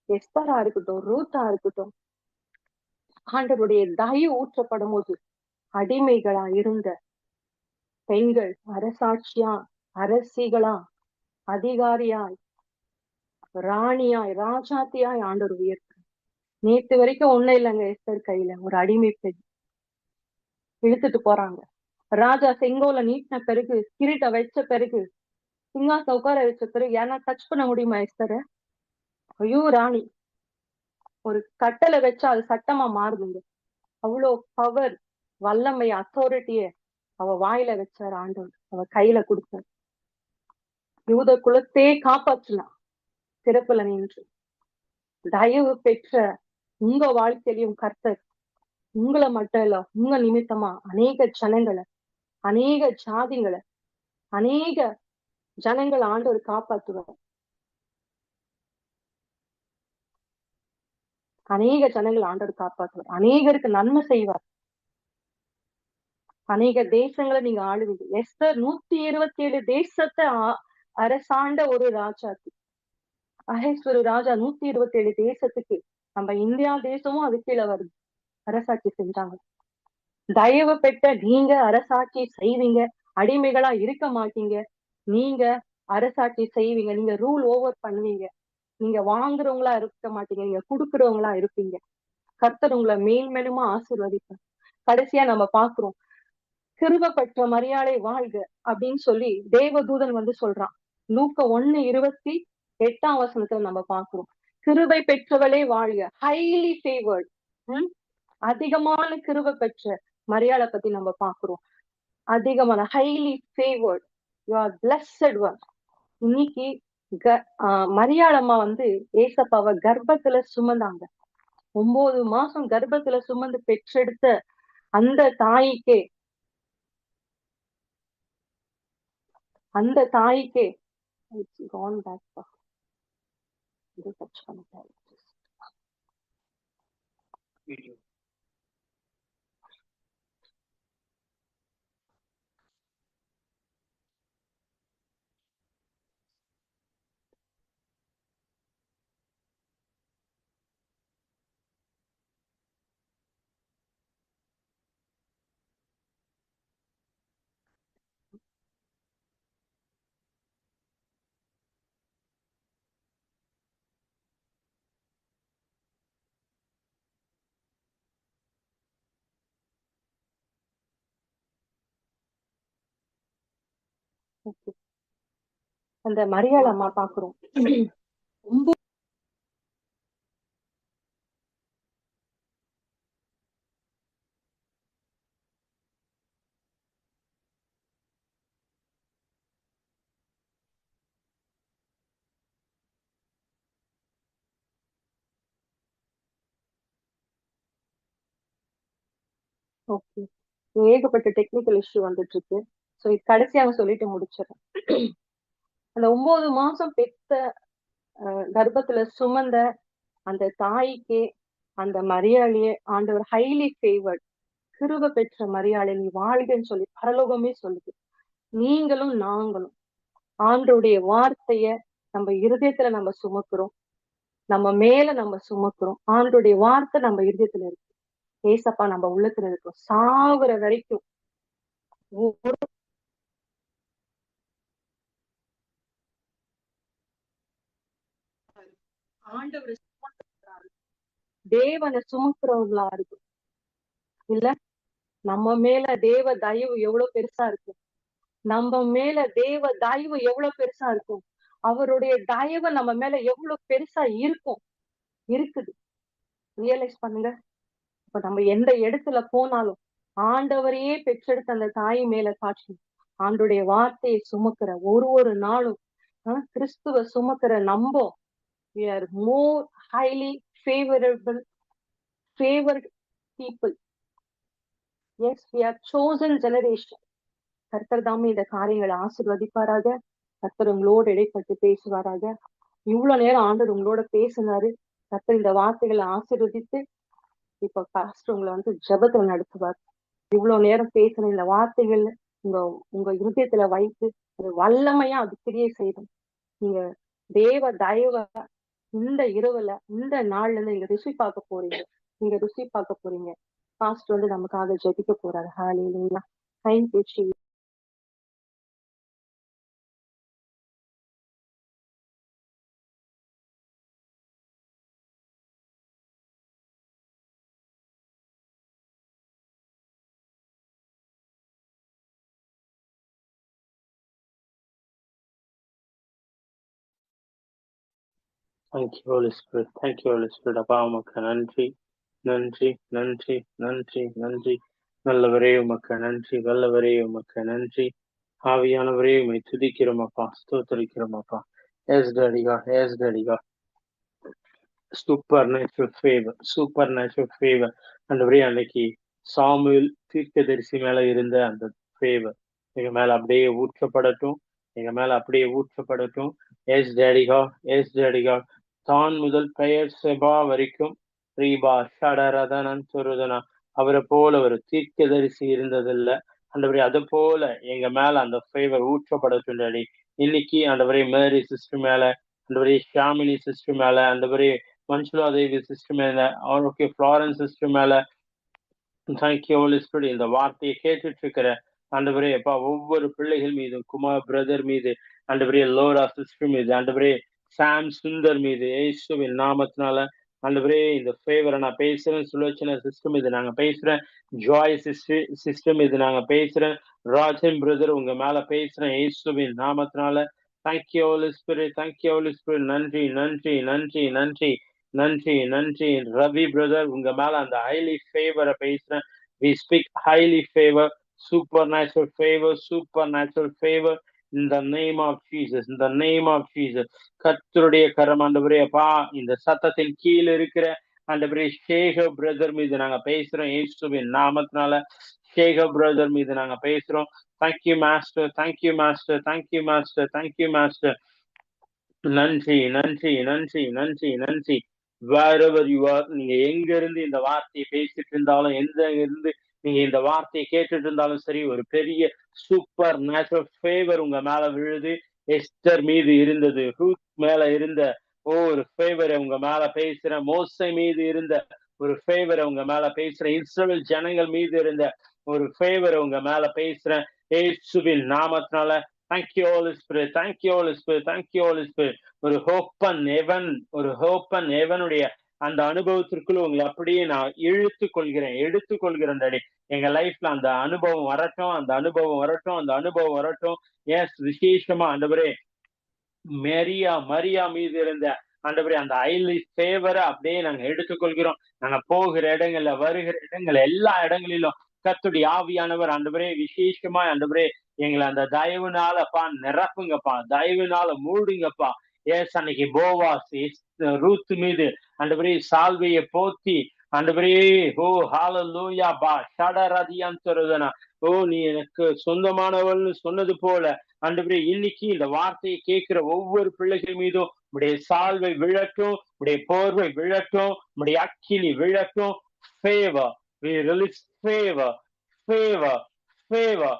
எஸ்தரா இருக்கட்டும், ரூத்தா இருக்கட்டும், ஆண்டவருடைய தயவு ஊற்றப்படும் போது அடிமைகளா இருந்த பெண்கள் அரசாட்சியா, அரசிகளா, அதிகாரியாய், ராணியாய், ராஜாத்தியாய் ஆண்டவர் உயர்த்த. நேத்து வரைக்கும் ஒண்ணும் இல்லைங்க எஸ்தர் கையில, ஒரு அடிமை பெண் இழுத்துட்டு போறாங்க. ராஜா செங்கோல நீட்டின பிறகு, கிரீட்ட வச்ச பிறகு, சிங்காச உட்கார வச்ச பிறகு ஏன்னா டச் பண்ண முடியுமா எஸ்தர? ஐயோ ராணி, ஒரு கட்டளை வச்சா அது சட்டமா மாறுதுங்க. அவ்வளோ பவர், வல்லமை, அத்தாரிட்டிய அவ வாயில வச்சார் ஆண்டவர், அவ கையில கொடுத்தார். யூத குலத்தையே காப்பாற்றலாம் சிறப்புல நின்று. தயவு பெற்ற உங்க வாழ்க்கையிலையும் கர்த்தர் உங்களை மட்டும் இல்ல, உங்க நிமித்தமா அநேக ஜனங்களை, அநேக ஜாதிகளை, அநேக ஜனங்களை ஆண்டவர் காப்பாற்றுவார். அநேக ஜனங்கள் ஆண்டவர் காப்பாற்றுவார். அநேகருக்கு நன்மை செய்வார். அநேக தேசங்களை நீங்க ஆளுவீங்க. எஸ்தர் 127 தேசத்தை அரசாண்ட ஒரு ராஜாக்கு. அகேஸ்வரு ராஜா 127 தேசத்துக்கு, நம்ம இந்தியா தேசமும் அது கீழே வருது, அரசாட்சி செஞ்சாங்க. தயவு பெற்ற நீங்க அரசாட்சி செய்வீங்க, அடிமைகளா இருக்க மாட்டீங்க. நீங்க அரசாட்சி செய்வீங்க, நீங்க ரூல் ஓவர் பண்ணுவீங்க. நீங்க வாங்குறவங்களா இருக்க மாட்டீங்க, நீங்க குடுக்குறவங்களா இருப்பீங்க. கர்த்தர் உங்களை மேன்மேலுமா ஆசீர்வதிப்பார். கடைசியா நம்ம பாக்குறோம், கிருபை பெற்ற மரியாதை வாழ்க அப்படின்னு சொல்லி தேவதூதன் வந்து சொல்றான். லூக்கா 1:28 நம்ம பாக்குறோம். கிருபை பெற்றவளே வாழ்க, ஹைலி ஃபேவர்ட். அதிகமான கிருபை பெற்ற மரியாதை பத்தி நம்ம பாக்குறோம். அதிகமான highly favoured, you are blessed one. இன்னைக்கு மரியாளம்மா வந்து ஏசப்பாவை கர்ப்பத்துல சுமந்தாங்க. 9 மாசம் கர்ப்பத்துல சுமந்து பெற்றெடுத்த அந்த தாய்க்கே, அந்த தாய்க்கே gone back. இது touch பண்ணிட்டேன். Video Okay. அந்த மரியாள் அம்மா பாக்குறோம். ரொம்ப ஓகே. ஏகப்பட்ட டெக்னிக்கல் இஷ்யூ வந்துட்டு இருக்கு. சோ இது கடைசியாக சொல்லிட்டு முடிச்சிடறேன். அந்த 9 மாசம் பெத்த கர்ப்பத்துல சுமந்த அந்த தாய்க்கே அந்த மரியாளையே ஆண்டவர் ஹைலி ஃபேவர்ட், கிருபை பெற்ற மரியாளை நீ வாழ்கன்னு சொல்லி பரலோகமே சொல்லுது. நீங்களும் நாங்களும் ஆண்டவருடைய வார்த்தைய நம்ம இருதயத்துல நம்ம சுமக்கிறோம், நம்ம மேல நம்ம சுமக்கிறோம். ஆண்டவருடைய வார்த்தை நம்ம இருதயத்துல இருக்கு. ஏசப்பா நம்ம உள்ளத்துல இருக்கும். சாகுற வரைக்கும் ஒரு ஆண்டவரை சுமக்கிறாரு, தேவனை சுமக்கிறவங்களா இருக்கும். இல்ல நம்ம மேல தேவ தயவு எவ்வளவு பெருசா இருக்கு. நம்ம மேல தேவ தயவு எவ்வளவு பெருசா இருக்கும். அவருடைய தயவு நம்ம மேல எவ்வளவு பெருசா இருக்கும், இருக்குது. ரியலைஸ் பண்ணுங்க. இப்ப நம்ம எந்த இடத்துல போனாலும் ஆண்டவரையே பெற்றெடுத்த அந்த தாய் மேல காட்சி, ஆண்டுடைய வார்த்தையை சுமக்கிற ஒரு நாளும் கிறிஸ்துவ சுமக்கிற நம்போ we are more highly favorable favored people. Yes, we are chosen generation. கர்த்தர் தாமே இந்த காரியங்களை ஆசீர்வதிப்பாராக. கர்த்தர் உங்களோடு இடைப்பட்டு பேசுவாராக. இவ்வளவு நேரம் ஆண்டவர் உங்களோட பேசினாரு. கர்த்தர் இந்த வார்த்தைகளை ஆசீர்வதித்து இப்ப பாஸ்டர் உங்களை ஜெபத்துல நடத்துவார். இவ்வளவு நேரம் பேசின இந்த வார்த்தைகள் உங்க உங்க இருதயத்துல வைத்து அது வல்லமையா அது கிரியை செய்யும். நீங்க தேவ தயவ இந்த இரவுல இந்த நாள்ல இருந்து நீங்க ருசி பார்க்க போறீங்க. நீங்க ருசி பார்க்க போறீங்க. பாஸ்டர் நமக்காக ஜெபிக்க போறாரு. ஹalleluya. Thank you Jesus. Thank you, Holy Spirit. Thank you, Holy Spirit. அப்பா உமக்கு நன்றி, நன்றி, நன்றி, நன்றி, நன்றி. நல்லவரே உமக்கு நன்றி, வல்லவரே உமக்கு நன்றி. ஆவியானவரே உமை துதிக்கிறோம் அப்பா, ஸ்தோத்திரிக்கிறோம் அப்பா. எஸ் டாடிகா, எஸ் டாடிகா. Super natural favour, super natural favour. ஆண்டவரே அன்னைக்கு சாமுவேல் தீர்க்கதரிசி மேல இருந்த அந்த ஃபேவர் எங்க மேல அப்படியே ஊற்றப்படட்டும், எங்க மேல அப்படியே ஊற்றப்படட்டும். எஸ் டாடிகா, எஸ் டாடிகா. தான் முதல் பெயர் செபா வரைக்கும் ரீபா ஷடரதனன் சொருதனா அவரை போல ஒரு தீர்க்கதரிசி இருந்ததில்லை. ஆண்டவரே அது போல எங்க மேல அந்த ஃபேவர் ஊற்றப்படட்டும் டாடி. இன்னைக்கு ஆண்டவரே மேரி சிஸ்டர் மேல, ஆண்டவரே ஷாமினி சிஸ்டர் மேல, ஆண்டவரே மஞ்சுளா தேவி சிஸ்டர் மேல, அவருக்கு ஃப்ளாரன்ஸ் சிஸ்டர் மேல, தேங்க்யூ ஹோலி ஸ்பிரிட். இந்த வார்த்தையை கேட்டுட்டு இருக்கிற ஆண்டவரே அப்பா ஒவ்வொரு பிள்ளைகள் மீது, குமார் பிரதர் மீது, ஆண்டவரே லோரா சிஸ்டர் மீது, ஆண்டவரே சாம் சுந்தர் மீது இயேசுவின் நாமத்தினால ஆண்டவரே இந்த ஃபேவரை நான் பேசுறேன். சுலோச்சனா சிஸ்டம் இது நாங்க பேசுறேன். ஜாய் சிஸ்டம் இது நாங்க பேசுறேன். ராஜன் பிரதர் உங்க மேல பேசுறேன் இயேசுவின் நாமத்தினால. Thank you holy spirit, thank you holy spirit. நன்றி, நன்றி, நன்றி, நன்றி, நன்றி, நன்றி. ரவி பிரதர் உங்க மேல அந்த ஹைலி ஃபேவரை பேசுறேன். we speak highly favor, supernatural favor, supernatural favor in the name of Jesus, in the name of Jesus. கர்த்தருடைய கரம் ஆண்டவரே அப்பா இந்த சத்தத்தின் கீழ் இருக்கிற ஆண்டவரே சேகர் பிரதர் மீது நாங்க பேசுறோம் இயேசுவின் நாமத்தினால. சேகர் பிரதர் மீது நாங்க பேசுறோம். Thank you master, thank you master, thank you master, thank you master. நன்றி, நன்றி, நன்றி, நன்றி, நன்றி. wherever you are, நீங்க எங்க இருந்து இந்த வார்த்தையை பேசிட்டு இருந்தாலும், எந்த இருந்து நீங்க இந்த வார்த்தையை கேட்டுட்டு இருந்தாலும் சரி, ஒரு பெரிய சூப்பர் நேச்சுரல் ஃபேவர் உங்க மேல விழுது. எஸ்தர் மீது இருந்தது, ரூத் மேல இருந்த ஒரு ஃபேவரை உங்க மேல பேசுறேன். மோசை மீது இருந்த ஒரு ஃபேவரை உங்க மேல பேசுறேன். இஸ்ரவேல் ஜனங்கள் மீது இருந்த ஒரு ஃபேவரை உங்க மேல பேசுறேன் இயேசுவின் நாமத்தினால. Thank you, Holy Spirit. Thank you, Holy Spirit. Thank you, Holy Spirit. ஒரு ஹோப்பன் ஹெவன், ஒரு ஹோப்பன் ஹெவனுடைய அந்த அனுபவத்திற்குள்ள உங்களை அப்படியே நான் எடுத்துக்கொள்கிறேன் டாடி. எங்க லைஃப்ல அந்த அனுபவம் வரட்டும், அந்த அனுபவம் வரட்டும், அந்த அனுபவம் வரட்டும். எஸ், விசேஷமா ஆண்டவரே மரியா மீது இருந்த ஆண்டவரே அந்த ஹைலி ஃபேவரை அப்படியே நாங்க எடுத்துக்கொள்கிறோம். நாங்க போகிற இடங்கள்ல, வருகிற இடங்கள்ல, எல்லா இடங்களிலும் கர்த்தருடைய ஆவியானவர் ஆண்டவரே விசேஷமா ஆண்டவரே எங்களை அந்த தயவுனாலப்பா நிரப்புங்கப்பா, தயவுனால மூடுங்கப்பா. ஏஸ், அன்னைக்கு போவாஸ் ரூத் மீது ஆண்டவரே சால்வையை போத்தி ஆண்டவரே, ஓ ஹalleluya பா ஷடரதியான் சொல்றதுனா, ஓ நீ எனக்கு சொந்தமானவள்னு சொன்னது போல ஆண்டவரே இன்னைக்கு இந்த வார்த்தையை கேட்கிற ஒவ்வொரு பிள்ளைகள் மீதும் உடைய சால்வை விழட்டும், உடைய போர்வை விழட்டும், உடைய அக்கினி விழட்டும். Favor, we release favor, favor, favor,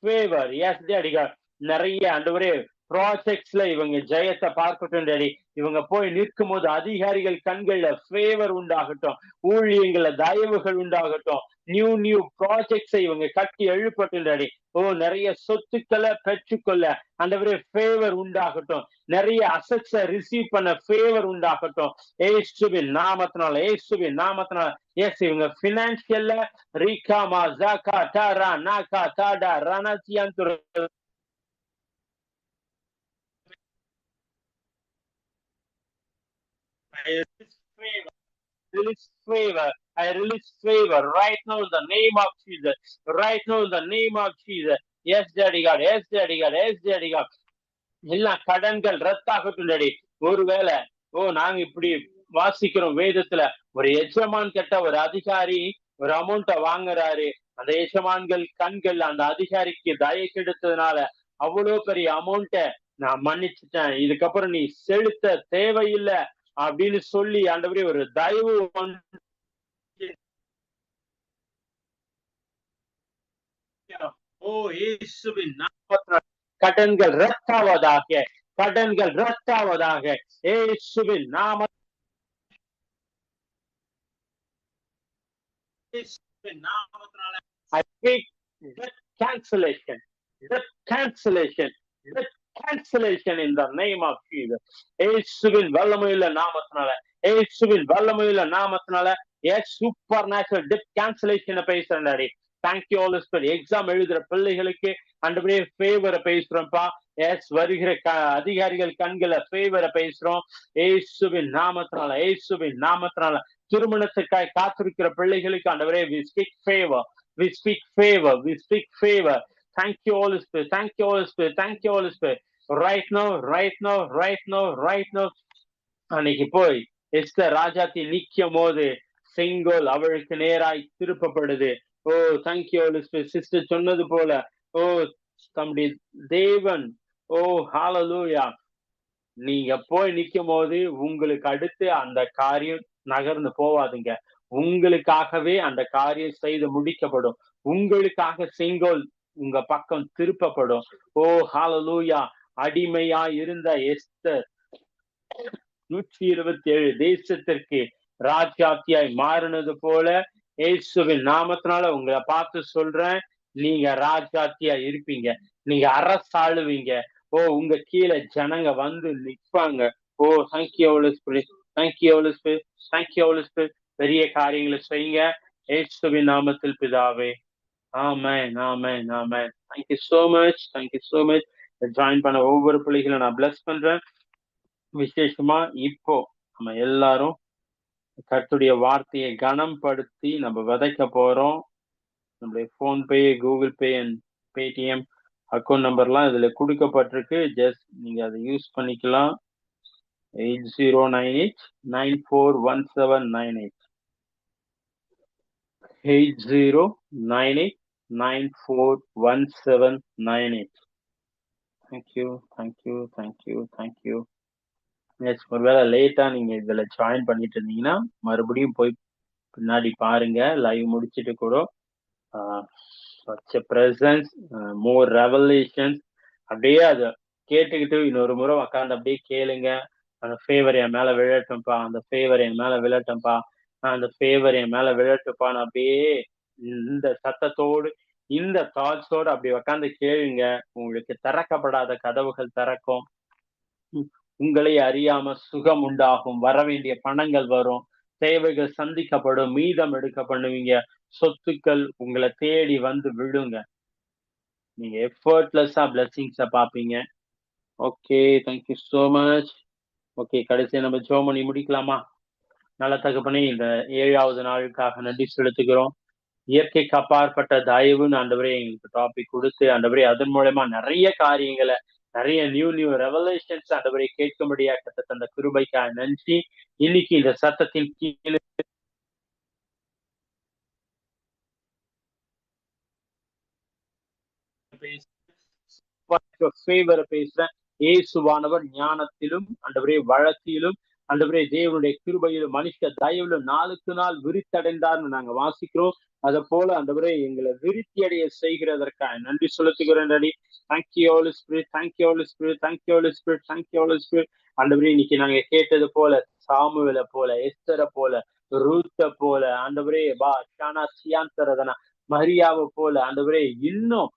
favor. Yes, Daddy God. நிறைய ஆண்டவரே ப்ராஜெக்ட்ஸ்ல இவங்க ஜெயத்தை பார்க்கட்டும் டாடி. இவங்க போய் நிற்கும் போது அதிகாரிகள் கண்கள்ல ஃபேவர் உண்டாகட்டும், ஊழியங்கள்ல தயவுகள் உண்டாகட்டும், நியூ ப்ராஜெக்ட்ஸை இவங்க கட்டி எழுப்பட்டும் டாடி. ஓ நிறைய சொத்துக்களை பெற்றுக்கொள்ள ஆண்டவரே ஃபேவர் உண்டாகட்டும், நிறைய அசட்ஸை ரிசீவ் பண்ண ஃபேவர் உண்டாகட்டும். ஏசுவின் நாமத்தினால. எஸ், இவங்க பினான்சியல்ல ரீகாமா ஜாகா டாரா நாகா தாடா ரணசியான் I release favor right now in the name of Jesus. Right now in the name of Jesus. Yes, Daddy God. எல்லா கடன்கள் ரத்தாகட்டும் டாடி. ஒருவேளை நாங்க இப்படி வாசிக்கிறோம் வேதத்துல, ஒரு எஜமான் கிட்ட ஒரு அதிகாரி ஒரு அமௌண்ட்டை வாங்குறாரு. அந்த எஜமான்கள் கண்கள் அந்த அதிகாரிக்கு தயை கெடுத்ததுனால அவ்வளவு பெரிய அமௌண்ட்டை நான் மன்னிச்சுட்டேன், இதுக்கப்புறம் நீ செலுத்த தேவையில்லை அப்படின்னு சொல்லி ஆண்டவரே ஒரு தயவு கடன்கள் ரத்தாவதாக, இயேசுவின் நாம I speak that cancellation in the name of Jesus. இயேசுவின் வல்லமையுள்ள நாமத்தினால supernatural debt cancellation பேசுறேன் daddy. Thank you Holy Spirit. Exam எழுதுற பிள்ளைகளுக்கு ஆண்டவரே ஃபேவரை பேசுறோம்ப்பா. எஸ், வருகிற அதிகாரிகள் கண்களை ஃபேவரை பேசுறோம் இயேசுவின் நாமத்தினால. திருமணத்துக்காய் காத்திருக்கிற பிள்ளைகளுக்கு ஆண்டவரே we speak favor. Thank you Holy Spirit. Right now. அன்னைக்கு போய் எஸ்தர் ராஜாத்தி நிக்கும் போது செங்கோல் அவளுக்கு நேராய் திருப்பப்படுது. ஓ தேங்க்யூ ஹோலி ஸ்பிரிட். சிஸ்டர் சொன்னது போல தம்முடைய தேவன் ஹalleluya, நீங்க போய் நிக்கும் போது உங்களுக்கு அடுத்து அந்த காரியம் நகர்ந்து போவாதுங்க. உங்களுக்காகவே அந்த காரியம் செய்து முடிக்கப்படும். உங்களுக்காக செங்கோல் உங்க பக்கம் திருப்பப்படும். ஓ ஹalleluya. அடிமையா இருந்த எஸ்தர் 127 தேசத்திற்கு ராஜாத்தியாய் மாறினது போல இயேசுவின் நாமத்தினால உங்களை பார்த்து சொல்றேன், நீங்க ராஜாத்தியா இருப்பீங்க, நீங்க அரசாளுவீங்க. உங்க கீழே ஜனங்க வந்து நிற்பாங்க. Thank you holy spirit. பெரிய காரியங்களை செய்யுங்க இயேசுவின் நாமத்தில் பிதாவே. Amen. Thank you so much. Join பண்ண ஒவ்வொரு பிள்ளைகளும் நான் பிளஸ் பண்றேன். விசேஷமா இப்போ நம்ம எல்லாரும் கர்த்தருடைய வார்த்தையை கனம்படுத்தி நம்ம விதைக்க போறோம். நம்மளுடைய PhonePe, Google pay and Paytm account நம்பர்லாம் இதுல கொடுக்கப்பட்டிருக்கு. ஜஸ்ட் நீங்க அதை யூஸ் பண்ணிக்கலாம். 8098941798 8098941798. தேங்க்யூ. எஸ், ஒருவேளை லேட்டா நீங்க இதுல ஜாயின் பண்ணிட்டு இருந்தீங்கன்னா மறுபடியும் போய் பின்னாடி பாருங்க, லைவ் முடிச்சுட்டு கூட. such a presence, more revelations. அப்படியே அதை கேட்டுக்கிட்டு இன்னொரு முறை உட்காந்து அப்படியே கேளுங்க. அந்த ஃபேவர் என் மேல விழட்டும்பா, அந்த ஃபேவர் என் மேல விழட்டும்ப்பான்னு அப்படியே இந்த சத்தத்தோடு இந்த தாட்ஸோடு அப்படி உட்காந்து கேளுங்க. உங்களுக்கு திறக்கப்படாத கதவுகள் திறக்கும். உங்களை அறியாம சுகம் உண்டாகும், வர வேண்டிய பணங்கள் வரும், தேவைகள் சந்திக்கப்படும், மீதம் எடுக்கப்படுவீங்க, சொத்துக்கள் உங்களை தேடி வந்து விழுங்க. நீங்க எஃபர்ட்லெஸ்ஸா பிளெஸிங்ஸ பாப்பீங்க. Okay, thank you so much. Okay, கடைசியா நம்ம ஜெபம் பண்ணி முடிக்கலாமா? நல்ல தகப்பனே, இந்த 7வது நாளுக்காக நன்றி செலுத்துகிறோம். இயற்கைக்கு அப்பாற்பட்ட தயவுன்னு ஆண்டவரே எங்களுக்கு டாபிக் கொடுத்து, ஆண்டவரே அதன் மூலமா நிறைய காரியங்களை, நிறைய நியூ ரெவலேஷன்ஸ் ஆண்டவரே கேட்கும்படியா கத்த அந்த கிருபைக்காக நன்றி. இன்னைக்கு இந்த சத்தத்தின் கீழே பேசுறேன். இயேசுவானவர் ஞானத்திலும் ஆண்டவரே வழக்கிலும் ஆண்டவரே தேவனுடைய கிருபையிலும் மனுஷ தயவிலும் நாளுக்கு நாள் விருத்தடைந்தார்னு நாங்க வாசிக்கிறோம். அதை போல ஆண்டவரே எங்களை விருத்தி அடைய செய்கிறதற்காக நன்றி செலுத்துகிறேன். Thank you holy spirit, thank you holy spirit, thank you holy spirit, thank you holy spirit. ஆண்டவரே இன்னைக்கு நாங்க கேட்டது போல சாமுவேலை போல, எஸ்தரை போல, ரூத்தை போல ஆண்டவரே ஷானா சியாந்தரதனா மரியாவை போல ஆண்டவரே இன்னும்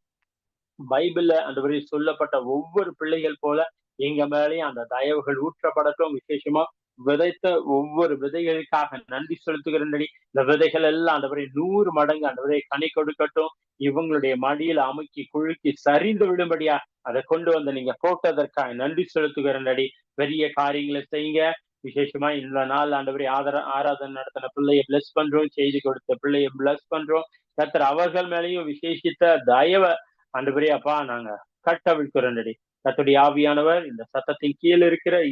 பைபிள்ல ஆண்டவரே சொல்லப்பட்ட ஒவ்வொரு பிள்ளைகள் போல எங்க மேலேயும் அந்த தயவுகள் ஊற்றப்படட்டும். விசேஷமா விதைத்த ஒவ்வொரு விதைகளுக்காக நன்றி செலுத்துகிறேன். இந்த விதைகள் எல்லாம் ஆண்டவரே 100 மடங்கு ஆண்டவரே கனி கொடுக்கட்டும். இவங்களுடைய மடியில அமுக்கி குழுக்கி சரிந்து விடும்படியா அதை கொண்டு வந்து நீங்க போட்டதற்காக நன்றி செலுத்துகிறேன். பெரிய காரியங்களை செய்யுங்க. விசேஷமா இந்த நாள் ஆண்டவரே ஆராதனை நடத்தின பிள்ளைய பிளஸ் பண்றோம், செய்தி கொடுத்த பிள்ளைய பிளஸ் பண்றோம். கர்த்தர் அவர்கள் மேலேயும் விசேஷித்த தயவை ஆண்டவரே அப்பா நாங்க கட்டவிழ்க்கிறோம். கர்த்தருடைய ஆவியானவர் இந்த சத்தத்தின் கீழே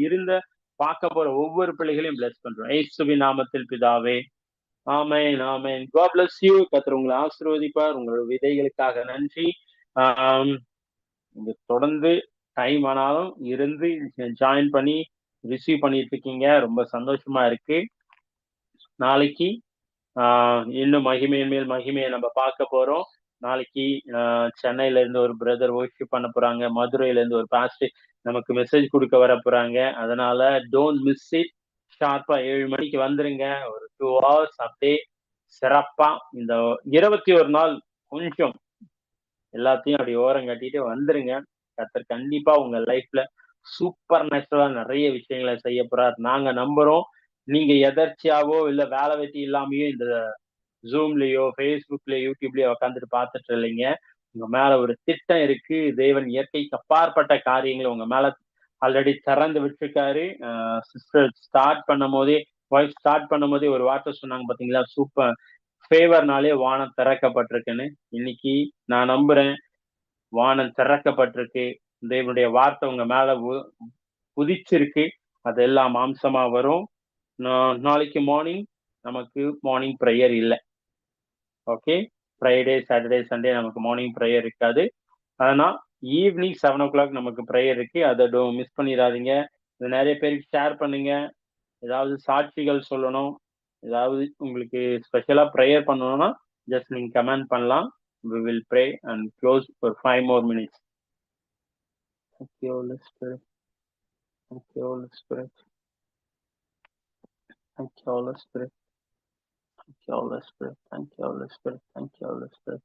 இருந்த பார்க்க போற ஒவ்வொரு பிள்ளைகளையும் பிளஸ் பண்றோம். இயேசுவின் நாமத்தில் பிதாவே, ஆமென், ஆமென். God bless you. கர்த்தர் உங்களை ஆசீர்வதிப்பார். உங்களோட விதைகளுக்காக நன்றி. இங்க தொடர்ந்து டைம் ஆனாலும் இருந்து ஜாயின் பண்ணி ரிசீவ் பண்ணிட்டு இருக்கீங்க. ரொம்ப சந்தோஷமா இருக்கு. நாளைக்கு இன்னும் மகிமையின் மேல் மகிமையை நம்ம பார்க்க போறோம். நாளைக்கு சென்னையில இருந்து ஒரு பிரதர் ஒர்ஷிப் பண்ண போறாங்க. மதுரையில இருந்து ஒரு பாஸ்டர் நமக்கு மெசேஜ் கொடுக்க வர போறாங்க. அதனால டோன்ட் மிஸ் இட். ஷார்ப்பா 7 மணிக்கு வந்துருங்க. ஒரு 2 hours அப்படியே சிறப்பா இந்த 21 நாள் கொஞ்சம் எல்லாத்தையும் அப்படி ஓரம் கட்டிட்டு வந்துருங்க. கர்த்தர் கண்டிப்பா உங்க லைஃப்ல சூப்பர் நேச்சுரலா நிறைய விஷயங்களை செய்ய போறார். நாங்க நம்புறோம். நீங்க எதர்ச்சியாவோ இல்ல வேலை வெட்டி இல்லாமையோ இந்த ஜூம்லயோ ஃபேஸ்புக்லயோ யூடியூப்லயோ உட்காந்துட்டு பார்த்துட்டு இல்லைங்க. உங்க மேல ஒரு திட்டம் இருக்கு. தேவன் இயற்கைக்கு அப்பாற்பட்ட காரியங்களை உங்க மேல ஆல்ரெடி திறந்து விட்டுருக்காரு. சிஸ்டர் ஸ்டார்ட் பண்ணும் போதே ஒரு வார்த்தை சொன்னாங்க பாத்தீங்களா, சூப்பர் ஃபேவர்னாலே வானம் திறக்கப்பட்டிருக்குன்னு. இன்னைக்கு நான் நம்புறேன் வானம் திறக்கப்பட்டிருக்கு. தேவனுடைய வார்த்தை உங்க மேல புதிச்சிருக்கு. அதெல்லாம் மாம்சமா வரும். நாளைக்கு மார்னிங் நமக்கு மார்னிங் ப்ரேயர் இல்லை. ஓகே, ஃப்ரைடே சாட்டர்டே சண்டே நமக்கு மார்னிங் ப்ரேயர் இருக்காது. ஆனால் ஈவினிங் 7 o'clock நமக்கு ப்ரேயர் இருக்கு. அதை மிஸ் பண்ணிடாதீங்க. இது நிறைய பேருக்கு ஷேர் பண்ணுங்க. ஏதாவது சாட்சிகள் சொல்லணும், ஏதாவது உங்களுக்கு ஸ்பெஷலா ப்ரேயர் பண்ணணும்னா ஜஸ்ட் நீங்க கமெண்ட் பண்ணலாம். we will pray and close for 5 more minutes. Thank you Holy Spirit, thank you Holy Spirit, thank you Holy Spirit, thank you Holy Spirit, thank you Holy Spirit, thank you Holy Spirit.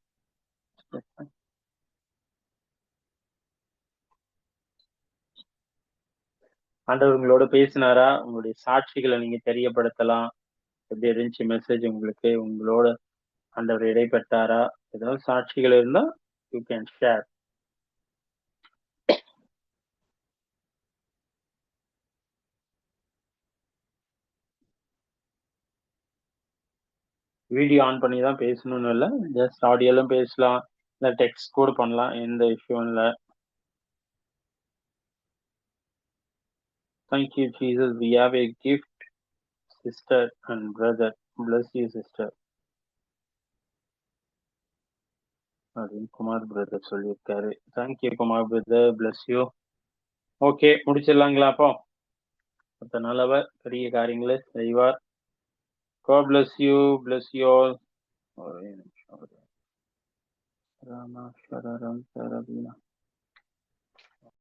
ஆண்டவர் உங்களோட பேசினாரா? உங்களுடைய சாட்சிகளை நீங்க தெரியப்படுத்தலாம். எப்படி இருந்துச்சு மெசேஜ் உங்களுக்கு? உங்களோட ஆண்டவர் இடைப்பட்டாரா? ஏதாவது சாட்சிகள் இருந்தா you can share. Video on பண்ணி தான் பேசணும்னு இல்லை, ஜஸ்ட் ஆடியோலும் பேசலாம், இல்லை டெக்ஸ்ட் கூட பண்ணலாம், எந்த இஷ்யூவும் இல்லை. Thank you Jesus, we have a gift, sister and brother. Bless you sister அப்படின்னு குமார் பிரதர் சொல்லியிருக்காரு. Thank you Kumar brother, bless you. Okay, முடிச்சிடலாங்களா? அப்போ மற்ற நல்லவர் பெரிய காரியங்களை செய்வார். God bless you, bless you all. ஒரே நிமிஷம். ராமா சரரம் சரவீனா